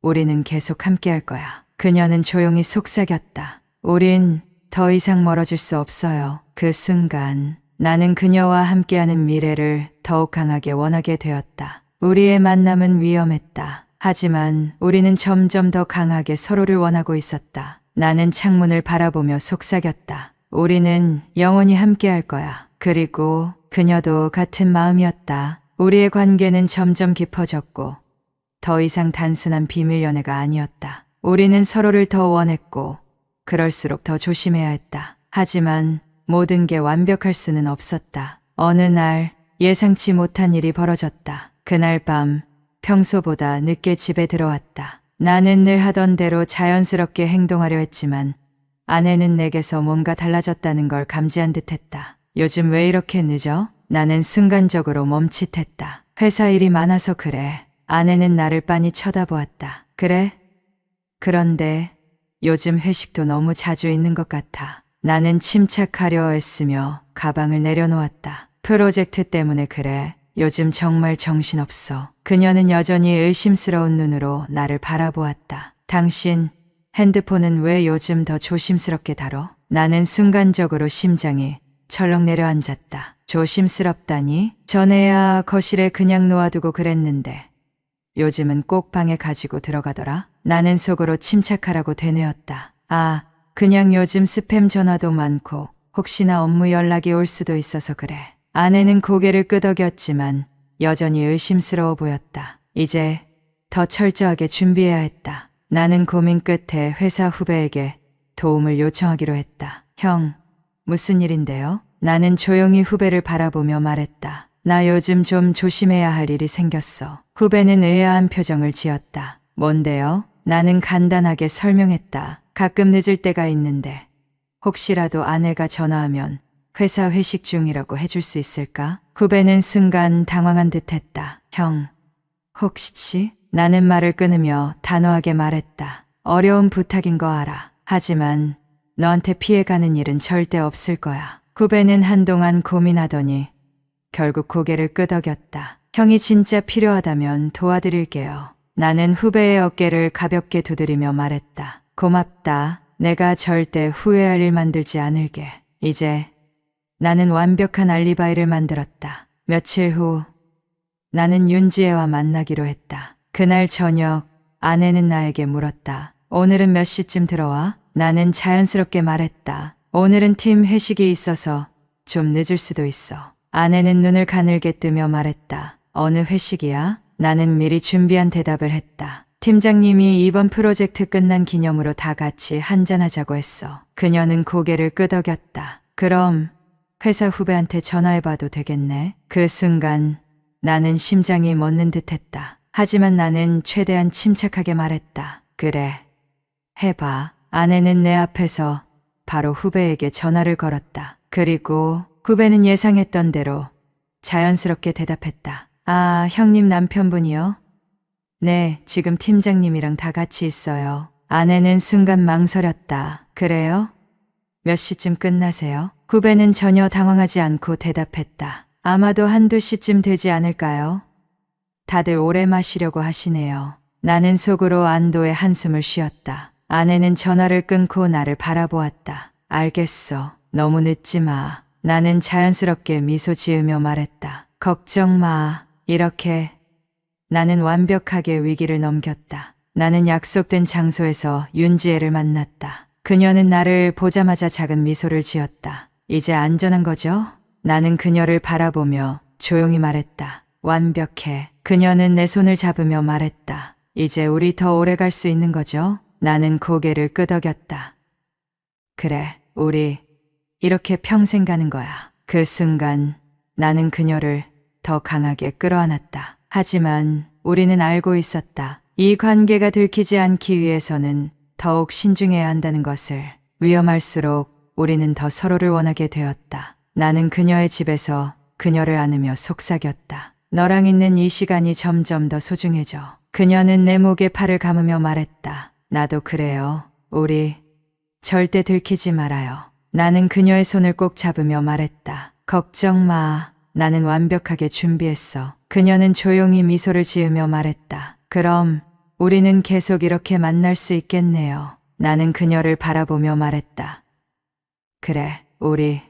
우리는 계속 함께할 거야. 그녀는 조용히 속삭였다. 우린 더 이상 멀어질 수 없어요. 그 순간 나는 그녀와 함께하는 미래를 더욱 강하게 원하게 되었다. 우리의 만남은 위험했다. 하지만 우리는 점점 더 강하게 서로를 원하고 있었다. 나는 창문을 바라보며 속삭였다. 우리는 영원히 함께할 거야. 그리고 그녀도 같은 마음이었다. 우리의 관계는 점점 깊어졌고 더 이상 단순한 비밀 연애가 아니었다. 우리는 서로를 더 원했고 그럴수록 더 조심해야 했다. 하지만 모든 게 완벽할 수는 없었다. 어느 날 예상치 못한 일이 벌어졌다. 그날 밤 평소보다 늦게 집에 들어왔다. 나는 늘 하던 대로 자연스럽게 행동하려 했지만 아내는 내게서 뭔가 달라졌다는 걸 감지한 듯했다. 요즘 왜 이렇게 늦어? 나는 순간적으로 멈칫했다. 회사 일이 많아서 그래. 아내는 나를 빤히 쳐다보았다. 그래? 그런데 요즘 회식도 너무 자주 있는 것 같아. 나는 침착하려 애쓰며 가방을 내려놓았다. 프로젝트 때문에 그래. 요즘 정말 정신없어. 그녀는 여전히 의심스러운 눈으로 나를 바라보았다. 당신 핸드폰은 왜 요즘 더 조심스럽게 다뤄? 나는 순간적으로 심장이 철렁 내려앉았다. 조심스럽다니? 전에야 거실에 그냥 놓아두고 그랬는데 요즘은 꼭 방에 가지고 들어가더라. 나는 속으로 침착하라고 되뇌었다. 아, 그냥 요즘 스팸 전화도 많고 혹시나 업무 연락이 올 수도 있어서 그래. 아내는 고개를 끄덕였지만 여전히 의심스러워 보였다. 이제 더 철저하게 준비해야 했다. 나는 고민 끝에 회사 후배에게 도움을 요청하기로 했다. 형, 무슨 일인데요? 나는 조용히 후배를 바라보며 말했다. 나 요즘 좀 조심해야 할 일이 생겼어. 후배는 의아한 표정을 지었다. 뭔데요? 나는 간단하게 설명했다. 가끔 늦을 때가 있는데 혹시라도 아내가 전화하면 회사 회식 중이라고 해줄 수 있을까? 후배는 순간 당황한 듯 했다. 형, 혹시? 나는 말을 끊으며 단호하게 말했다. 어려운 부탁인 거 알아. 하지만 너한테 피해가는 일은 절대 없을 거야. 후배는 한동안 고민하더니 결국 고개를 끄덕였다. 형이 진짜 필요하다면 도와드릴게요. 나는 후배의 어깨를 가볍게 두드리며 말했다. 고맙다. 내가 절대 후회할 일 만들지 않을게. 이제 나는 완벽한 알리바이를 만들었다. 며칠 후 나는 윤지혜와 만나기로 했다. 그날 저녁 아내는 나에게 물었다. 오늘은 몇 시쯤 들어와? 나는 자연스럽게 말했다. 오늘은 팀 회식이 있어서 좀 늦을 수도 있어. 아내는 눈을 가늘게 뜨며 말했다. 어느 회식이야? 나는 미리 준비한 대답을 했다. 팀장님이 이번 프로젝트 끝난 기념으로 다 같이 한잔하자고 했어. 그녀는 고개를 끄덕였다. 그럼 회사 후배한테 전화해봐도 되겠네. 그 순간 나는 심장이 멎는 듯했다. 하지만 나는 최대한 침착하게 말했다. 그래, 해봐. 아내는 내 앞에서 바로 후배에게 전화를 걸었다. 그리고 후배는 예상했던 대로 자연스럽게 대답했다. 아, 형님 남편분이요? 네, 지금 팀장님이랑 다 같이 있어요. 아내는 순간 망설였다. 그래요? 몇 시쯤 끝나세요? 후배는 전혀 당황하지 않고 대답했다. 아마도 1~2시쯤 되지 않을까요? 다들 오래 마시려고 하시네요. 나는 속으로 안도의 한숨을 쉬었다. 아내는 전화를 끊고 나를 바라보았다. 알겠어. 너무 늦지 마. 나는 자연스럽게 미소 지으며 말했다. 걱정 마. 이렇게 나는 완벽하게 위기를 넘겼다. 나는 약속된 장소에서 윤지혜를 만났다. 그녀는 나를 보자마자 작은 미소를 지었다. 이제 안전한 거죠? 나는 그녀를 바라보며 조용히 말했다. 완벽해. 그녀는 내 손을 잡으며 말했다. 이제 우리 더 오래 갈 수 있는 거죠? 나는 고개를 끄덕였다. 그래, 우리 이렇게 평생 가는 거야. 그 순간 나는 그녀를 더 강하게 끌어안았다. 하지만 우리는 알고 있었다. 이 관계가 들키지 않기 위해서는 더욱 신중해야 한다는 것을. 위험할수록 우리는 더 서로를 원하게 되었다. 나는 그녀의 집에서 그녀를 안으며 속삭였다. 너랑 있는 이 시간이 점점 더 소중해져. 그녀는 내 목에 팔을 감으며 말했다. 나도 그래요. 우리 절대 들키지 말아요. 나는 그녀의 손을 꼭 잡으며 말했다. 걱정 마. 나는 완벽하게 준비했어. 그녀는 조용히 미소를 지으며 말했다. 그럼 우리는 계속 이렇게 만날 수 있겠네요. 나는 그녀를 바라보며 말했다. 그래, 우리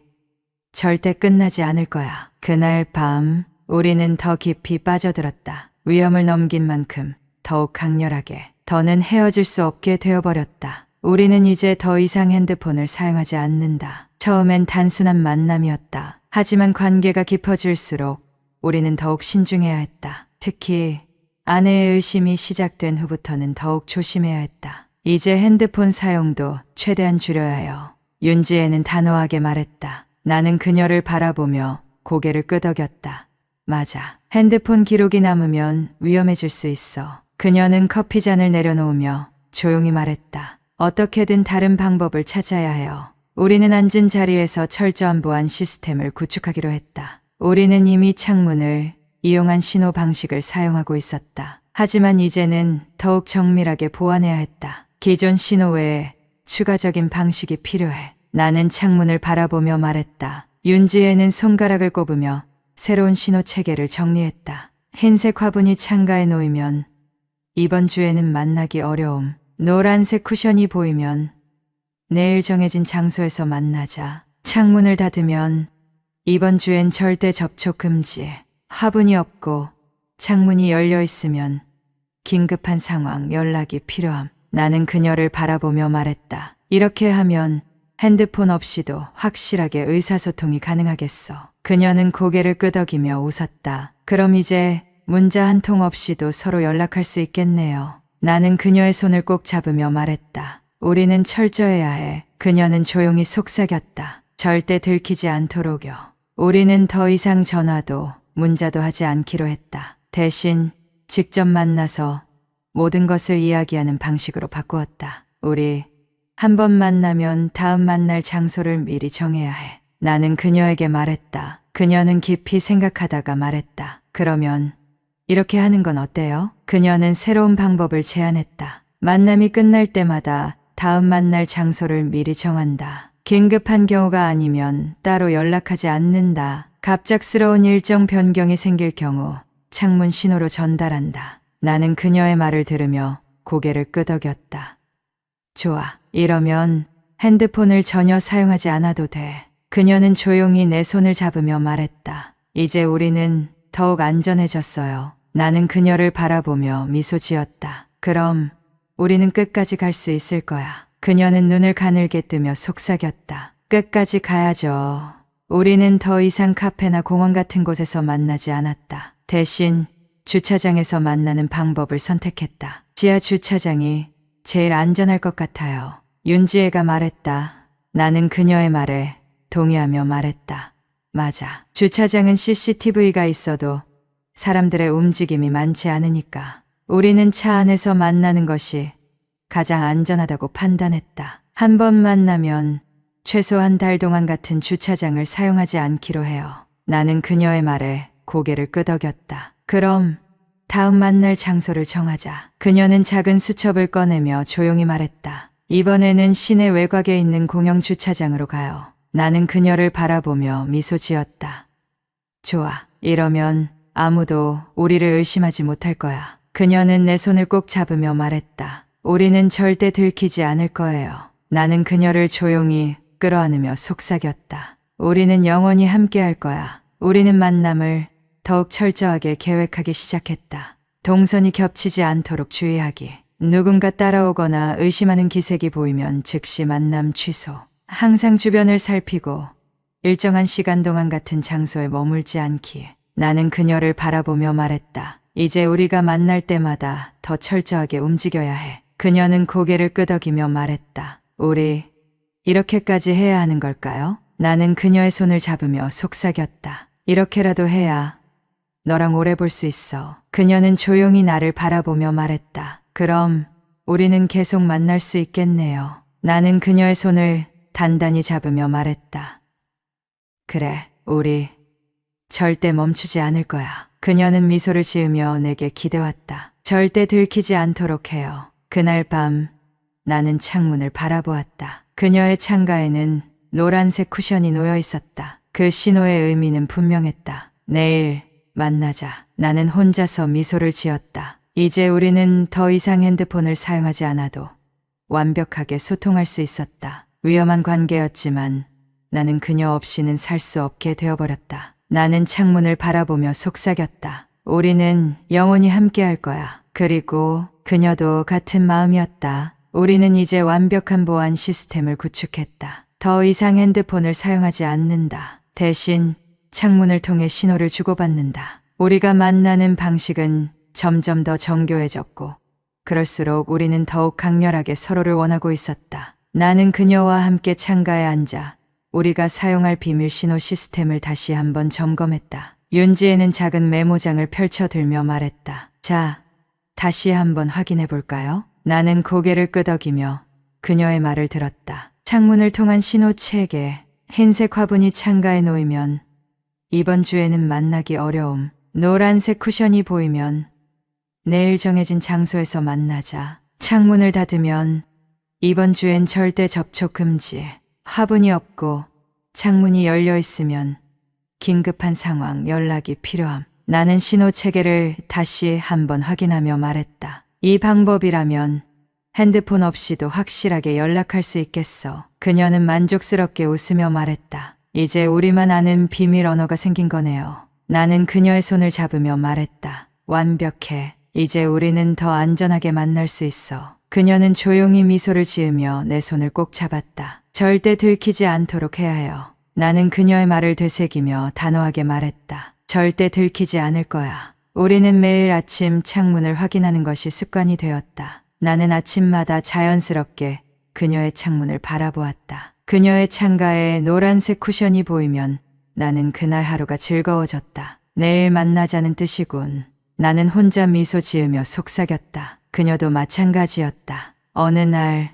절대 끝나지 않을 거야. 그날 밤 우리는 더 깊이 빠져들었다. 위험을 넘긴 만큼 더욱 강렬하게. 더는 헤어질 수 없게 되어버렸다. 우리는 이제 더 이상 핸드폰을 사용하지 않는다. 처음엔 단순한 만남이었다. 하지만 관계가 깊어질수록 우리는 더욱 신중해야 했다. 특히 아내의 의심이 시작된 후부터는 더욱 조심해야 했다. 이제 핸드폰 사용도 최대한 줄여야 해요. 윤지혜는 단호하게 말했다. 나는 그녀를 바라보며 고개를 끄덕였다. 맞아. 핸드폰 기록이 남으면 위험해질 수 있어. 그녀는 커피잔을 내려놓으며 조용히 말했다. 어떻게든 다른 방법을 찾아야 해요. 우리는 앉은 자리에서 철저한 보안 시스템을 구축하기로 했다. 우리는 이미 창문을 이용한 신호 방식을 사용하고 있었다. 하지만 이제는 더욱 정밀하게 보완해야 했다. 기존 신호 외에 추가적인 방식이 필요해. 나는 창문을 바라보며 말했다. 윤지혜는 손가락을 꼽으며 새로운 신호 체계를 정리했다. 흰색 화분이 창가에 놓이면 이번 주에는 만나기 어려움. 노란색 쿠션이 보이면 내일 정해진 장소에서 만나자. 창문을 닫으면 이번 주엔 절대 접촉 금지. 화분이 없고 창문이 열려 있으면 긴급한 상황 연락이 필요함. 나는 그녀를 바라보며 말했다. 이렇게 하면 핸드폰 없이도 확실하게 의사소통이 가능하겠어. 그녀는 고개를 끄덕이며 웃었다. 그럼 이제 문자 한 통 없이도 서로 연락할 수 있겠네요. 나는 그녀의 손을 꼭 잡으며 말했다. 우리는 철저해야 해. 그녀는 조용히 속삭였다. 절대 들키지 않도록요. 우리는 더 이상 전화도 문자도 하지 않기로 했다. 대신 직접 만나서 모든 것을 이야기하는 방식으로 바꾸었다. 우리 한 번 만나면 다음 만날 장소를 미리 정해야 해. 나는 그녀에게 말했다. 그녀는 깊이 생각하다가 말했다. 그러면 이렇게 하는 건 어때요? 그녀는 새로운 방법을 제안했다. 만남이 끝날 때마다 다음 만날 장소를 미리 정한다. 긴급한 경우가 아니면 따로 연락하지 않는다. 갑작스러운 일정 변경이 생길 경우 창문 신호로 전달한다. 나는 그녀의 말을 들으며 고개를 끄덕였다. 좋아. 이러면 핸드폰을 전혀 사용하지 않아도 돼. 그녀는 조용히 내 손을 잡으며 말했다. 이제 우리는 더욱 안전해졌어요. 나는 그녀를 바라보며 미소 지었다. 그럼 우리는 끝까지 갈 수 있을 거야. 그녀는 눈을 가늘게 뜨며 속삭였다. 끝까지 가야죠. 우리는 더 이상 카페나 공원 같은 곳에서 만나지 않았다. 대신 주차장에서 만나는 방법을 선택했다. 지하 주차장이 제일 안전할 것 같아요. 윤지혜가 말했다. 나는 그녀의 말에 동의하며 말했다. 맞아. 주차장은 CCTV가 있어도 사람들의 움직임이 많지 않으니까 우리는 차 안에서 만나는 것이 가장 안전하다고 판단했다. 한 번 만나면 최소 한 달 동안 같은 주차장을 사용하지 않기로 해요. 나는 그녀의 말에 고개를 끄덕였다. 그럼 다음 만날 장소를 정하자. 그녀는 작은 수첩을 꺼내며 조용히 말했다. 이번에는 시내 외곽에 있는 공영 주차장으로 가요. 나는 그녀를 바라보며 미소 지었다. 좋아. 이러면 아무도 우리를 의심하지 못할 거야. 그녀는 내 손을 꼭 잡으며 말했다. 우리는 절대 들키지 않을 거예요. 나는 그녀를 조용히 끌어안으며 속삭였다. 우리는 영원히 함께할 거야. 우리는 만남을 더욱 철저하게 계획하기 시작했다. 동선이 겹치지 않도록 주의하기. 누군가 따라오거나 의심하는 기색이 보이면 즉시 만남 취소. 항상 주변을 살피고 일정한 시간 동안 같은 장소에 머물지 않기. 나는 그녀를 바라보며 말했다. 이제 우리가 만날 때마다 더 철저하게 움직여야 해. 그녀는 고개를 끄덕이며 말했다. 우리 이렇게까지 해야 하는 걸까요? 나는 그녀의 손을 잡으며 속삭였다. 이렇게라도 해야 너랑 오래 볼 수 있어. 그녀는 조용히 나를 바라보며 말했다. 그럼 우리는 계속 만날 수 있겠네요. 나는 그녀의 손을 단단히 잡으며 말했다. 그래, 우리 절대 멈추지 않을 거야. 그녀는 미소를 지으며 내게 기대왔다. 절대 들키지 않도록 해요. 그날 밤 나는 창문을 바라보았다. 그녀의 창가에는 노란색 쿠션이 놓여 있었다. 그 신호의 의미는 분명했다. 내일 만나자. 나는 혼자서 미소를 지었다. 이제 우리는 더 이상 핸드폰을 사용하지 않아도 완벽하게 소통할 수 있었다. 위험한 관계였지만 나는 그녀 없이는 살 수 없게 되어버렸다. 나는 창문을 바라보며 속삭였다. 우리는 영원히 함께할 거야. 그리고 그녀도 같은 마음이었다. 우리는 이제 완벽한 보안 시스템을 구축했다. 더 이상 핸드폰을 사용하지 않는다. 대신 창문을 통해 신호를 주고받는다. 우리가 만나는 방식은 점점 더 정교해졌고 그럴수록 우리는 더욱 강렬하게 서로를 원하고 있었다. 나는 그녀와 함께 창가에 앉아 우리가 사용할 비밀 신호 시스템을 다시 한번 점검했다. 윤지혜는 작은 메모장을 펼쳐들며 말했다. 자, 다시 한번 확인해 볼까요? 나는 고개를 끄덕이며 그녀의 말을 들었다. 창문을 통한 신호 체계, 흰색 화분이 창가에 놓이면 이번 주에는 만나기 어려움, 노란색 쿠션이 보이면 내일 정해진 장소에서 만나자. 창문을 닫으면 이번 주엔 절대 접촉 금지. 화분이 없고 창문이 열려 있으면 긴급한 상황 연락이 필요함. 나는 신호 체계를 다시 한번 확인하며 말했다. 이 방법이라면 핸드폰 없이도 확실하게 연락할 수 있겠어. 그녀는 만족스럽게 웃으며 말했다. 이제 우리만 아는 비밀 언어가 생긴 거네요. 나는 그녀의 손을 잡으며 말했다. 완벽해. 이제 우리는 더 안전하게 만날 수 있어. 그녀는 조용히 미소를 지으며 내 손을 꼭 잡았다. 절대 들키지 않도록 해야 해요. 나는 그녀의 말을 되새기며 단호하게 말했다. 절대 들키지 않을 거야. 우리는 매일 아침 창문을 확인하는 것이 습관이 되었다. 나는 아침마다 자연스럽게 그녀의 창문을 바라보았다. 그녀의 창가에 노란색 쿠션이 보이면 나는 그날 하루가 즐거워졌다. 내일 만나자는 뜻이군. 나는 혼자 미소 지으며 속삭였다. 그녀도 마찬가지였다. 어느 날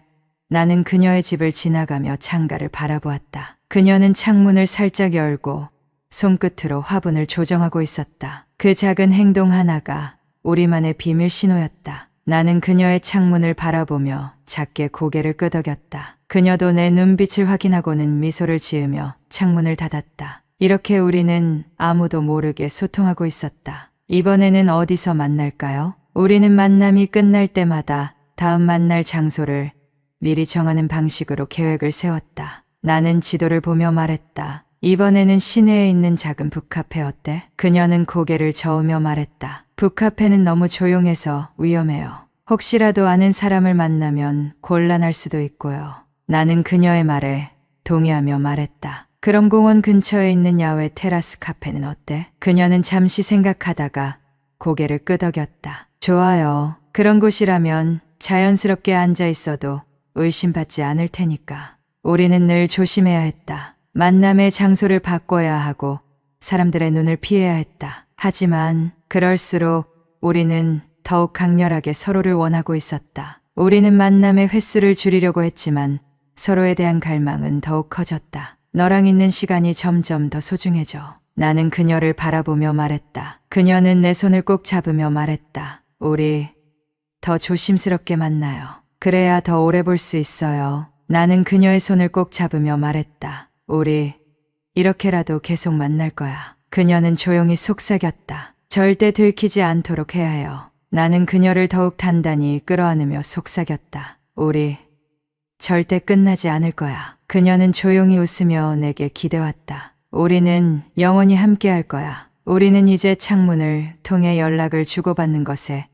나는 그녀의 집을 지나가며 창가를 바라보았다. 그녀는 창문을 살짝 열고 손끝으로 화분을 조정하고 있었다. 그 작은 행동 하나가 우리만의 비밀 신호였다. 나는 그녀의 창문을 바라보며 작게 고개를 끄덕였다. 그녀도 내 눈빛을 확인하고는 미소를 지으며 창문을 닫았다. 이렇게 우리는 아무도 모르게 소통하고 있었다. 이번에는 어디서 만날까요? 우리는 만남이 끝날 때마다 다음 만날 장소를 미리 정하는 방식으로 계획을 세웠다. 나는 지도를 보며 말했다. 이번에는 시내에 있는 작은 북카페 어때? 그녀는 고개를 저으며 말했다. 북카페는 너무 조용해서 위험해요. 혹시라도 아는 사람을 만나면 곤란할 수도 있고요. 나는 그녀의 말에 동의하며 말했다. 그럼 공원 근처에 있는 야외 테라스 카페는 어때? 그녀는 잠시 생각하다가 고개를 끄덕였다. 좋아요. 그런 곳이라면 자연스럽게 앉아 있어도 의심받지 않을 테니까. 우리는 늘 조심해야 했다. 만남의 장소를 바꿔야 하고 사람들의 눈을 피해야 했다. 하지만 그럴수록 우리는 더욱 강렬하게 서로를 원하고 있었다. 우리는 만남의 횟수를 줄이려고 했지만 서로에 대한 갈망은 더욱 커졌다. 너랑 있는 시간이 점점 더 소중해져. 나는 그녀를 바라보며 말했다. 그녀는 내 손을 꼭 잡으며 말했다. 우리 더 조심스럽게 만나요. 그래야 더 오래 볼 수 있어요. 나는 그녀의 손을 꼭 잡으며 말했다. 우리 이렇게라도 계속 만날 거야. 그녀는 조용히 속삭였다. 절대 들키지 않도록 해야 해요. 나는 그녀를 더욱 단단히 끌어안으며 속삭였다. 우리 절대 끝나지 않을 거야. 그녀는 조용히 웃으며 내게 기대왔다. 우리는 영원히 함께 할 거야. 우리는 이제 창문을 통해 연락을 주고받는 것에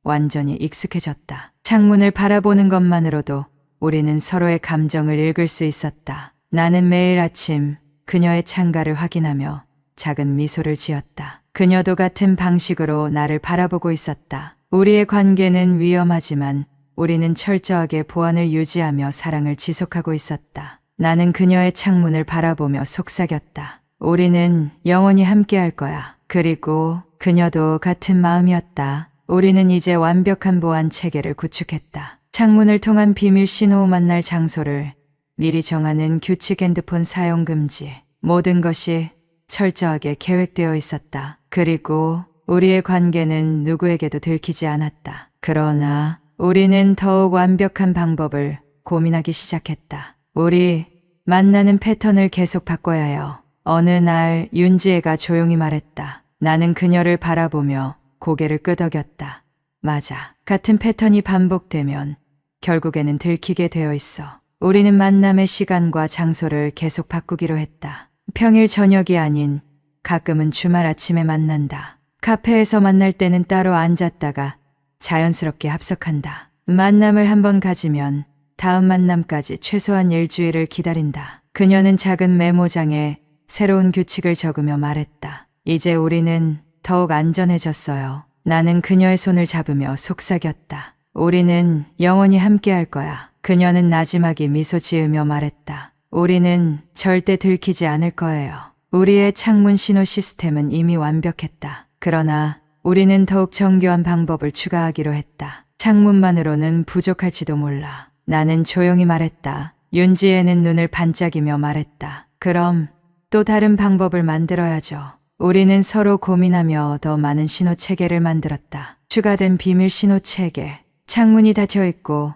완전히 익숙해졌다. 창문을 바라보는 것만으로도 우리는 서로의 감정을 읽을 수 있었다. 나는 매일 아침 그녀의 창가를 확인하며 작은 미소를 지었다. 그녀도 같은 방식으로 나를 바라보고 있었다. 우리의 관계는 위험하지만 우리는 철저하게 보안을 유지하며 사랑을 지속하고 있었다. 나는 그녀의 창문을 바라보며 속삭였다. 우리는 영원히 함께 할 거야. 그리고 그녀도 같은 마음이었다. 우리는 이제 완벽한 보안 체계를 구축했다. 창문을 통한 비밀 신호 만날 장소를 미리 정하는 규칙 핸드폰 사용 금지. 모든 것이 철저하게 계획되어 있었다. 그리고 우리의 관계는 누구에게도 들키지 않았다. 그러나 우리는 더욱 완벽한 방법을 고민하기 시작했다. 우리 만나는 패턴을 계속 바꿔야 해요. 어느 날 윤지혜가 조용히 말했다. 나는 그녀를 바라보며 고개를 끄덕였다. 맞아. 같은 패턴이 반복되면 결국에는 들키게 되어 있어. 우리는 만남의 시간과 장소를 계속 바꾸기로 했다. 평일 저녁이 아닌 가끔은 주말 아침에 만난다. 카페에서 만날 때는 따로 앉았다가 자연스럽게 합석한다. 만남을 한번 가지면 다음 만남까지 최소한 일주일을 기다린다. 그녀는 작은 메모장에 새로운 규칙을 적으며 말했다. 이제 우리는 더욱 안전해졌어요. 나는 그녀의 손을 잡으며 속삭였다. 우리는 영원히 함께 할 거야. 그녀는 나지막이 미소 지으며 말했다. 우리는 절대 들키지 않을 거예요. 우리의 창문 신호 시스템은 이미 완벽했다. 그러나 우리는 더욱 정교한 방법을 추가하기로 했다. 창문만으로는 부족할지도 몰라. 나는 조용히 말했다. 윤지혜는 눈을 반짝이며 말했다. 그럼 또 다른 방법을 만들어야죠. 우리는 서로 고민하며 더 많은 신호 체계를 만들었다. 추가된 비밀 신호 체계. 창문이 닫혀 있고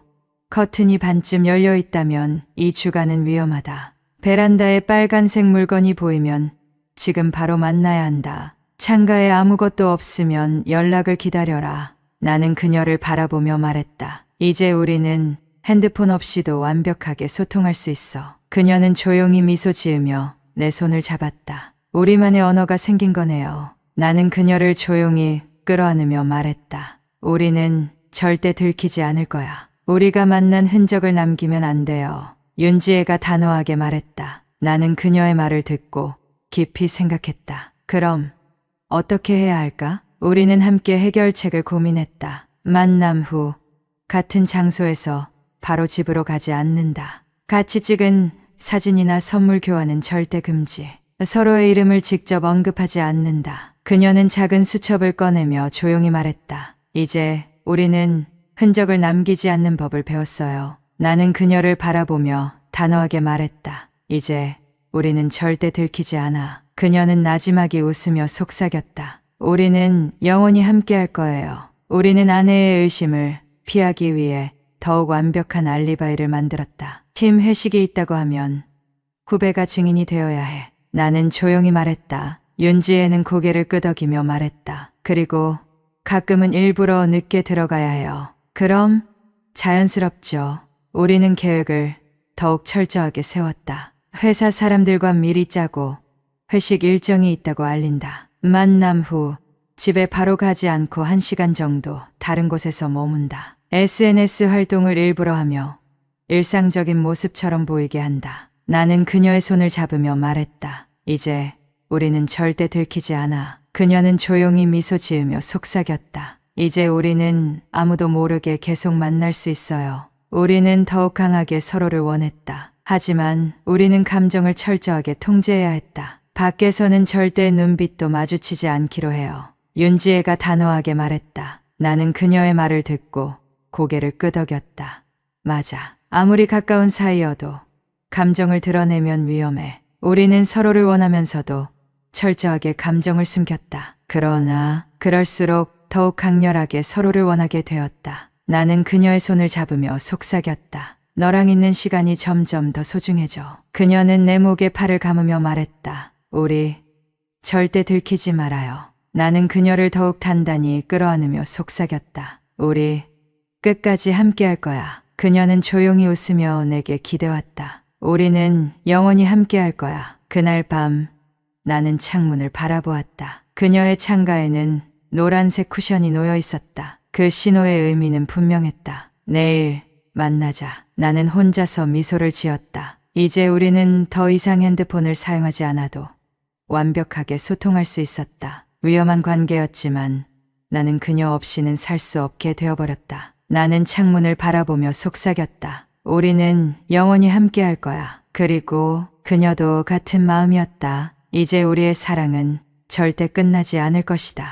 커튼이 반쯤 열려 있다면 이 주간은 위험하다. 베란다에 빨간색 물건이 보이면 지금 바로 만나야 한다. 창가에 아무것도 없으면 연락을 기다려라. 나는 그녀를 바라보며 말했다. 이제 우리는 핸드폰 없이도 완벽하게 소통할 수 있어. 그녀는 조용히 미소 지으며 내 손을 잡았다. 우리만의 언어가 생긴 거네요. 나는 그녀를 조용히 끌어안으며 말했다. 우리는 절대 들키지 않을 거야. 우리가 만난 흔적을 남기면 안 돼요. 윤지혜가 단호하게 말했다. 나는 그녀의 말을 듣고 깊이 생각했다. 그럼 어떻게 해야 할까? 우리는 함께 해결책을 고민했다. 만남 후 같은 장소에서 바로 집으로 가지 않는다. 같이 찍은 사진이나 선물 교환은 절대 금지. 서로의 이름을 직접 언급하지 않는다. 그녀는 작은 수첩을 꺼내며 조용히 말했다. 이제 우리는 흔적을 남기지 않는 법을 배웠어요. 나는 그녀를 바라보며 단호하게 말했다. 이제 우리는 절대 들키지 않아. 그녀는 나지막이 웃으며 속삭였다. 우리는 영원히 함께 할 거예요. 우리는 아내의 의심을 피하기 위해 더욱 완벽한 알리바이를 만들었다. 팀 회식이 있다고 하면 후배가 증인이 되어야 해. 나는 조용히 말했다. 윤지혜는 고개를 끄덕이며 말했다. 그리고 가끔은 일부러 늦게 들어가야 해요. 그럼 자연스럽죠. 우리는 계획을 더욱 철저하게 세웠다. 회사 사람들과 미리 짜고 회식 일정이 있다고 알린다. 만남 후 집에 바로 가지 않고 1시간 정도 다른 곳에서 머문다. SNS 활동을 일부러 하며 일상적인 모습처럼 보이게 한다. 나는 그녀의 손을 잡으며 말했다. 이제 우리는 절대 들키지 않아. 그녀는 조용히 미소 지으며 속삭였다. 이제 우리는 아무도 모르게 계속 만날 수 있어요. 우리는 더욱 강하게 서로를 원했다. 하지만 우리는 감정을 철저하게 통제해야 했다. 밖에서는 절대 눈빛도 마주치지 않기로 해요. 윤지혜가 단호하게 말했다. 나는 그녀의 말을 듣고 고개를 끄덕였다. 맞아. 아무리 가까운 사이여도 감정을 드러내면 위험해. 우리는 서로를 원하면서도 철저하게 감정을 숨겼다. 그러나 그럴수록 더욱 강렬하게 서로를 원하게 되었다. 나는 그녀의 손을 잡으며 속삭였다. 너랑 있는 시간이 점점 더 소중해져. 그녀는 내 목에 팔을 감으며 말했다. 우리 절대 들키지 말아요. 나는 그녀를 더욱 단단히 끌어안으며 속삭였다. 우리 끝까지 함께 할 거야. 그녀는 조용히 웃으며 내게 기대왔다. 우리는 영원히 함께 할 거야. 그날 밤 나는 창문을 바라보았다. 그녀의 창가에는 노란색 쿠션이 놓여 있었다. 그 신호의 의미는 분명했다. 내일 만나자. 나는 혼자서 미소를 지었다. 이제 우리는 더 이상 핸드폰을 사용하지 않아도 완벽하게 소통할 수 있었다. 위험한 관계였지만 나는 그녀 없이는 살 수 없게 되어버렸다. 나는 창문을 바라보며 속삭였다. 우리는 영원히 함께 할 거야. 그리고 그녀도 같은 마음이었다. 이제 우리의 사랑은 절대 끝나지 않을 것이다.